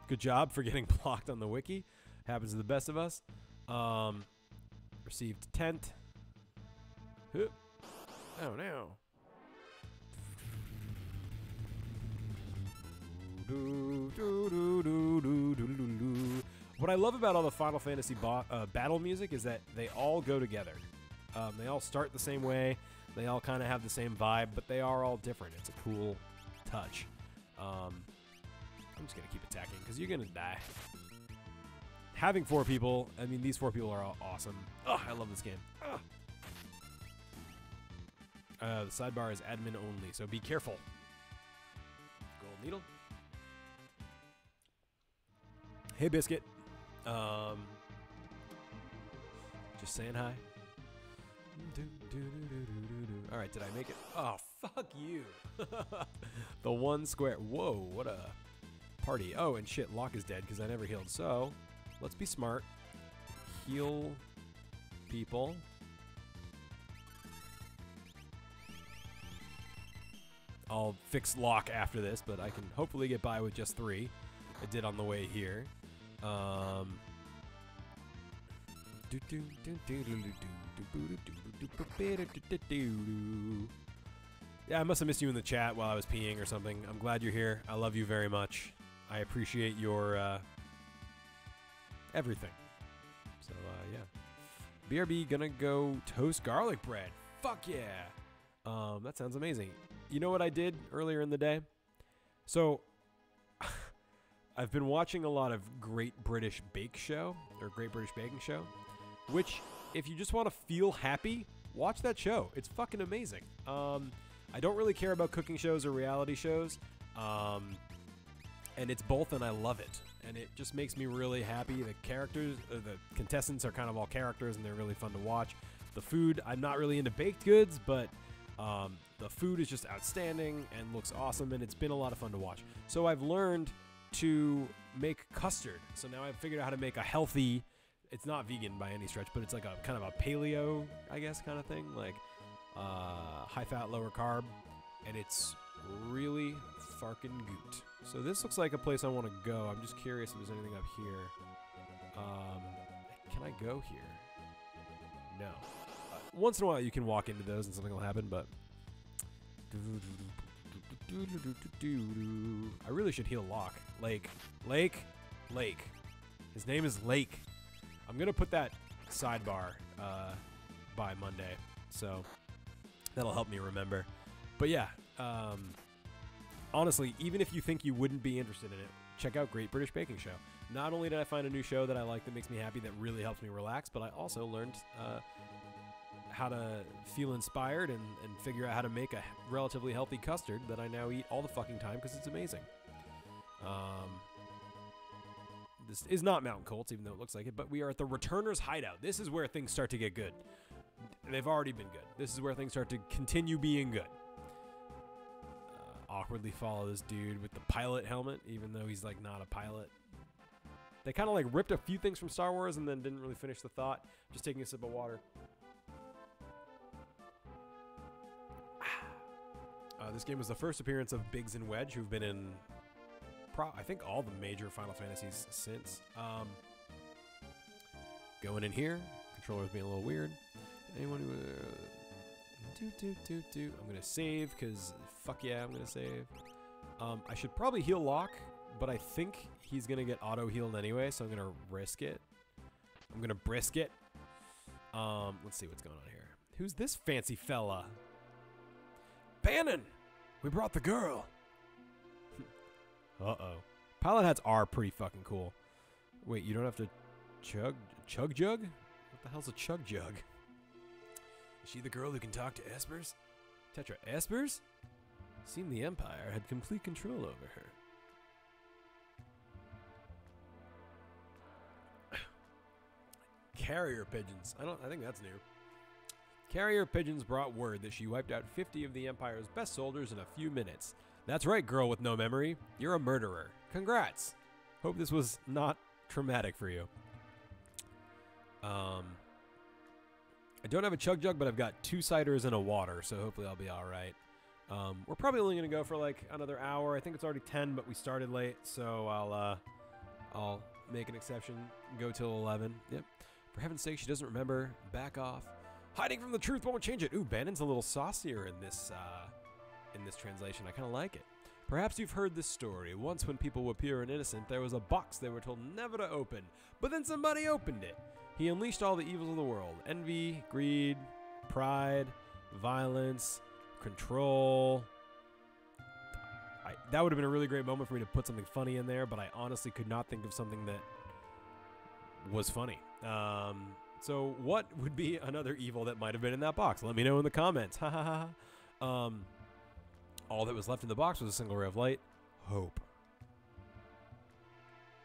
Speaker 1: Good job for getting blocked on the wiki. Happens to the best of us. Received tent. Oh, no. What I love about all the Final Fantasy battle music is that they all go together. They all start the same way. They all kind of have the same vibe, but they are all different. It's a cool touch. I'm just going to keep attacking because you're going to die. Having 4 people, I mean, these 4 people are all awesome. Oh, I love this game. The sidebar is admin only, so be careful. Gold needle. Hey, Biscuit. Just saying hi. All right, did I make it? Oh, fuck you. The one square. Whoa, what a party. Oh, and shit, Locke is dead because I never healed. So, let's be smart. Heal people. I'll fix Locke after this, but I can hopefully get by with just 3. I did on the way here. Yeah, I must have missed you in the chat while I was peeing or something. I'm glad you're here. I love you very much. I appreciate your everything. So yeah. BRB gonna go toast garlic bread. Fuck yeah. That sounds amazing. You know what I did earlier in the day? So I've been watching a lot of Great British Bake Show, or Great British Baking Show, which, if you just want to feel happy, watch that show. It's fucking amazing. I don't really care about cooking shows or reality shows, and it's both, and I love it. And it just makes me really happy. The characters, the contestants are kind of all characters, and they're really fun to watch. The food, I'm not really into baked goods, but the food is just outstanding and looks awesome, and it's been a lot of fun to watch. So I've learned to make custard. So now I've figured out how to make a healthy, it's not vegan by any stretch, but it's like a kind of a paleo, I guess, kind of thing, like high fat, lower carb, and it's really farkin' goot. So this looks like a place I want to go. I'm just curious if there's anything up here. Can I go here? No. Once in a while you can walk into those and something will happen, but I really should heal Locke. Lake. His name is Lake. I'm going to put that sidebar by Monday, so that'll help me remember. But yeah, honestly, even if you think you wouldn't be interested in it, check out Great British Baking Show. Not only did I find a new show that I like that makes me happy, that really helps me relax, but I also learned how to feel inspired and figure out how to make a relatively healthy custard that I now eat all the fucking time because it's amazing. This is not Mountain Colts, even though it looks like it, but we are at the Returner's Hideout. This is where things start to get good. They've already been good. This is where things start to continue being good. Awkwardly follow this dude with the pilot helmet, even though he's like not a pilot. They kind of like ripped a few things from Star Wars and then didn't really finish the thought. Just taking a sip of water. This game was the first appearance of Biggs and Wedge, who've been in, I think, all the major Final Fantasies since. Going in here, controller's being a little weird. Anyone who... I'm going to save, because fuck yeah, I'm going to save. I should probably heal Locke, but I think he's going to get auto-healed anyway, so I'm going to risk it. I'm going to brisk it. Let's see what's going on here. Who's this fancy fella? Bannon! We brought the girl. Uh-oh. Pilot hats are pretty fucking cool. Wait, you don't have to chug jug? What the hell's a chug jug? Is she the girl who can talk to espers? Tetra espers? Seemed the Empire had complete control over her. Carrier pigeons. I think that's new. Carrier pigeons brought word that she wiped out 50 of the Empire's best soldiers in a few minutes. That's right, girl with no memory. You're a murderer. Congrats. Hope this was not traumatic for you. I don't have a chug jug, but I've got 2 ciders and a water, so hopefully I'll be all right. We're probably only going to go for like another hour. I think it's already 10, but we started late, so I'll make an exception. Go till 11. Yep. For heaven's sake, she doesn't remember. Back off. Hiding from the truth won't change it. Ooh, Bannon's a little saucier in this translation. I kind of like it. Perhaps you've heard this story. Once when people were pure and innocent, there was a box they were told never to open. But then somebody opened it. He unleashed all the evils of the world. Envy, greed, pride, violence, control. That would have been a really great moment for me to put something funny in there, but I honestly could not think of something that was funny. So what would be another evil that might have been in that box? Let me know in the comments. Ha ha ha. All that was left in the box was a single ray of light. Hope.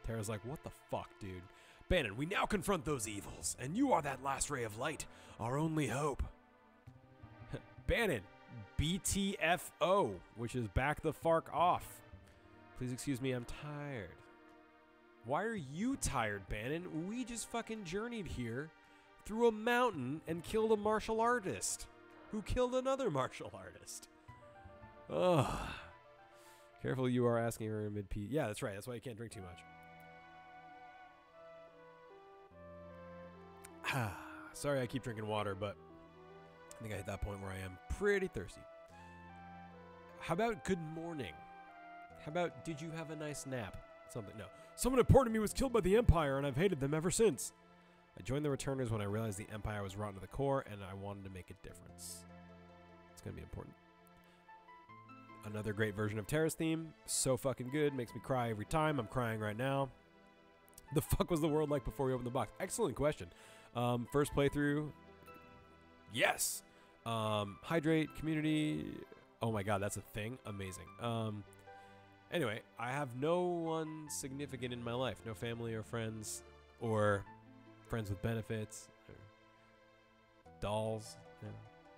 Speaker 1: Terra's like, what the fuck, dude? Bannon, we now confront those evils, and you are that last ray of light, our only hope. Bannon, BTFO, which is back the fark off. Please excuse me, I'm tired. Why are you tired, Bannon? We just fucking journeyed here through a mountain and killed a martial artist who killed another martial artist. Ugh. Careful, you are asking her in mid-P. Yeah, that's right. That's why you can't drink too much. Sorry I keep drinking water, but I think I hit that point where I am pretty thirsty. How about good morning? How about did you have a nice nap? Something. No. Someone important to me was killed by the Empire, and I've hated them ever since. I joined the Returners when I realized the Empire was rotten to the core, and I wanted to make a difference. It's going to be important. Another great version of Terra's theme. So fucking good. Makes me cry every time. I'm crying right now. The fuck was the world like before we opened the box? Excellent question. First playthrough. Yes. Hydrate, community. Oh my god, that's a thing. Amazing. Anyway, I have no one significant in my life. No family or friends or friends with benefits or dolls. Yeah.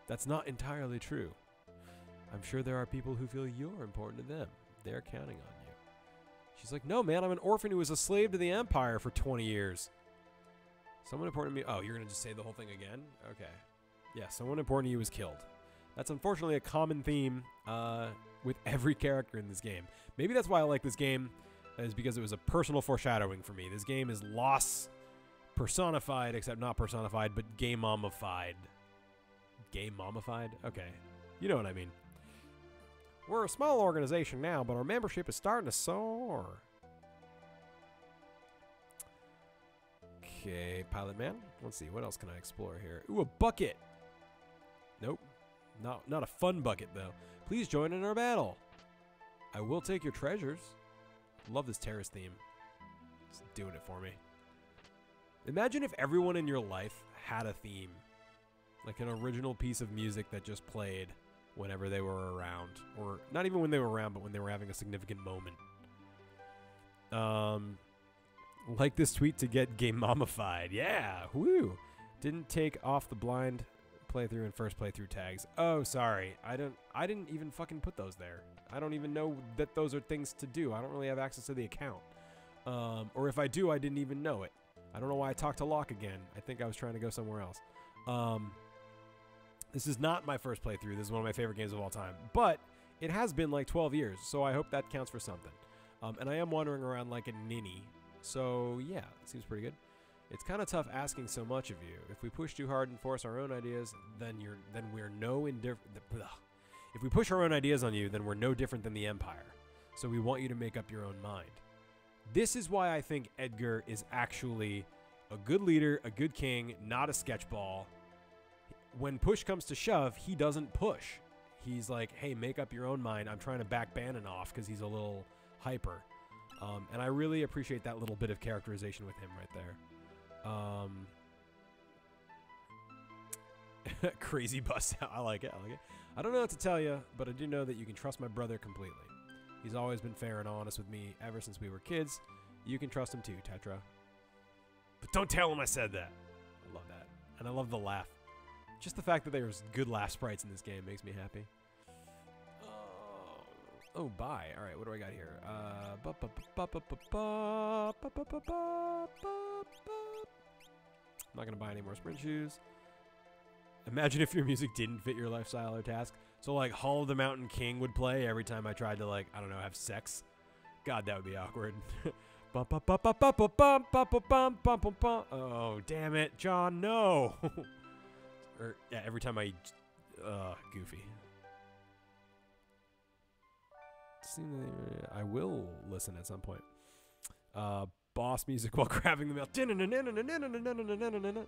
Speaker 1: That's not entirely true. I'm sure there are people who feel you're important to them. They're counting on you. She's like, no, man, I'm an orphan who was a slave to the Empire for 20 years. Someone important to me. Oh, you're going to just say the whole thing again? Okay. Yeah, someone important to you was killed. That's unfortunately a common theme with every character in this game. Maybe that's why I like this game, is because it was a personal foreshadowing for me. This game is loss personified, except not personified, but game-momified. Game-momified? Okay. You know what I mean. We're a small organization now, but our membership is starting to soar. Okay, Pilot Man. Let's see, what else can I explore here? Ooh, a bucket! Nope. Not a fun bucket, though. Please join in our battle. I will take your treasures. Love this terrace theme. It's doing it for me. Imagine if everyone in your life had a theme. Like an original piece of music that just played whenever they were around. Or not even when they were around, but when they were having a significant moment. Like this tweet to get game mamified. Yeah, woo. Didn't take off the blind playthrough and first playthrough tags. Oh, sorry. I didn't even fucking put those there. I don't even know that those are things to do. I don't really have access to the account. Or if I do, I didn't even know it. I don't know why I talked to Locke again. I think I was trying to go somewhere else. This is not my first playthrough. This is one of my favorite games of all time. But it has been like 12 years, so I hope that counts for something. And I am wandering around like a ninny. So yeah, it seems pretty good. It's kind of tough asking so much of you. If we push too hard and force our own ideas, then we're no indifferent. If we push our own ideas on you, then we're no different than the Empire. So we want you to make up your own mind. This is why I think Edgar is actually a good leader, a good king, not a sketchball. When push comes to shove, he doesn't push. He's like, hey, make up your own mind. I'm trying to back Bannon off because he's a little hyper. And I really appreciate that little bit of characterization with him right there. Crazy bust out. I like it. I like it. I don't know what to tell you, but I do know that you can trust my brother completely. He's always been fair and honest with me ever since we were kids. You can trust him too, Tetra. But don't tell him I said that. I love that. And I love the laugh. Just the fact that there's good laugh sprites in this game makes me happy. Oh, bye. All right, what do I got here? I'm not going to buy any more sprint shoes. Imagine if your music didn't fit your lifestyle or task. So, like, Hall of the Mountain King would play every time I tried to, like, I don't know, have sex. God, that would be awkward. Oh, damn it, John, no. Or, yeah, every time I... goofy. I will listen at some point. Boss music while grabbing the mail.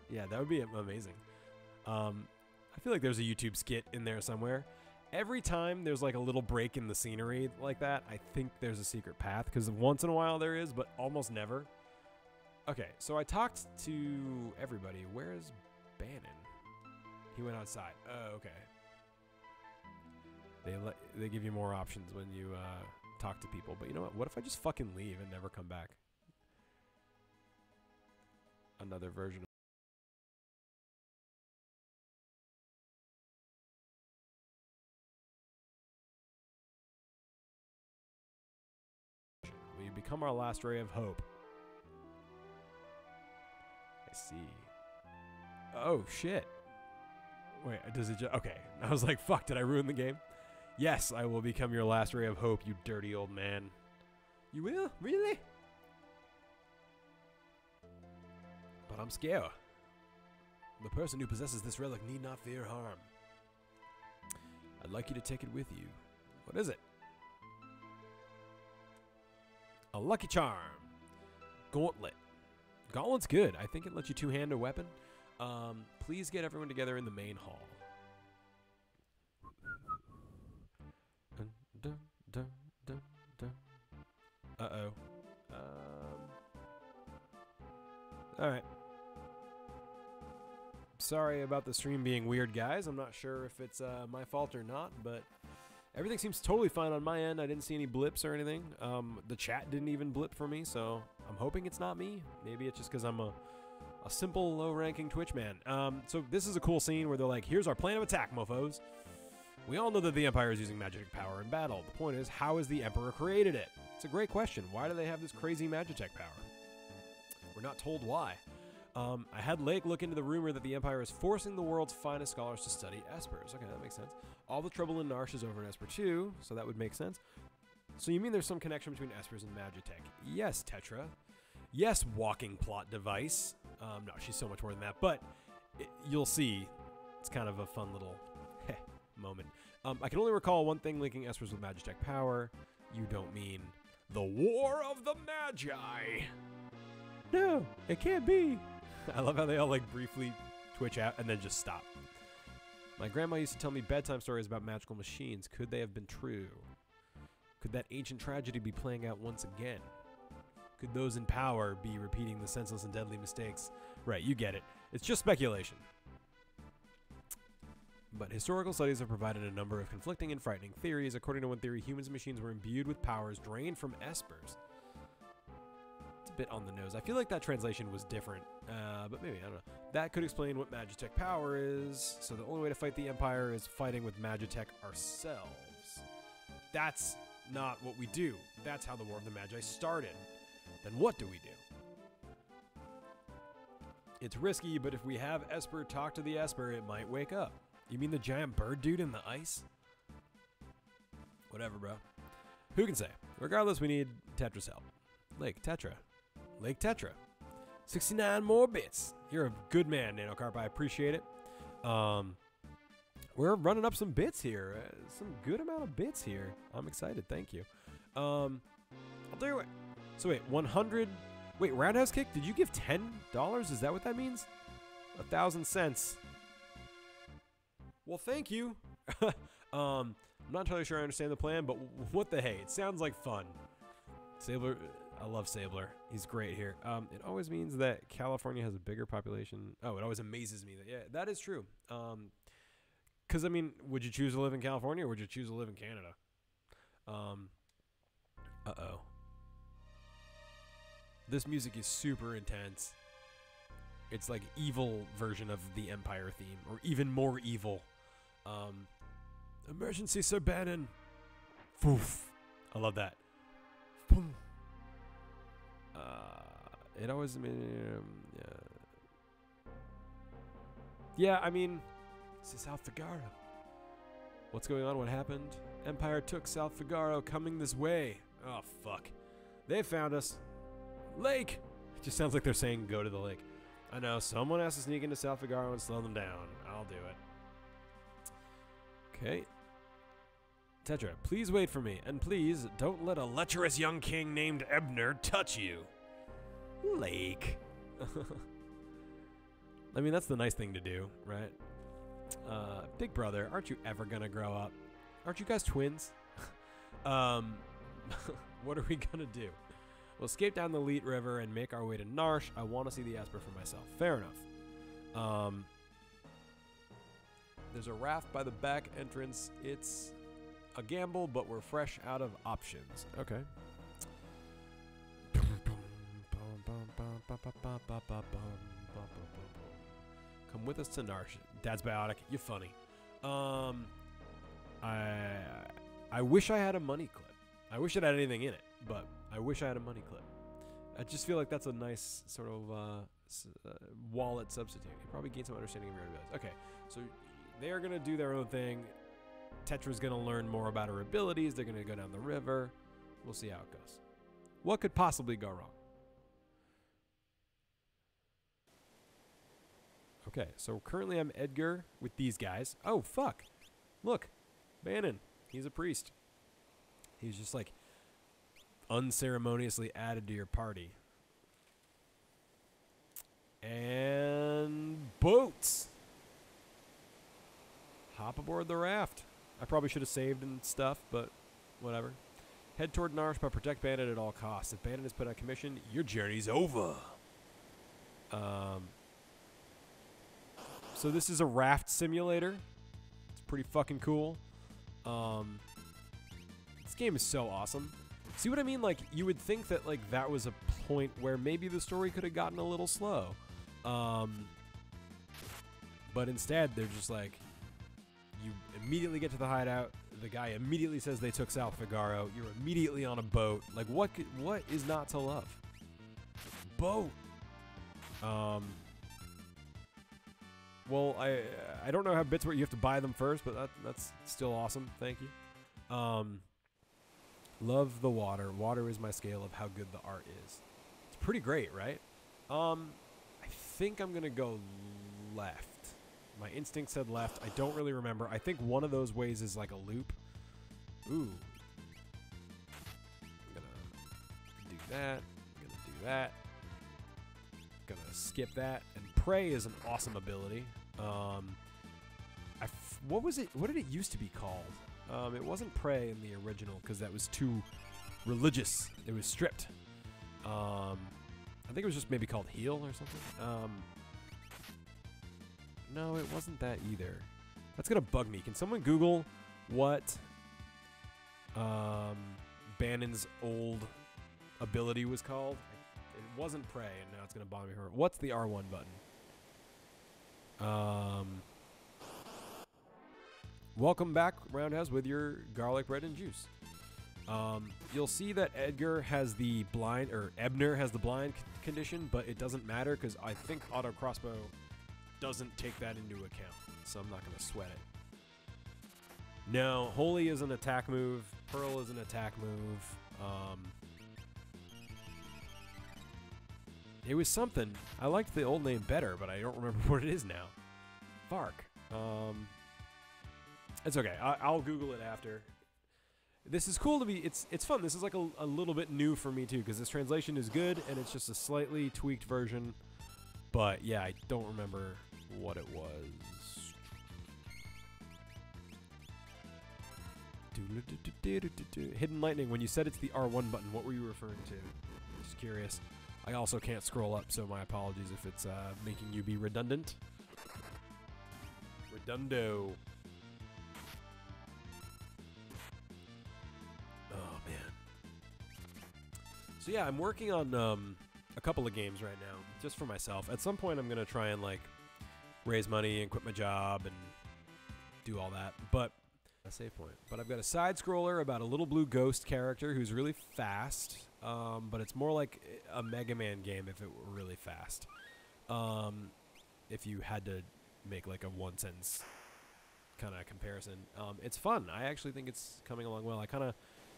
Speaker 1: Yeah, that would be amazing. I feel like there's a YouTube skit in there somewhere. Every time there's like a little break in the scenery like that, I think there's a secret path, because once in a while there is, but almost never. Okay, so I talked to everybody. Where's Bannon? He went outside. Oh, okay. They give you more options when you talk to people. But you know what? What if I just fucking leave and never come back? Another version of... Will you become our last ray of hope? I see. Oh, shit. Wait, does it just... Okay. I was like, fuck, did I ruin the game? Yes, I will become your last ray of hope, you dirty old man. You will? Really? But I'm scared. The person who possesses this relic need not fear harm. I'd like you to take it with you. What is it? A lucky charm. Gauntlet. Gauntlet's good. I think it lets you two-hand a weapon. Please get everyone together in the main hall. Uh-oh. Alright. Sorry about the stream being weird, guys. I'm not sure if it's my fault or not, but everything seems totally fine on my end. I didn't see any blips or anything. The chat didn't even blip for me, so I'm hoping it's not me. Maybe it's just because I'm a simple, low-ranking Twitch man. So this is a cool scene where they're like, here's our plan of attack, mofos. We all know that the Empire is using magic power in battle. The point is, how has the Emperor created it? It's a great question. Why do they have this crazy magitech power? We're not told why. I had Lake look into the rumor that the Empire is forcing the world's finest scholars to study Espers. Okay, that makes sense. All the trouble in Narsh is over in Esper too, so that would make sense. So you mean there's some connection between Espers and magitech? Yes, Tetra. Yes, walking plot device. No, she's so much more than that, but you'll see. It's kind of a fun little moment. I can only recall one thing linking espers with Magitech power. You don't mean the War of the Magi. No, it can't be. I love how they all like briefly twitch out and then just stop. My grandma used to tell me bedtime stories about magical machines. Could they have been true? Could that ancient tragedy be playing out once again? Could those in power be repeating the senseless and deadly mistakes? Right, you get it. It's just speculation. But historical studies have provided a number of conflicting and frightening theories. According to one theory, humans and machines were imbued with powers drained from espers. It's a bit on the nose. I feel like that translation was different, but maybe, I don't know. That could explain what Magitech power is. So the only way to fight the Empire is fighting with Magitech ourselves. That's not what we do. That's how the War of the Magi started. Then what do we do? It's risky, but if we have Esper talk to the Esper, it might wake up. You mean the giant bird dude in the ice? Whatever, bro. Who can say? Regardless, we need Tetra's help. Lake Tetra. Lake Tetra. 69 more bits. You're a good man, Nanocarp. I appreciate it. We're running up some bits here. Some good amount of bits here. I'm excited. Thank you. I'll tell you what. So wait, 100. Wait, Roundhouse Kick? Did you give $10? Is that what that means? 1,000 cents. Well, thank you. I'm not entirely sure I understand the plan, but what the hey? It sounds like fun. Sabler, I love Sabler. He's great here. It always means that California has a bigger population. Oh, it always amazes me that, yeah, that is true. Because, I mean, would you choose to live in California or would you choose to live in Canada? Uh-oh. This music is super intense. It's like evil version of the Empire theme, or even more evil. Emergency, Sir Bannon. Foof. I love that. Boom. It always, yeah, I mean, this is South Figaro. What's going on? What happened? Empire took South Figaro, coming this way. Oh, fuck. They found us. Lake! It just sounds like they're saying go to the lake. I know, someone has to sneak into South Figaro and slow them down. I'll do it. Okay. Tetra, please wait for me, and please don't let a lecherous young king named Ebner touch you. Lake. I mean, that's the nice thing to do, right? Big brother, aren't you ever gonna grow up? Aren't you guys twins? What are we gonna do? We'll escape down the Leet River and make our way to Narsh. I want to see the Esper for myself. Fair enough. There's a raft by the back entrance. It's a gamble, but we're fresh out of options. Okay. Come with us to Narsh. Dad's biotic. You're funny. I wish I had a money clip. I wish it had anything in it, but I wish I had a money clip. I just feel like that's a nice sort of wallet substitute. You probably gain some understanding of your abilities. Okay, so they're going to do their own thing. Tetra's going to learn more about her abilities. They're going to go down the river. We'll see how it goes. What could possibly go wrong? Okay, so currently I'm Edgar with these guys. Oh, fuck. Look, Bannon. He's a priest. He's just like unceremoniously added to your party. And boats. Hop aboard the raft. I probably should have saved and stuff, but whatever. Head toward Narsh, but protect Bannon at all costs. If Bannon is put on commission, your journey's over. So this is a raft simulator. It's pretty fucking cool. This game is so awesome. See what I mean? Like, you would think that, like, that was a point where maybe the story could have gotten a little slow. But instead, they're just like, you immediately get to the hideout. The guy immediately says they took South Figaro. You're immediately on a boat. Like, what is not to love? Boat. Well, I don't know how bits work. You have to buy them first, but that's still awesome. Thank you. Love the water. Water is my scale of how good the art is. It's pretty great, right? I think I'm gonna go left. My instinct said left. I don't really remember. I think one of those ways is like a loop. Ooh. I'm gonna do that. I'm gonna do that. Gonna skip that. And pray is an awesome ability. What was it? What did it used to be called? It wasn't pray in the original because that was too religious. It was stripped. I think it was just maybe called heal or something. No, it wasn't that either. That's gonna bug me. Can someone Google what Bannon's old ability was called? It wasn't pray, and now it's gonna bother me. What's the R1 button? Welcome back, Roundhouse, with your garlic bread and juice. You'll see that Edgar has the blind, or Ebner has the blind condition, but it doesn't matter because I think auto crossbow doesn't take that into account, so I'm not going to sweat it. No, Holy is an attack move. Pearl is an attack move. It was something. I liked the old name better, but I don't remember what it is now. Vark. It's okay. I'll Google it after. This is cool to be. It's fun. This is like a little bit new for me too, because this translation is good and it's just a slightly tweaked version. But yeah, I don't remember what it was. Hidden Lightning. When you said it's the R1 button, what were you referring to? Just curious. I also can't scroll up, so my apologies if it's making you be redundant. Redundo. Oh, man. So yeah, I'm working on a couple of games right now, just for myself. At some point, I'm going to try and, like, raise money and quit my job and do all that. But, a save point. But I've got a side-scroller about a little blue ghost character who's really fast. But it's more like a Mega Man game if it were really fast. If you had to make like a one-sentence kind of comparison. It's fun. I actually think it's coming along well. I kind of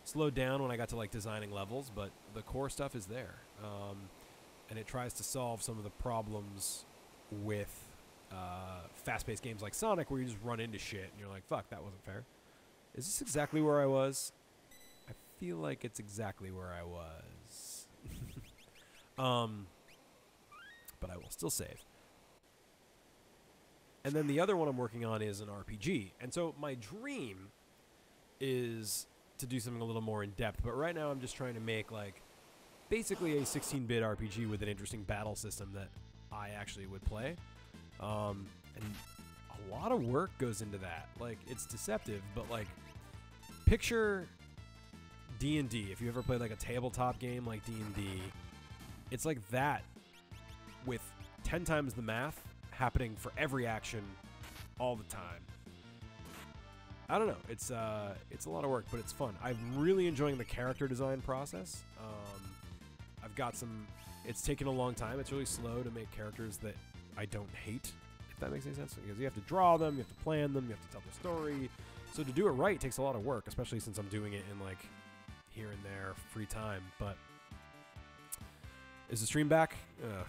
Speaker 1: slowed down when I got to like designing levels, but the core stuff is there. And it tries to solve some of the problems with fast-paced games like Sonic where you just run into shit and you're like, fuck, that wasn't fair. Is this exactly where I was? I feel like it's exactly where I was. But I will still save. And then the other one I'm working on is an RPG. And so my dream is to do something a little more in-depth. But right now I'm just trying to make like basically a 16-bit RPG with an interesting battle system that I actually would play. And a lot of work goes into that. Like, it's deceptive, but like, picture D&D. If you ever played like a tabletop game like D&D, it's like that with 10 times the math happening for every action all the time. I don't know. It's a lot of work, but it's fun. I'm really enjoying the character design process. I've got some. It's taken a long time. It's really slow to make characters that I don't hate, if that makes any sense. Because you have to draw them, you have to plan them, you have to tell the story. So to do it right takes a lot of work, especially since I'm doing it in like here and there free time. But is the stream back?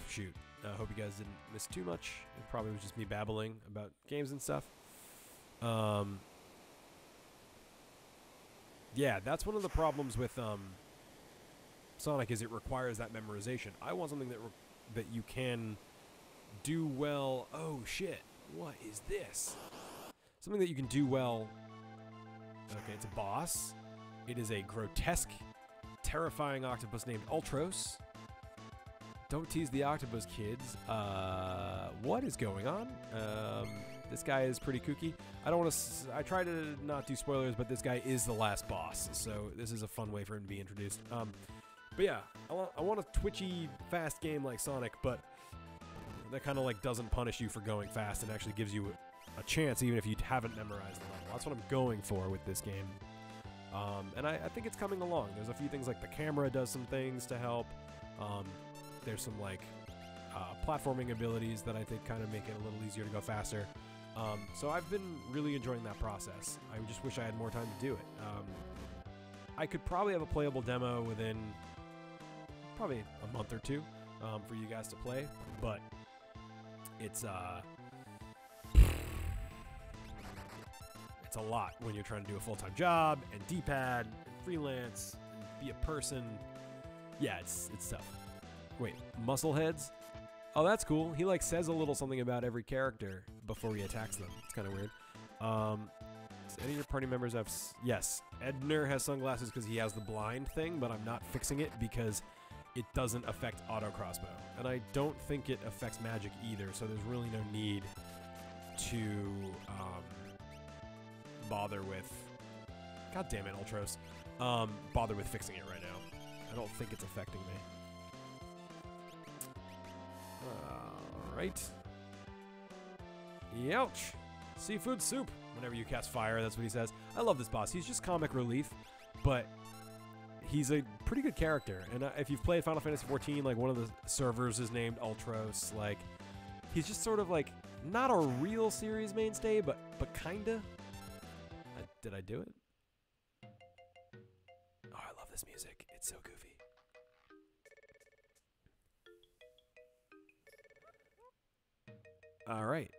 Speaker 1: Shoot. I hope you guys didn't miss too much. It probably was just me babbling about games and stuff. Yeah, that's one of the problems with Sonic is it requires that memorization. I want something that you can do well. Oh shit! What is this? Something that you can do well. Okay, it's a boss. It is a grotesque, terrifying octopus named Ultros. Don't tease the octopus, kids. What is going on? This guy is pretty kooky. I don't want to. I try to not do spoilers, but this guy is the last boss, so this is a fun way for him to be introduced. But yeah, I want a twitchy, fast game like Sonic, but that kind of like doesn't punish you for going fast and actually gives you a chance, even if you haven't memorized the level. That's what I'm going for with this game. And I think it's coming along. There's a few things like the camera does some things to help. There's some like platforming abilities that I think kind of make it a little easier to go faster. So I've been really enjoying that process. I just wish I had more time to do it. I could probably have a playable demo within probably a month or two for you guys to play, but it's it's a lot when you're trying to do a full-time job and D-pad and freelance and be a person. Yeah, it's tough. Wait, muscle heads? Oh, that's cool. He like says a little something about every character before he attacks them. It's kind of weird. Does any of your party members have... Yes, Edner has sunglasses because he has the blind thing, but I'm not fixing it because it doesn't affect auto crossbow. And I don't think it affects magic either, so there's really no need to bother with... God damn it, Ultros. Bother with fixing it right now. I don't think it's affecting me. Alright. Youch! Seafood soup! Whenever you cast fire, that's what he says. I love this boss. He's just comic relief, but he's a pretty good character. And if you've played Final Fantasy XIV, like one of the servers is named Ultros. Like, he's just sort of like not a real series mainstay, but kinda. Did I do it? Oh, I love this music. It's so goofy. All right.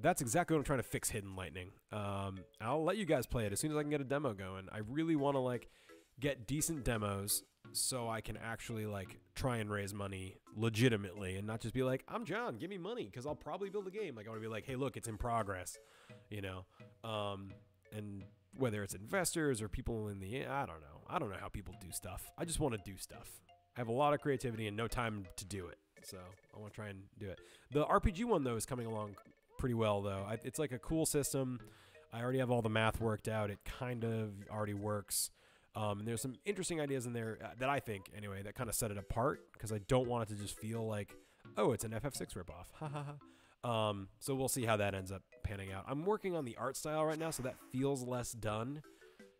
Speaker 1: That's exactly what I'm trying to fix, Hidden Lightning. I'll let you guys play it as soon as I can get a demo going. I really want to like get decent demos so I can actually like try and raise money legitimately and not just be like, I'm John, give me money because I'll probably build a game. Like I want to be like, hey, look, it's in progress, you know. And whether it's investors or people in the, I don't know. I don't know how people do stuff. I just want to do stuff. I have a lot of creativity and no time to do it. So I want to try and do it. The RPG one though is coming along pretty well though. It's like a cool system. I already have all the math worked out. It kind of already works. And there's some interesting ideas in there that I think, anyway, that kind of set it apart because I don't want it to just feel like, oh, it's an FF6 ripoff. Ha ha ha. So we'll see how that ends up panning out. I'm working on the art style right now, so that feels less done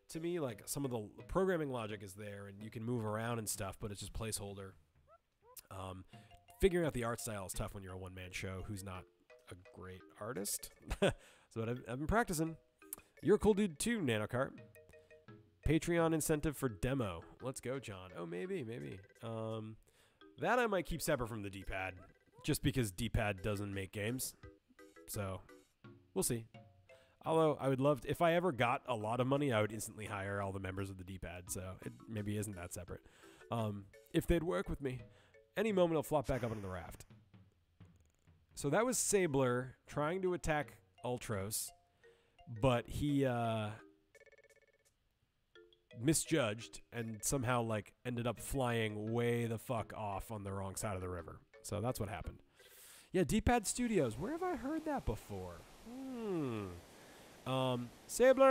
Speaker 1: to me. Like some of the programming logic is there and you can move around and stuff, but it's just placeholder. Figuring out the art style is tough when you're a one-man show who's not a great artist. So I've been practicing. You're a cool dude too, Nanocart. Patreon incentive for demo. Let's go, John. Oh, maybe. That I might keep separate from the D-pad, just because D-pad doesn't make games. So we'll see. Although I would love to, if I ever got a lot of money, I would instantly hire all the members of the D-pad. So it maybe isn't that separate. If they'd work with me. Any moment I'll flop back up into the raft. So that was Sabler trying to attack Ultros, but he misjudged and somehow like ended up flying way the fuck off on the wrong side of the river. So that's what happened. Yeah, D-pad Studios. Where have I heard that before? Sabler!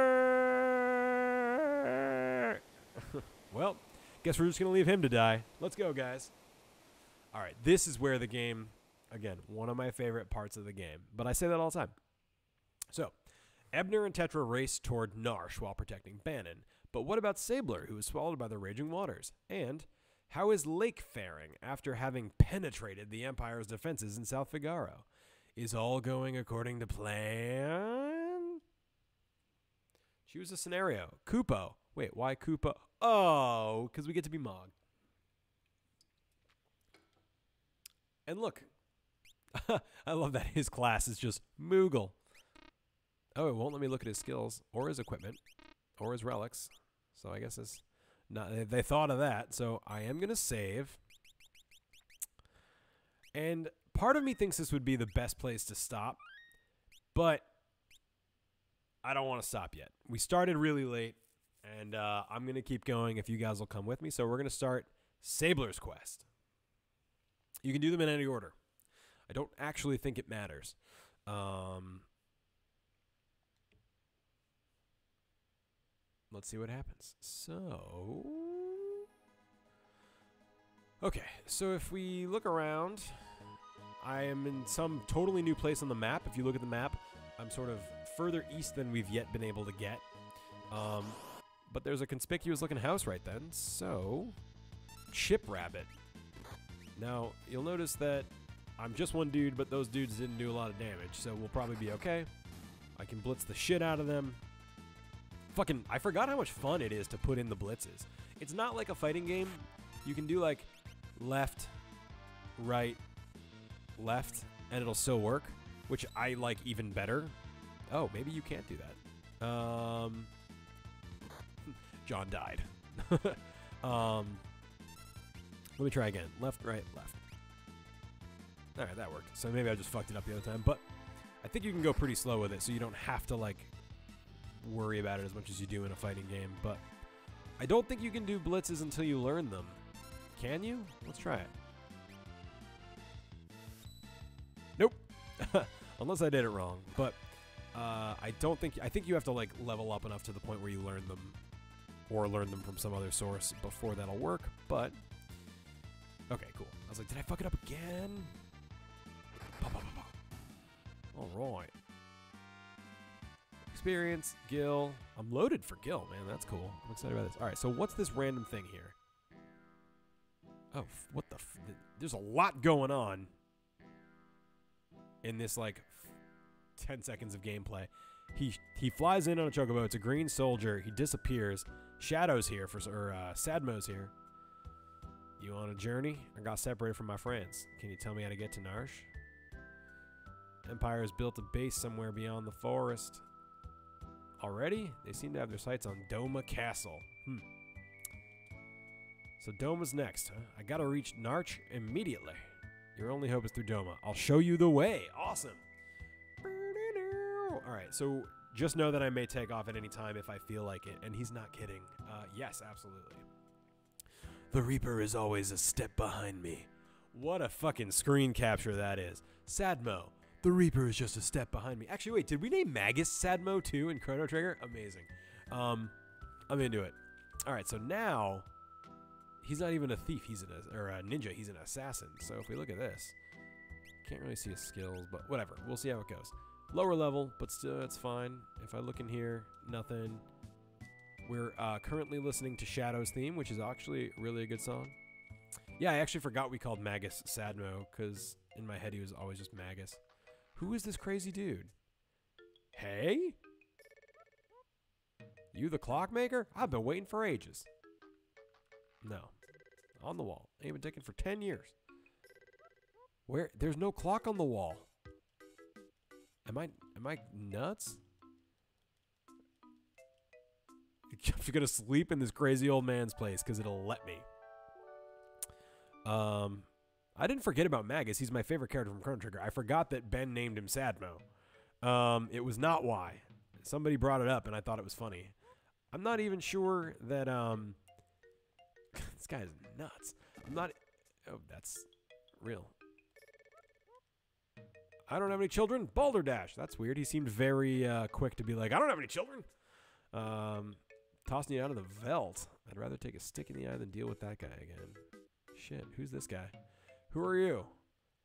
Speaker 1: Well, guess we're just going to leave him to die. Let's go, guys. All right, this is where the game, again, one of my favorite parts of the game, but I say that all the time. So, Ebner and Tetra race toward Narsh while protecting Bannon, but what about Sabler, who was swallowed by the raging waters? And how is Lake faring after having penetrated the Empire's defenses in South Figaro? Is all going according to plan? Choose a scenario. Kupo. Wait, why Kupo? Oh, because we get to be Mog. And look, I love that his class is just Moogle. Oh, it won't let me look at his skills or his equipment or his relics. So I guess it's not, they thought of that. So I am going to save. And part of me thinks this would be the best place to stop, but I don't want to stop yet. We started really late, and I'm going to keep going if you guys will come with me. So we're going to start Sabler's quest. You can do them in any order. I don't actually think it matters. Let's see what happens. So, okay. So if we look around, I am in some totally new place on the map. If you look at the map, I'm sort of further east than we've yet been able to get. But there's a conspicuous looking house right then. So, Chip Rabbit. Now, you'll notice that I'm just one dude, but those dudes didn't do a lot of damage, so we'll probably be okay. I can blitz the shit out of them. Fucking, I forgot how much fun it is to put in the blitzes. It's not like a fighting game. You can do like left, right, left, and it'll still work, which I like even better. Oh, maybe you can't do that. John died. Let me try again. Left, right, left. All right, that worked. So maybe I just fucked it up the other time, but I think you can go pretty slow with it, so you don't have to, like, worry about it as much as you do in a fighting game. But I don't think you can do blitzes until you learn them. Can you? Let's try it. Nope. Unless I did it wrong. But I think you have to, like, level up enough to the point where you learn them, or learn them from some other source before that'll work. But okay, cool. I was like, did I fuck it up again? All right. Experience, Gil. I'm loaded for Gil, man. That's cool. I'm excited about this. All right, so what's this random thing here? Oh, what the there's a lot going on in this, like, 10 seconds of gameplay. He flies in on a chocobo. It's a green soldier. He disappears. Shadow's here, Sadmo's here. You on a journey? I got separated from my friends. Can you tell me how to get to Narsh? Empire has built a base somewhere beyond the forest. Already? They seem to have their sights on Doma Castle. So Doma's next, huh? I gotta reach Narch immediately. Your only hope is through Doma. I'll show you the way. Awesome. Alright, so just know that I may take off at any time if I feel like it. And he's not kidding. Yes, absolutely. The Reaper is always a step behind me. What a fucking screen capture that is. Sadmo. The Reaper is just a step behind me. Actually, wait, did we name Magus Sadmo too in Chrono Trigger? Amazing. I'm into it. All right, so now he's not even a thief. He's a ninja. He's an assassin. So if we look at this, can't really see his skills, but whatever. We'll see how it goes. Lower level, but still, it's fine. If I look in here, nothing. We're currently listening to Shadow's theme, which is actually really a good song. Yeah, I actually forgot we called Magus Sadmo, because in my head he was always just Magus. Who is this crazy dude? Hey? You the clockmaker? I've been waiting for ages. No. On the wall. Ain't been ticking for 10 years. Where? There's no clock on the wall. Am I nuts? I'm just gonna sleep in this crazy old man's place because it'll let me. I didn't forget about Magus. He's my favorite character from Chrono Trigger. I forgot that Ben named him Sadmo. It was not why. Somebody brought it up, and I thought it was funny. I'm not even sure that, this guy is nuts. I'm not... Oh, that's real. I don't have any children. Boulder Dash. That's weird. He seemed very quick to be like, I don't have any children. Tossing you out of the Veld. I'd rather take a stick in the eye than deal with that guy again. Shit, who's this guy? Who are you?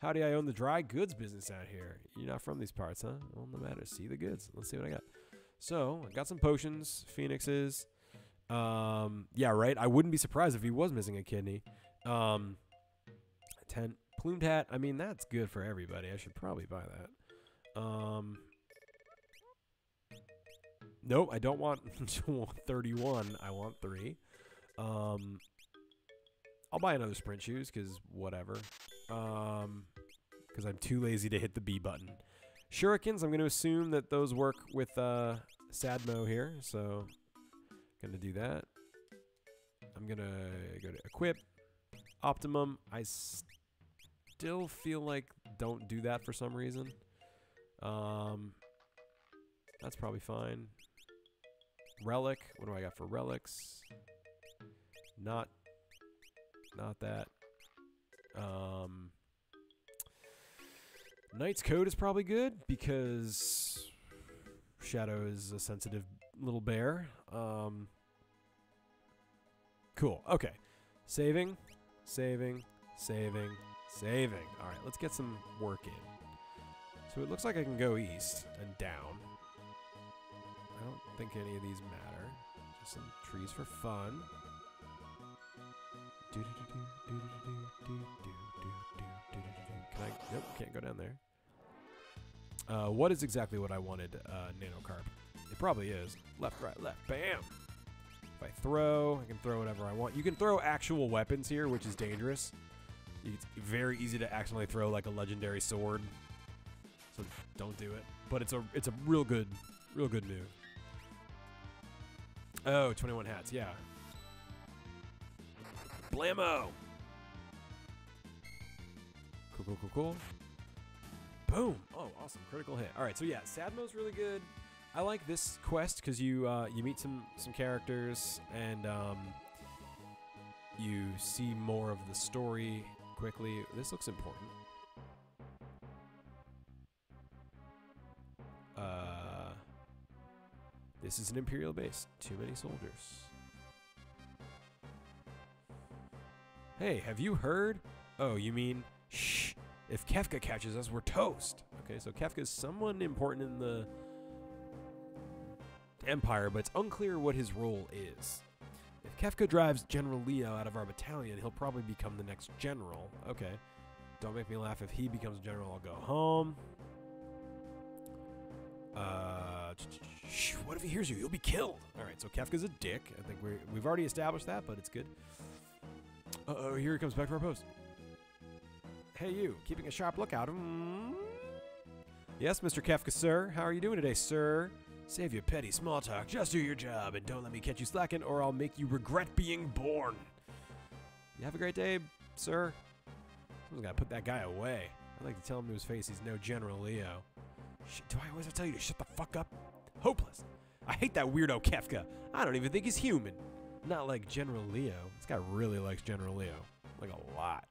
Speaker 1: Howdy, I own the dry goods business out here. You're not from these parts, huh? Well, no matter. See the goods. Let's see what I got. So, I got some potions, phoenixes. Yeah, right? I wouldn't be surprised if he was missing a kidney. Tent. Plumed hat. I mean, that's good for everybody. I should probably buy that. Nope, I don't want 31. I want 3. I'll buy another sprint shoes, because whatever. Because I'm too lazy to hit the B button. Shurikens, I'm going to assume that those work with Sadmo here, so going to do that. I'm going to go to equip. Optimum, I still feel like don't do that for some reason. That's probably fine. Relic, what do I got for relics? Not that. Knight's Code is probably good because Shadow is a sensitive little bear. Cool. Okay. Saving. All right, let's get some work in. So it looks like I can go east and down. I don't think any of these matter. Just some trees for fun. Can I? Nope, can't go down there. What is exactly what I wanted, Nanocarp? It probably is. Left, right, left. Bam! If I throw, I can throw whatever I want. You can throw actual weapons here, which is dangerous. It's very easy to accidentally throw, like, a legendary sword. So don't do it. but it's a real good move. Oh, 21 hats, yeah. Blammo! Cool. Boom! Oh, awesome, critical hit. All right, so yeah, Sadmo's really good. I like this quest because you meet some characters and you see more of the story quickly. This looks important. This is an Imperial base. Too many soldiers. Hey, have you heard? Oh, you mean, shh. If Kefka catches us, we're toast. Okay, so Kefka's someone important in the Empire, but it's unclear what his role is. If Kefka drives General Leo out of our battalion, he'll probably become the next general. Okay. Don't make me laugh. If he becomes general, I'll go home. What if he hears you? You'll be killed. All right, so Kefka's a dick. I think we've already established that, but it's good. Uh-oh, here he comes back to our post. Hey, you. Keeping a sharp lookout. Yes, Mr. Kefka, sir. How are you doing today, sir? Save your petty small talk. Just do your job, and don't let me catch you slacking, or I'll make you regret being born. You have a great day, sir. Someone's got to put that guy away. I'd like to tell him to his face he's no General Leo. Shit, do I always tell you to shut the fuck up? Hopeless. I hate that weirdo Kefka. I don't even think he's human. Not like General Leo. This guy really likes General Leo. Like a lot.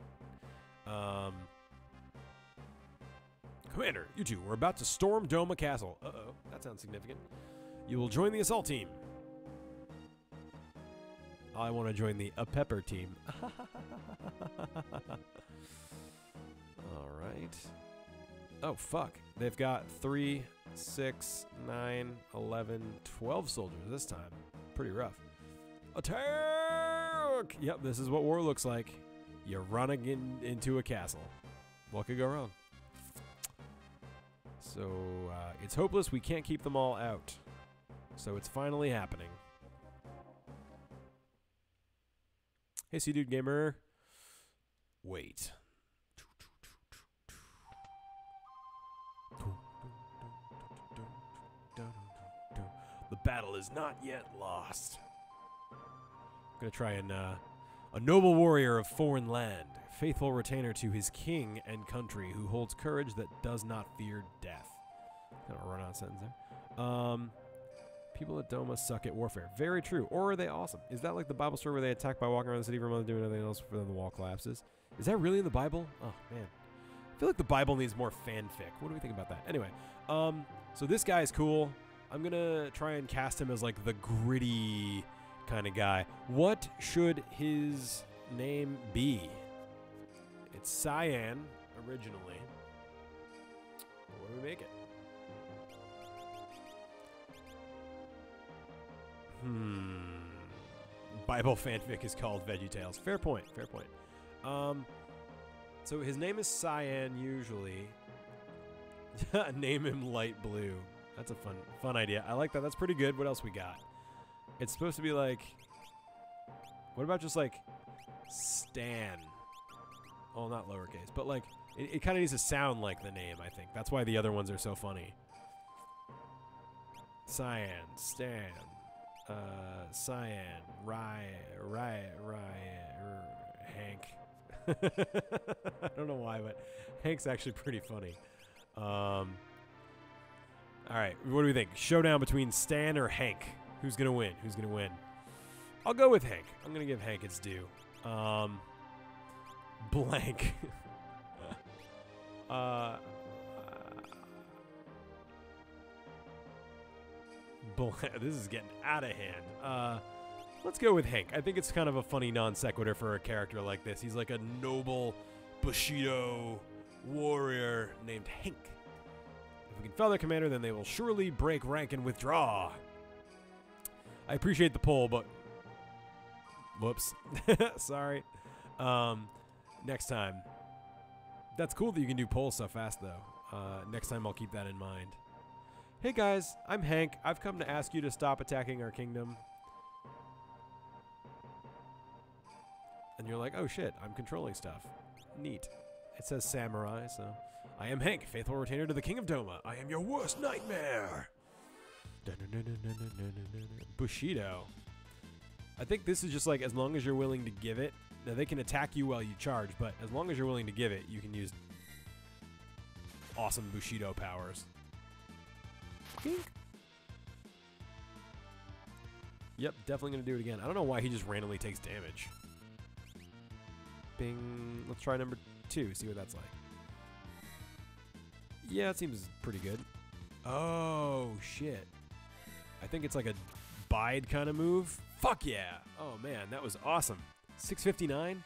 Speaker 1: Commander, you two, we're about to storm Doma Castle. Uh-oh, that sounds significant. You will join the assault team. I want to join the Pepper team. All right. Oh, fuck. They've got 3, 6, 9, 11, 12 soldiers this time. Pretty rough. Attack! Yep, this is what war looks like. You're running into a castle. What could go wrong? So, it's hopeless. We can't keep them all out. So it's finally happening. Hey, C-Dude Gamer. Wait. The battle is not yet lost. I'm going to try and, a noble warrior of foreign land, faithful retainer to his king and country, who holds courage that does not fear death. Kind of a run-on sentence there. People at Doma suck at warfare. Very true. Or are they awesome? Is that like the Bible story where they attack by walking around the city for a month doing nothing else for then the wall collapses? Is that really in the Bible? Oh, man. I feel like the Bible needs more fanfic. What do we think about that? Anyway, so this guy is cool. I'm going to try and cast him as like the gritty kind of guy. What should his name be? It's Cyan originally. What do we make it? Bible fanfic is called VeggieTales. Fair point. Fair point. So his name is Cyan usually. Name him Light Blue. That's a fun idea. I like that. That's pretty good. What else we got? It's supposed to be like... What about just like Stan? Oh, not lowercase, but like it kind of needs to sound like the name, I think. That's why the other ones are so funny. Cyan, Stan, Cyan, Hank. I don't know why, but Hank's actually pretty funny. All right, what do we think? Showdown between Stan or Hank? Who's gonna win? Who's gonna win? I'll go with Hank. I'm gonna give Hank its due. Blank. This is getting out of hand. Let's go with Hank. I think it's kind of a funny non sequitur for a character like this. He's like a noble Bushido warrior named Hank. If we can fell their commander, then they will surely break rank and withdraw. I appreciate the poll, but whoops. Sorry. Next time. That's cool that you can do polls so fast, though. Next time I'll keep that in mind. Hey guys, I'm Hank. I've come to ask you to stop attacking our kingdom. And you're like, oh shit, I'm controlling stuff. Neat. It says samurai, so I am Hank, faithful retainer to the King of Doma. I am your worst nightmare. Bushido. I think this is just like, as long as you're willing to give it. Now, they can attack you while you charge, but as long as you're willing to give it, you can use awesome Bushido powers. Pink. Yep, definitely going to do it again. I don't know why he just randomly takes damage. Bing. Let's try number 2, see what that's like. Yeah, it seems pretty good. Oh, shit. I think it's like a bide kind of move. Fuck yeah. Oh, man, that was awesome. 659.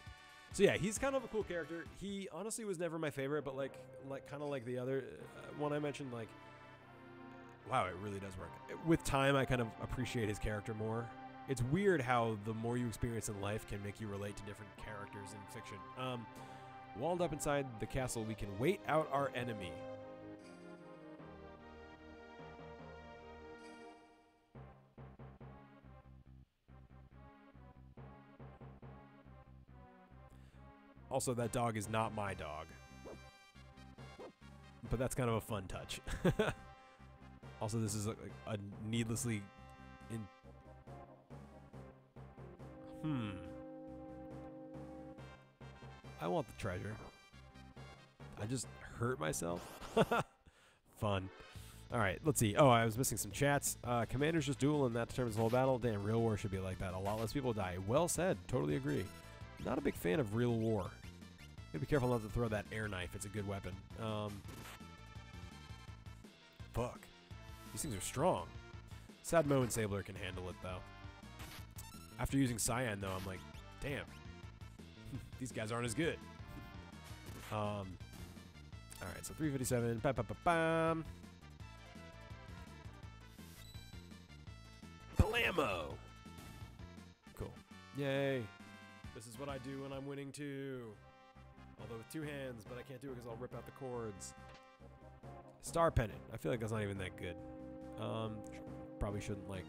Speaker 1: So yeah, he's kind of a cool character. He honestly was never my favorite, but like kind of like the other one I mentioned, like, wow, it really does work. With time, I kind of appreciate his character more. It's weird how the more you experience in life can make you relate to different characters in fiction. Walled up inside the castle, we can wait out our enemy. Also, that dog is not my dog. But that's kind of a fun touch. Also, this is a needlessly... I want the treasure. I just hurt myself? Fun. Alright, let's see. Oh, I was missing some chats. Commanders just duel and that determines the whole battle. Damn, real war should be like that. A lot less people die. Well said. Totally agree. Not a big fan of real war. Gotta be careful not to throw that air knife. It's a good weapon. Fuck. These things are strong. Sadmo and Sabler can handle it, though. After using Cyan, though, I'm like, damn. These guys aren't as good. Alright, so 357. Ba-ba-ba-bam. Blammo! Cool. Yay. This is what I do when I'm winning, too. Although with 2 hands, but I can't do it because I'll rip out the cords. Star Pennant. I feel like that's not even that good. Probably shouldn't, like,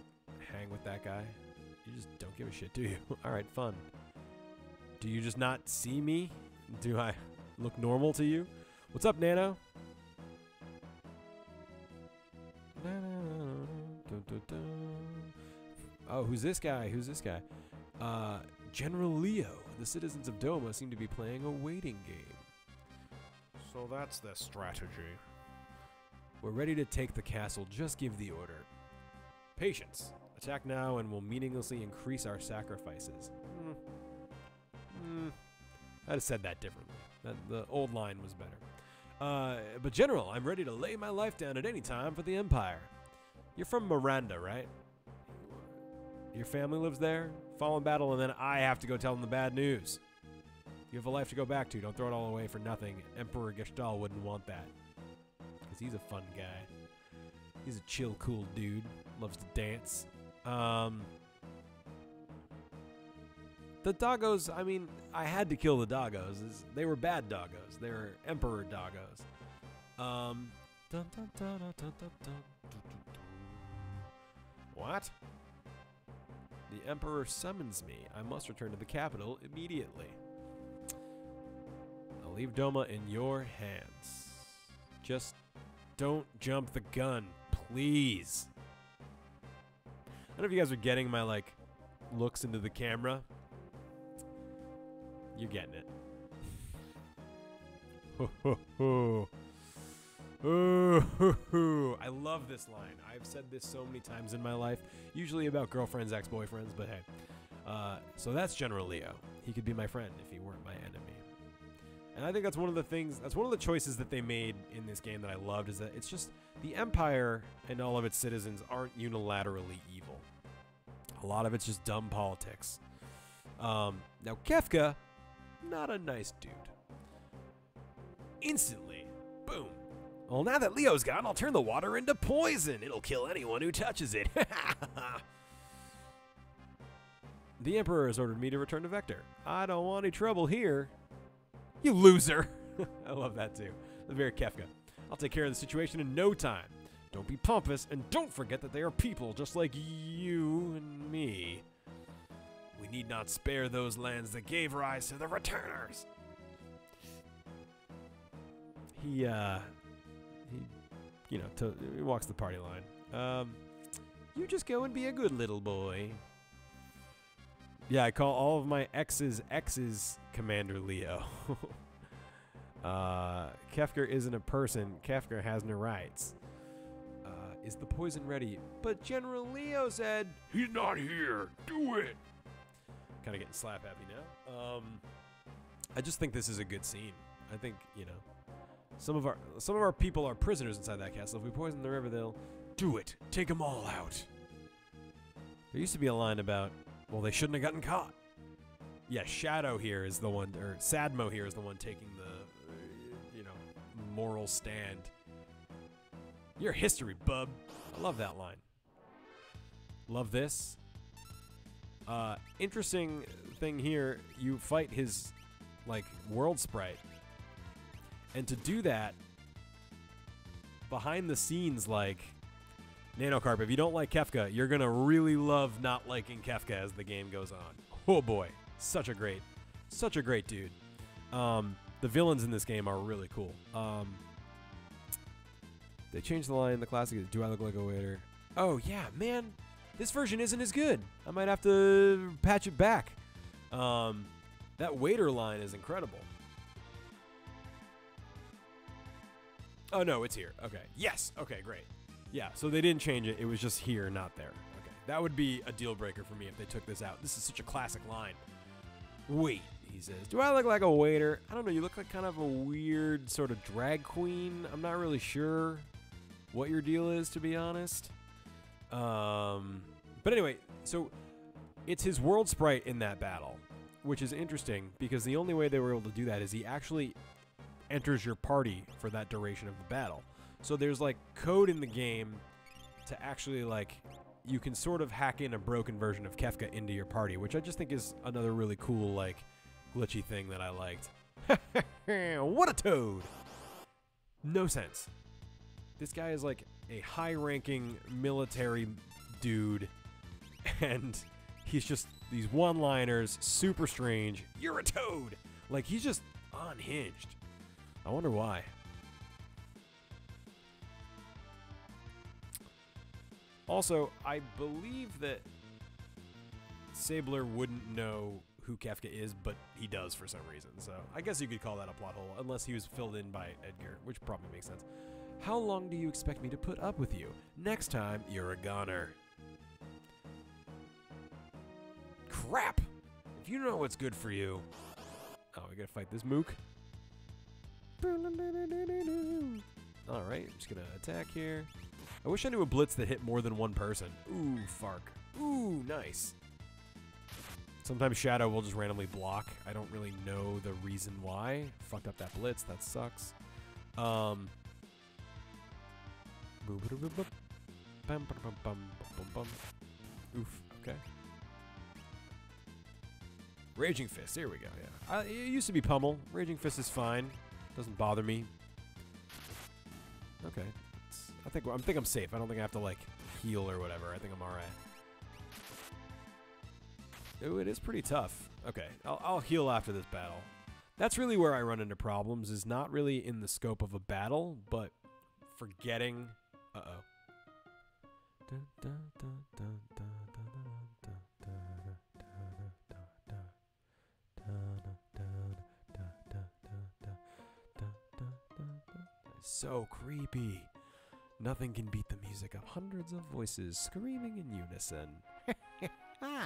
Speaker 1: hang with that guy. You just don't give a shit, do you? Alright, fun. Do you just not see me? Do I look normal to you? What's up, Nano? Oh, who's this guy? Who's this guy? General Leo. The citizens of Doma seem to be playing a waiting game. So that's their strategy. We're ready to take the castle. Just give the order. Patience. Attack now and we'll meaninglessly increase our sacrifices. I'd have said that differently. The old line was better. But General, I'm ready to lay my life down at any time for the Empire. You're from Miranda, right? Your family lives there? Fall in battle and then I have to go tell them the bad news. You have a life to go back to. Don't throw it all away for nothing. Emperor Gestalt wouldn't want that. Because he's a fun guy. He's a chill, cool dude. Loves to dance. The doggos, I mean, I had to kill the doggos. They were bad doggos. They were emperor doggos. What? The emperor summons me. I must return to the capital immediately. I'll leave Doma in your hands. Just don't jump the gun, please. I don't know if you guys are getting my, like, looks into the camera. You're getting it. I love this line. I've said this so many times in my life, usually about girlfriends, ex-boyfriends, but hey. So that's General Leo. He could be my friend if he weren't my enemy. And I think that's one of the things, that's one of the choices that they made in this game that I loved, is that it's just the Empire and all of its citizens aren't unilaterally evil. A lot of it's just dumb politics. Now Kefka, not a nice dude. Instantly, boom. Well, now that Leo's gone, I'll turn the water into poison. It'll kill anyone who touches it. The Emperor has ordered me to return to Vector. I don't want any trouble here. You loser. I love that too. That's very Kefka. I'll take care of the situation in no time. Don't be pompous, and don't forget that they are people just like you and me. We need not spare those lands that gave rise to the returners. he you know, he walks the party line. You just go and be a good little boy. Yeah, I call all of my exes Commander Leo. Kefka isn't a person. Kefka has no rights. Is the poison ready? But General Leo said he's not here. Do it. Kind of getting slap happy now. I just think this is a good scene. I think, you know, some of our people are prisoners inside that castle. If we poison the river, they'll do it. Take them all out. There used to be a line about, well, they shouldn't have gotten caught. Yeah, Shadow here is the one, or Sadmo here is the one taking the, you know, moral stand. Your history, bub. I love that line. Love this. Interesting thing here, you fight his, like, world sprite. And to do that, behind the scenes, like, Nanocarp, if you don't like Kefka, you're gonna really love not liking Kefka as the game goes on. Oh boy, such a great dude. The villains in this game are really cool. They changed the line in the classic. Do I look like a waiter? Oh yeah, man, this version isn't as good. I might have to patch it back. That waiter line is incredible. Oh no, it's here. Okay. Yes. Okay, great. Yeah, so they didn't change it. It was just here, not there. Okay. That would be a deal breaker for me if they took this out. This is such a classic line. Wait, he says. Do I look like a waiter? I don't know. You look like kind of a weird sort of drag queen. I'm not really sure what your deal is, to be honest. But anyway, so it's his world sprite in that battle, which is interesting because the only way they were able to do that is he actually enters your party for that duration of the battle. So there's like code in the game to actually, like, you can sort of hack in a broken version of Kefka into your party, which I just think is another really cool, like, glitchy thing that I liked. What a toad! No sense. This guy is like a high-ranking military dude, and he's just these one-liners, super strange. You're a toad! Like, he's just unhinged. I wonder why. Also, I believe that Sabler wouldn't know who Kefka is, but he does for some reason. So I guess you could call that a plot hole, unless he was filled in by Edgar, which probably makes sense. How long do you expect me to put up with you? Next time, you're a goner. Crap! If you know what's good for you... Oh, we gotta fight this mook. Alright, I'm just gonna attack here. I wish I knew a blitz that hit more than one person. Ooh, Fark. Ooh, nice. Sometimes Shadow will just randomly block. I don't really know the reason why. Fucked up that blitz. That sucks. Oof. Okay. Raging Fist. Here we go. Yeah. It used to be Pummel. Raging Fist is fine. Doesn't bother me. Okay. I think I'm safe. I don't think I have to, like, heal or whatever. I think I'm all right. Ooh, it is pretty tough. Okay, I'll heal after this battle. That's really where I run into problems, is not really in the scope of a battle, but forgetting... Uh-oh. So creepy. Nothing can beat the music of hundreds of voices screaming in unison. I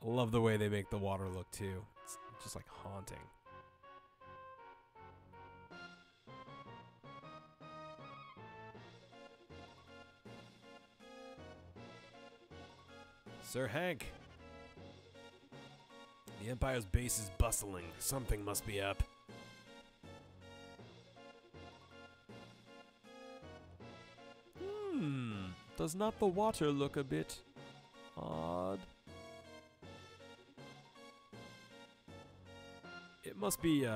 Speaker 1: love the way they make the water look, too. It's just, like, haunting. Sir Hank. The Empire's base is bustling. Something must be up. Does not the water look a bit odd? It must be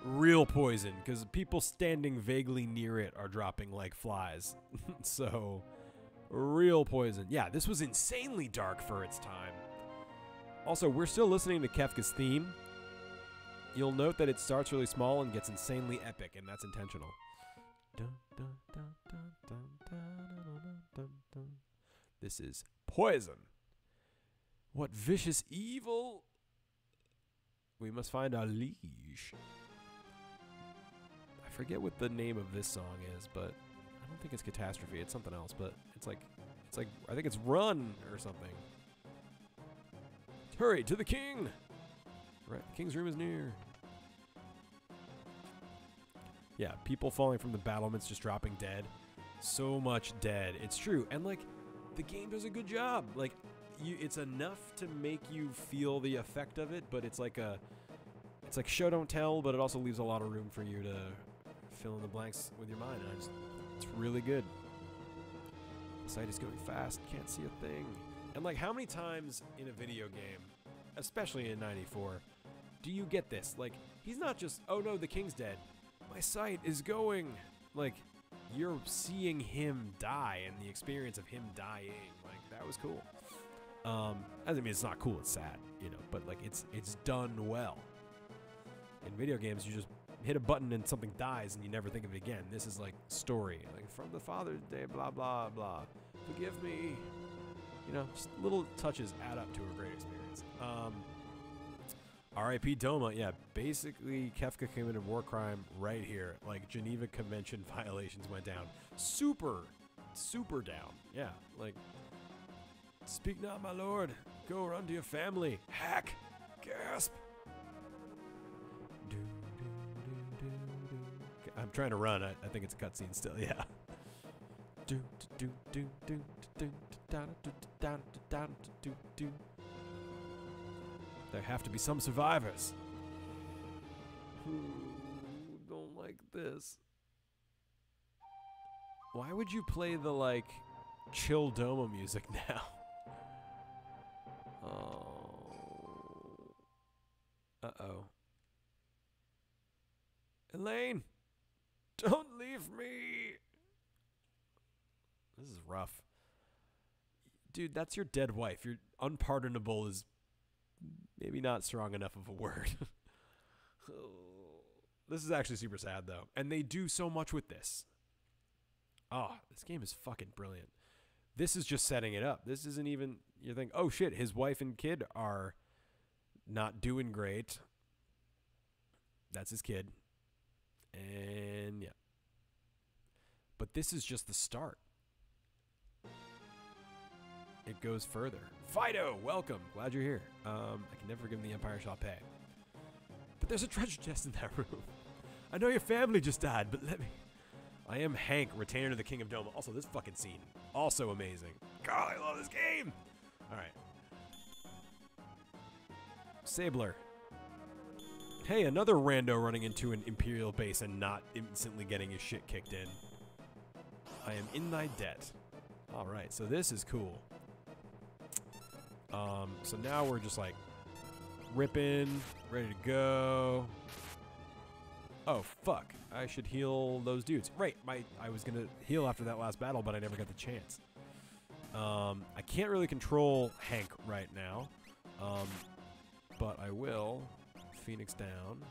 Speaker 1: real poison, because people standing vaguely near it are dropping like flies. So, real poison. Yeah, this was insanely dark for its time. Also, we're still listening to Kefka's theme. You'll note that it starts really small and gets insanely epic, and that's intentional. This is poison. What vicious evil? We must find our liege. I forget what the name of this song is, but I don't think it's Catastrophe. It's something else, but it's like I think it's Run or something. Hurry to the king! Right, the king's room is near. Yeah, people falling from the battlements, just dropping dead. So much dead. It's true, and like the game does a good job. Like, it's enough to make you feel the effect of it, but it's like show don't tell, but it also leaves a lot of room for you to fill in the blanks with your mind. And it's really good. The site is going fast, can't see a thing. And like, how many times in a video game, especially in 94, do you get this? Like, he's not just, oh no, the king's dead. My sight is going. Like, you're seeing him die and the experience of him dying. Like, that was cool. I mean, it's not cool, it's sad, you know, but like, it's done well. In video games, you just hit a button and something dies and you never think of it again. This is like story, like from the Father's Day, blah, blah, blah. Forgive me. You know, just little touches add up to a great experience. R.I.P. Doma, yeah, basically Kefka committed a war crime right here. Like, Geneva Convention violations went down. Super down. Yeah, like, speak not, my lord. Go run to your family. Hack. Gasp. I'm trying to run. I think it's a cutscene still, yeah. There have to be some survivors. Who don't like this? Why would you play the, like, chill Doma music now? Oh. Uh-oh. Elaine! Don't leave me! This is rough. Dude, that's your dead wife. Your unpardonable is maybe not strong enough of a word. This is actually super sad, though. And they do so much with this. Oh, this game is fucking brilliant. This is just setting it up. This isn't even... You think, oh shit, his wife and kid are not doing great. That's his kid. And yeah. But this is just the start. It goes further. Fido, welcome. Glad you're here. I can never forgive the Empire shall pay. But there's a treasure chest in that room. I know your family just died, but let me... I am Hank, retainer to the King of Doma. Also, this fucking scene. Also amazing. God, I love this game. All right. Sabler. Hey, another rando running into an Imperial base and not instantly getting his shit kicked in. I am in thy debt. All right, so this is cool. So now we're just like ripping, ready to go. Oh, fuck. I should heal those dudes. Right, I was going to heal after that last battle, but I never got the chance. I can't really control Hank right now, but I will. Phoenix down.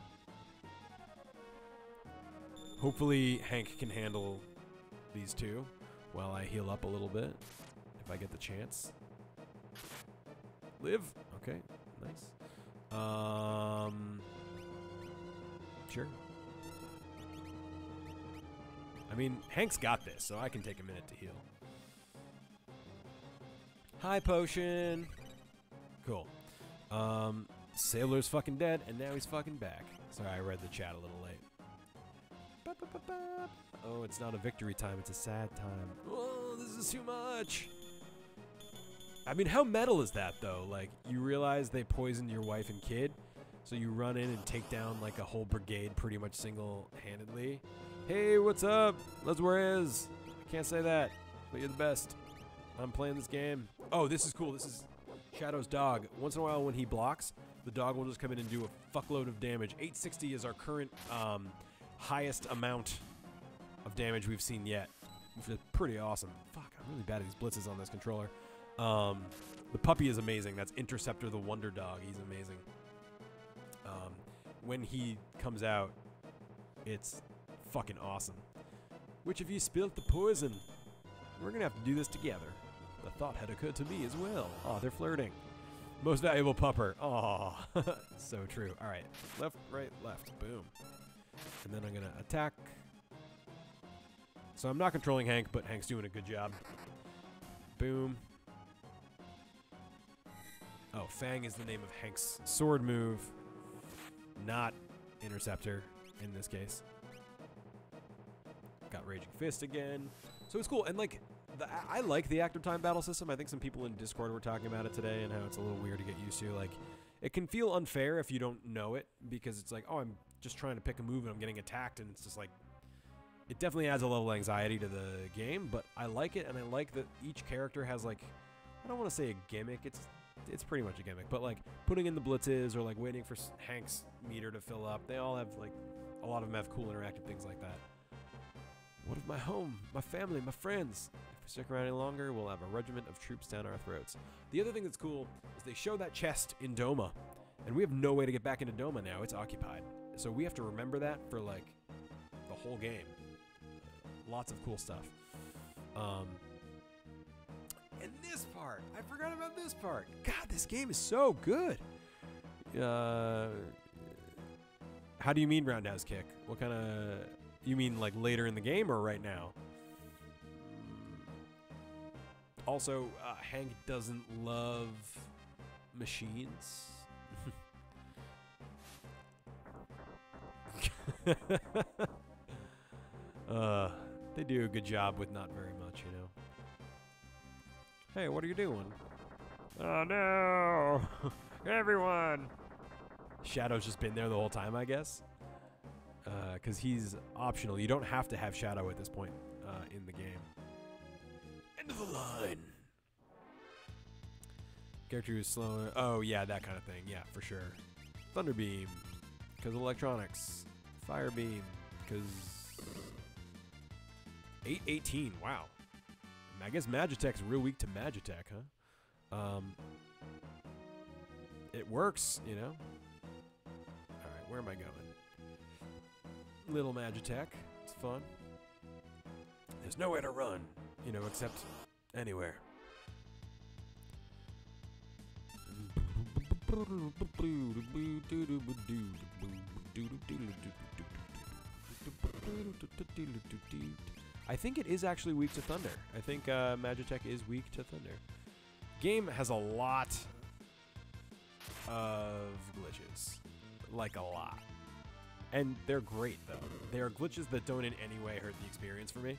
Speaker 1: Hopefully Hank can handle these two while I heal up a little bit, if I get the chance. Live. Okay, nice. Sure. I mean, Hank's got this, so I can take a minute to heal. Hi, potion. Cool. Sailor's fucking dead, and now he's fucking back. Sorry, I read the chat a little late. Oh, it's not a victory time, it's a sad time. Oh, this is too much. I mean, how metal is that, though? Like, you realize they poisoned your wife and kid, so you run in and take down, like, a whole brigade pretty much single-handedly. Hey, what's up? Let's whereas. I can't say that, but you're the best. I'm playing this game. Oh, this is cool. This is Shadow's dog. Once in a while when he blocks, the dog will just come in and do a fuckload of damage. 860 is our current highest amount of damage we've seen yet, which is pretty awesome. Fuck, I'm really bad at these blitzes on this controller. The puppy is amazing. That's Interceptor the Wonder Dog. He's amazing. when he comes out, it's fucking awesome. Which if you spilt the poison, we're gonna have to do this together. The thought had occurred to me as well. Oh, they're flirting. Most valuable pupper. Oh, so true. All right, left, right, left. Boom. And then I'm gonna attack. So I'm not controlling Hank, but Hank's doing a good job. Boom. Oh, Fang is the name of Hank's sword move, not Interceptor in this case. Got Raging Fist again. So it's cool. And like, I like the active time battle system. I think some people in Discord were talking about it today and how it's a little weird to get used to. Like, it can feel unfair if you don't know it, because it's like, oh, I'm just trying to pick a move and I'm getting attacked, and it's just like, it definitely adds a level of anxiety to the game, but I like it, and I like that each character has, like, I don't want to say a gimmick, it's pretty much a gimmick, but like putting in the blitzes or like waiting for Hank's meter to fill up, they all have like, a lot of them have cool interactive things like that. What of my home, my family, my friends? If we stick around any longer, we'll have a regiment of troops down our throats. The other thing that's cool is they show that chest in Doma, and we have no way to get back into Doma now. It's occupied. So we have to remember that for like the whole game. Lots of cool stuff. And this part, I forgot about this part. God, this game is so good. How do you mean roundhouse kick? What kind of... You mean like later in the game or right now? Also, Hank doesn't love machines. They do a good job with not very much, you know. Hey, what are you doing? Oh no! Everyone! Shadow's just been there the whole time, I guess. Because he's optional. You don't have to have Shadow at this point in the game. End of the line! Character who's slow. Oh, yeah, that kind of thing. Yeah, for sure. Thunder Beam, because electronics. Fire Beam, because 818. Wow. I guess Magitech's real weak to Magitech, huh? It works, you know. All right, where am I going? Little Magitech. It's fun. There's nowhere to run, you know, except anywhere. I think it is actually weak to thunder. I think Magitech is weak to thunder. Game has a lot of glitches. Like a lot. And they're great, though. They are glitches that don't in any way hurt the experience for me.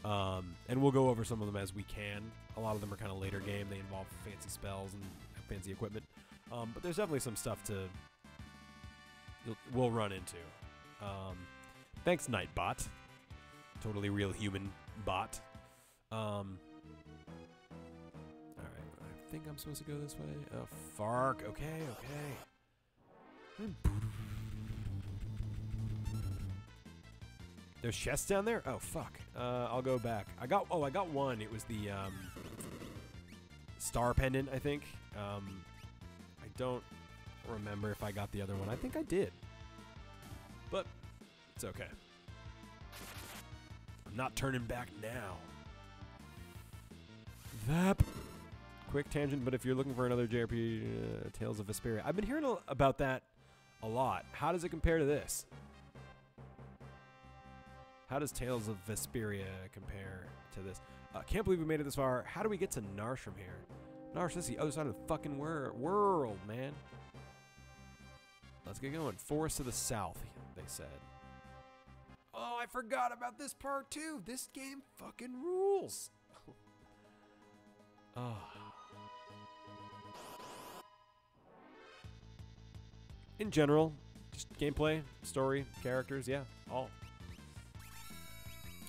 Speaker 1: And we'll go over some of them as we can. A lot of them are kind of later game. They involve fancy spells and fancy equipment. But there's definitely some stuff we'll run into. Thanks, Nightbot. Totally real human bot. Alright, I think I'm supposed to go this way. Oh, Fark. Okay, okay. There's chests down there? Oh, fuck. I'll go back. I got one. It was the star pendant, I think. I don't remember if I got the other one. I think I did. But it's okay. I'm not turning back now. That quick tangent, but if you're looking for another JRPG, Tales of Vesperia. I've been hearing about that a lot. How does it compare to this? How does Tales of Vesperia compare to this? Can't believe we made it this far. How do we get to Narsh from here? Narsh, this is the other side of the fucking world, man. Let's get going. Forest to the south, they said. Oh, I forgot about this part too. This game fucking rules. Oh. In general, just gameplay, story, characters, yeah, all.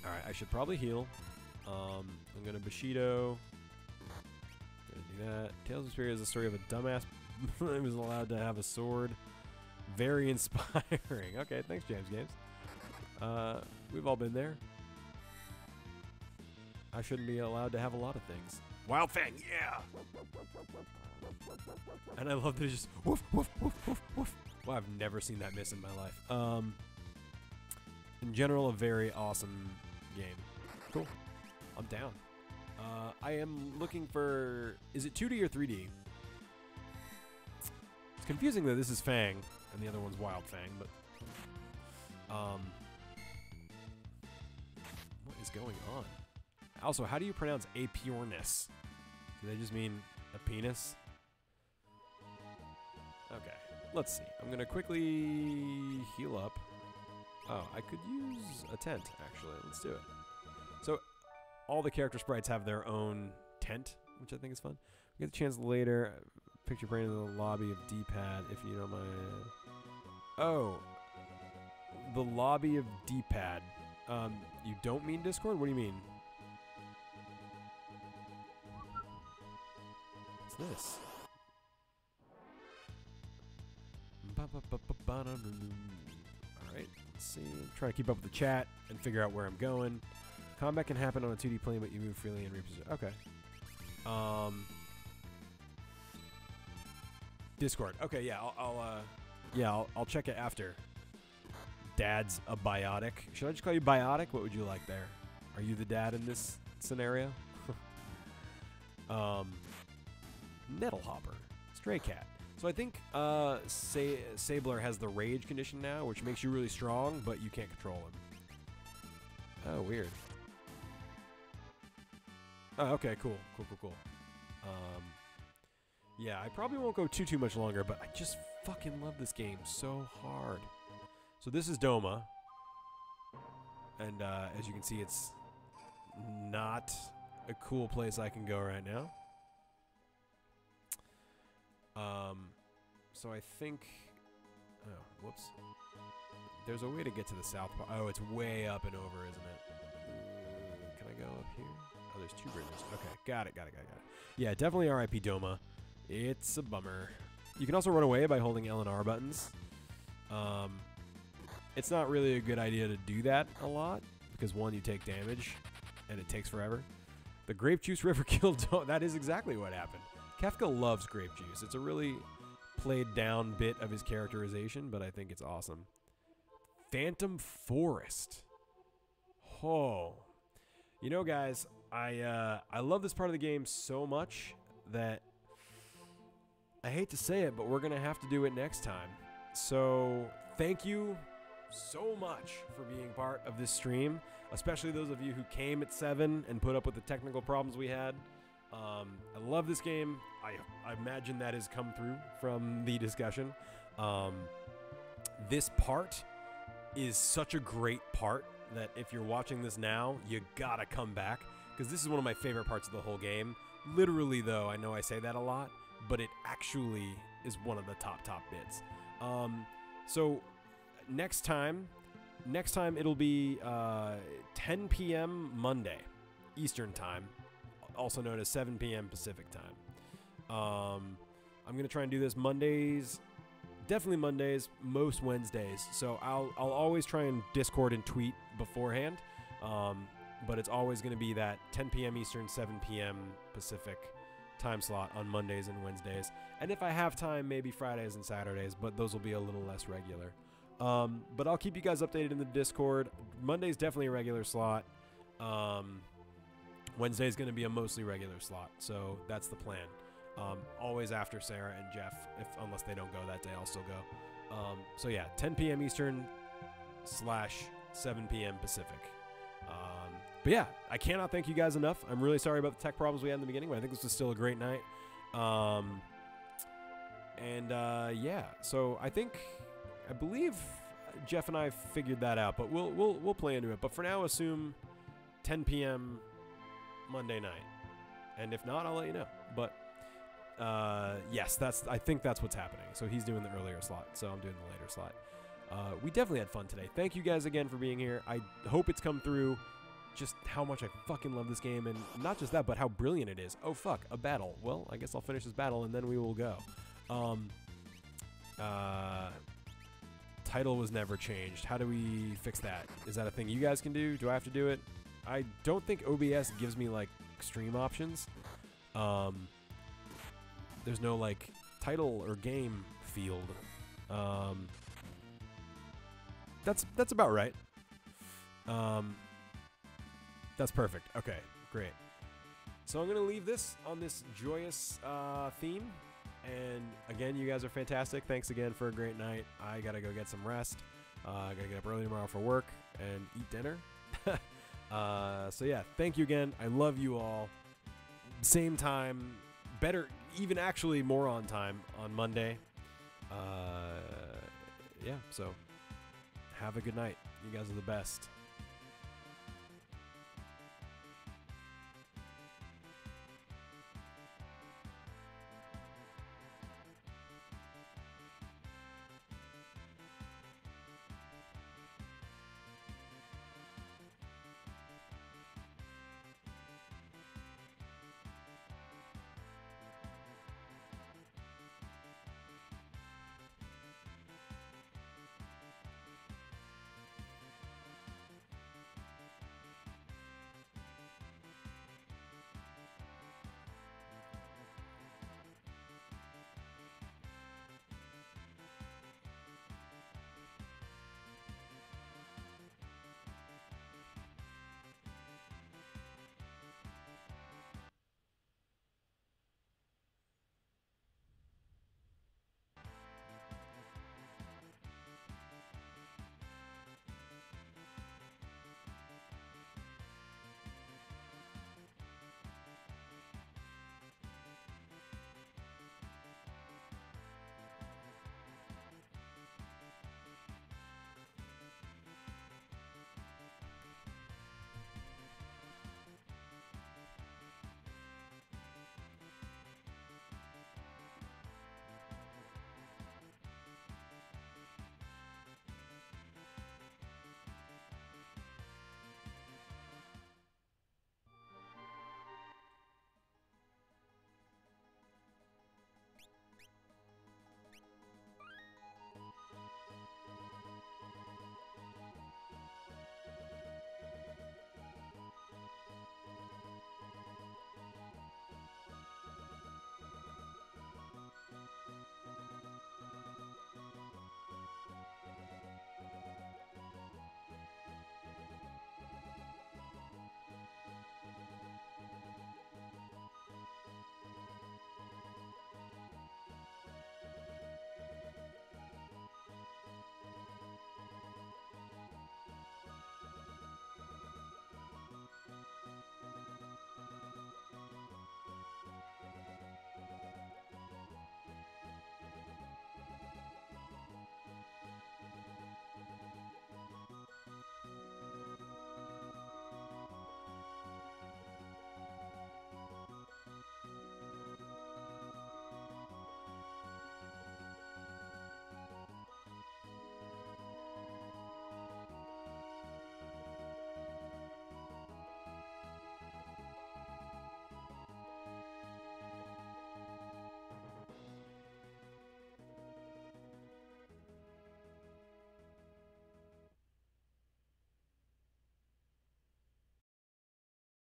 Speaker 1: Alright, I should probably heal. I'm gonna Bushido. Gonna do that. Tales of Vesperia is the story of a dumbass who was allowed to have a sword. Very inspiring. Okay, thanks, James Games. We've all been there. I shouldn't be allowed to have a lot of things. Wild Fang, yeah! And I love that it's just woof, woof, woof, woof, woof. Well, I've never seen that miss in my life. In general, a very awesome game. Cool. I'm down. I am looking for... Is it 2D or 3D? It's confusing that this is Fang and the other one's Wild Fang, but... what is going on? Also, how do you pronounce apureness? Do they just mean a penis? Okay, let's see. I'm gonna quickly heal up. Oh, I could use a tent, actually. Let's do it. So, all the character sprites have their own tent, which I think is fun. We get the chance later. Picture brain in the lobby of D-pad, if you don't mind. Oh, the lobby of D-pad. You don't mean Discord? What do you mean? What's this? Alright, let's see. I'm trying to keep up with the chat and figure out where I'm going. Combat can happen on a 2D plane, but you move freely and reposition. Okay. Discord. Okay, yeah, I'll check it after. Dad's a biotic. Should I just call you Biotic? What would you like there? Are you the dad in this scenario? Nettlehopper. Stray cat. So I think Sabler has the rage condition now, which makes you really strong, but you can't control him. Oh, weird. Oh, okay, cool. Yeah, I probably won't go too much longer, but I just fucking love this game so hard. So this is Doma, and as you can see, it's not a cool place I can go right now. So I think, oh, whoops. There's a way to get to the south part. Oh, it's way up and over, isn't it? Can I go up here? Oh, there's two bridges. Okay, got it. Yeah, definitely RIP Doma. It's a bummer. You can also run away by holding L and R buttons. It's not really a good idea to do that a lot, because one, you take damage, and it takes forever. The grape juice river killed Doma. That is exactly what happened. Kefka loves grape juice. It's a really played down bit of his characterization, but I think it's awesome. Phantom Forest. Oh. You know, guys, I love this part of the game so much that I hate to say it, but we're going to have to do it next time. So, thank you so much for being part of this stream, especially those of you who came at 7 and put up with the technical problems we had. I love this game. I imagine that has come through from the discussion. This part is such a great part that if you're watching this now, you gotta come back, because this is one of my favorite parts of the whole game. Literally, though, I know I say that a lot, but it actually is one of the top bits. So next time it'll be 10 p.m. Monday Eastern time, also known as 7 p.m. Pacific time. I'm gonna try and do this Mondays, definitely Mondays, most Wednesdays. So I'll always try and Discord and tweet beforehand, but it's always gonna be that 10 p.m. Eastern, 7 p.m. Pacific time slot on Mondays and Wednesdays. And if I have time, maybe Fridays and Saturdays, but those will be a little less regular. But I'll keep you guys updated in the Discord. Monday's definitely a regular slot. Wednesday's going to be a mostly regular slot, so that's the plan. Always after Sarah and Jeff, unless they don't go that day, I'll still go. So yeah, 10 p.m. Eastern / 7 p.m. Pacific. But yeah, I cannot thank you guys enough. I'm really sorry about the tech problems we had in the beginning, but I think this was still a great night. Yeah, so I believe Jeff and I figured that out, but we'll play into it. But for now, assume 10 p.m. Monday night, and if not, I'll let you know. But yes, I think that's what's happening. So he's doing the earlier slot, so I'm doing the later slot. We definitely had fun today. Thank you guys again for being here. I hope it's come through just how much I fucking love this game, and not just that, but how brilliant it is. Oh fuck, a battle. Well, I guess I'll finish this battle and then we will go. Title was never changed. How do we fix that? Is that a thing you guys can do? Do I have to do it? I don't think OBS gives me like stream options. There's no like title or game field. That's about right. That's perfect. Okay, great. So I'm gonna leave this on this joyous theme. And again, you guys are fantastic. Thanks again for a great night. I gotta go get some rest. I gotta get up early tomorrow for work and eat dinner. So yeah, thank you again. I love you all. Same time, better, even actually more on time on Monday. Yeah, so have a good night. You guys are the best.